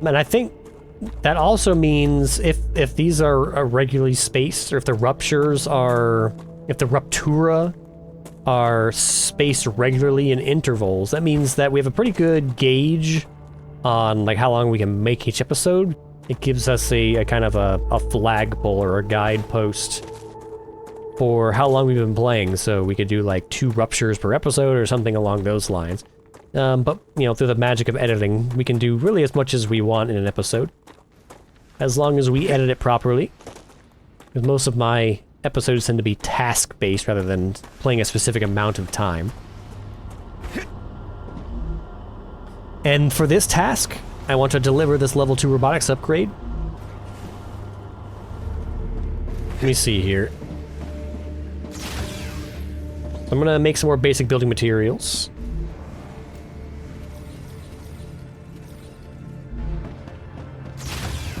And I think that also means if these are regularly spaced, or if the ruptures are, if the ruptura are spaced regularly in intervals, that means that we have a pretty good gauge on like how long we can make each episode. It gives us a kind of a flagpole or a guidepost for how long we've been playing, so we could do like 2 ruptures per episode or something along those lines. But, you know, through the magic of editing, we can do really as much as we want in an episode, as long as we edit it properly. Because most of my episodes tend to be task-based rather than playing a specific amount of time. And for this task, I want to deliver this level 2 robotics upgrade. Let me see here. I'm gonna make some more basic building materials.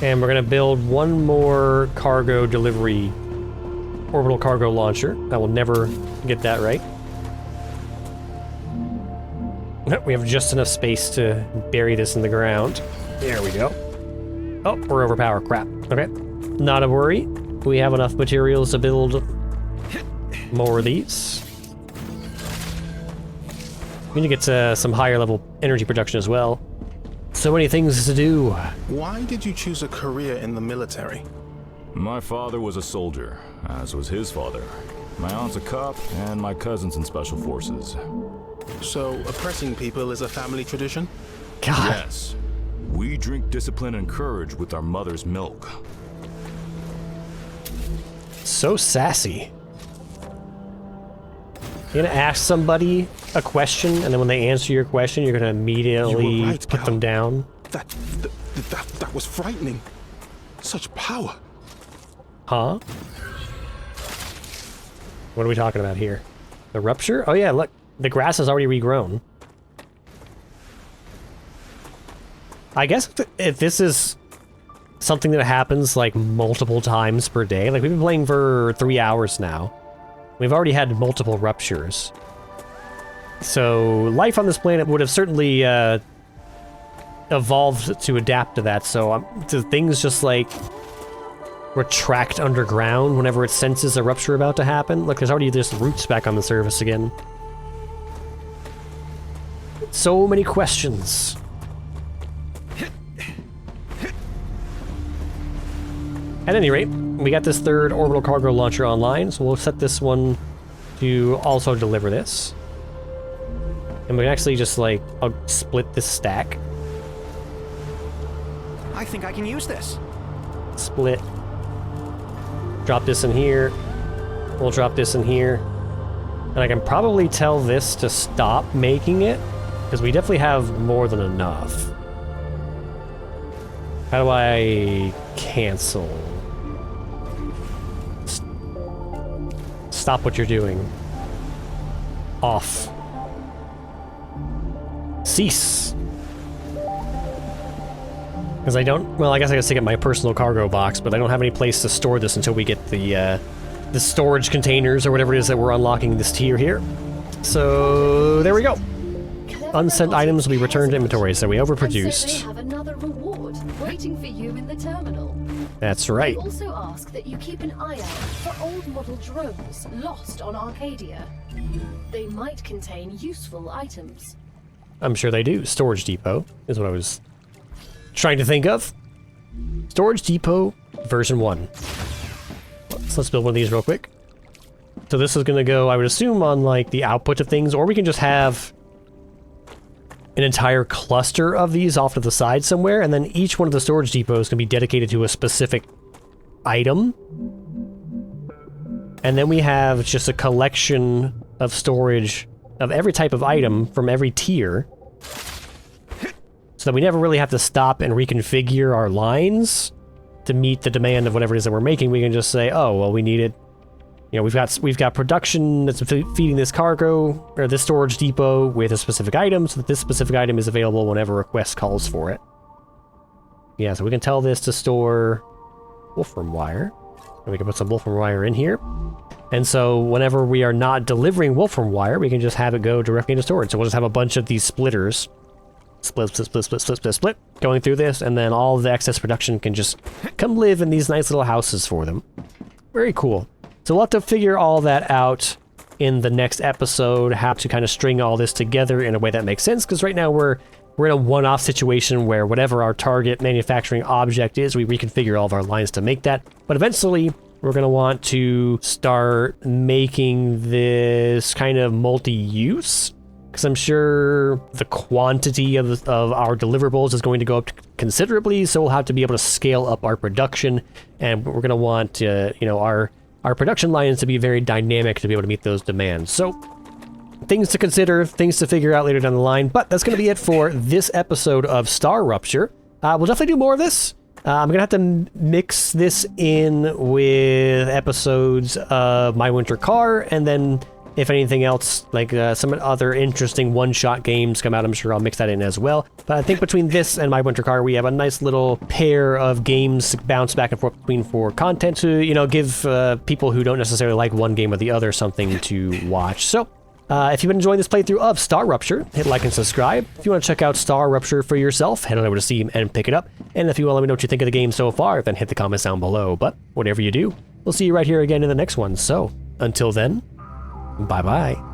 And we're gonna build one more cargo delivery orbital cargo launcher. I will never get that right. We have just enough space to bury this in the ground. There we go. Oh, we're overpowered. Crap. Okay. Not a worry. We have enough materials to build more of these. We need to get some higher level energy production as well. So many things to do. Why did you choose a career in the military? My father was a soldier, as was his father. My aunt's a cop, and my cousin's in special forces. So, oppressing people is a family tradition? God. Yes. We drink discipline and courage with our mother's milk. So sassy. You're gonna ask somebody a question, and then when they answer your question, you're gonna immediately right, put them down. That was frightening. Such power. Huh? What are we talking about here? The rupture? Oh yeah, look. The grass has already regrown. I guess if this is something that happens like multiple times per day, like we've been playing for 3 hours now. We've already had multiple ruptures. So life on this planet would have certainly evolved to adapt to that. So do things just like retract underground whenever it senses a rupture about to happen? Look, there's already just roots back on the surface again. So many questions. At any rate, we got this third orbital cargo launcher online, so we'll set this one to also deliver this. And we can actually just, like, I'll split this stack. I think I can use this. Split. Drop this in here. We'll drop this in here. And I can probably tell this to stop making it, because we definitely have more than enough. How do I cancel? Stop what you're doing. Off. Because I don't... Well, I guess I gotta take up my personal cargo box, but I don't have any place to store this until we get the storage containers or whatever it is that we're unlocking this tier here. So, there we go. Unsent items will be returned to inventory, so we overproduced. And so they have another reward waiting for you in the terminal. That's right. They also ask that you keep an eye out for old model drones lost on Arcadia. They might contain useful items. I'm sure they do. Storage depot is what I was trying to think of. Storage depot version 1. So let's build one of these real quick. So this is going to go, I would assume, on like the output of things, or we can just have an entire cluster of these off to the side somewhere, and then each one of the storage depots can be dedicated to a specific item. And then we have just a collection of storage of every type of item from every tier, so that we never really have to stop and reconfigure our lines to meet the demand of whatever it is that we're making. We can just say, oh, well, we need it. You know, we've got production that's feeding this cargo or this storage depot with a specific item, so that this specific item is available whenever request calls for it. Yeah, so we can tell this to store wolfram wire, and we can put some wolfram wire in here. And so whenever we are not delivering wolfram wire, we can just have it go directly into storage. So we'll just have a bunch of these splitters, split, going through this, and then all of the excess production can just come live in these nice little houses for them. Very cool. So we'll have to figure all that out in the next episode, how to kind of string all this together in a way that makes sense, because right now we're in a one-off situation where whatever our target manufacturing object is, we reconfigure all of our lines to make that. But eventually, we're going to want to start making this kind of multi-use, because I'm sure the quantity of our deliverables is going to go up considerably, so we'll have to be able to scale up our production, and we're going to want, you know, our production lines to be very dynamic to be able to meet those demands. So, things to consider, things to figure out later down the line, but that's going to be it for this episode of StarRupture. We'll definitely do more of this. I'm going to have to mix this in with episodes of My Winter Car, and then if anything else, like some other interesting one-shot games come out, I'm sure I'll mix that in as well. But I think between this and My Winter Car, we have a nice little pair of games bounce back and forth between for content to, you know, give people who don't necessarily like one game or the other something to watch. So, if you've been enjoying this playthrough of StarRupture, hit like and subscribe. If you want to check out StarRupture for yourself, head on over to Steam and pick it up. And if you want to let me know what you think of the game so far, then hit the comments down below. But whatever you do, we'll see you right here again in the next one. So, until then, bye-bye.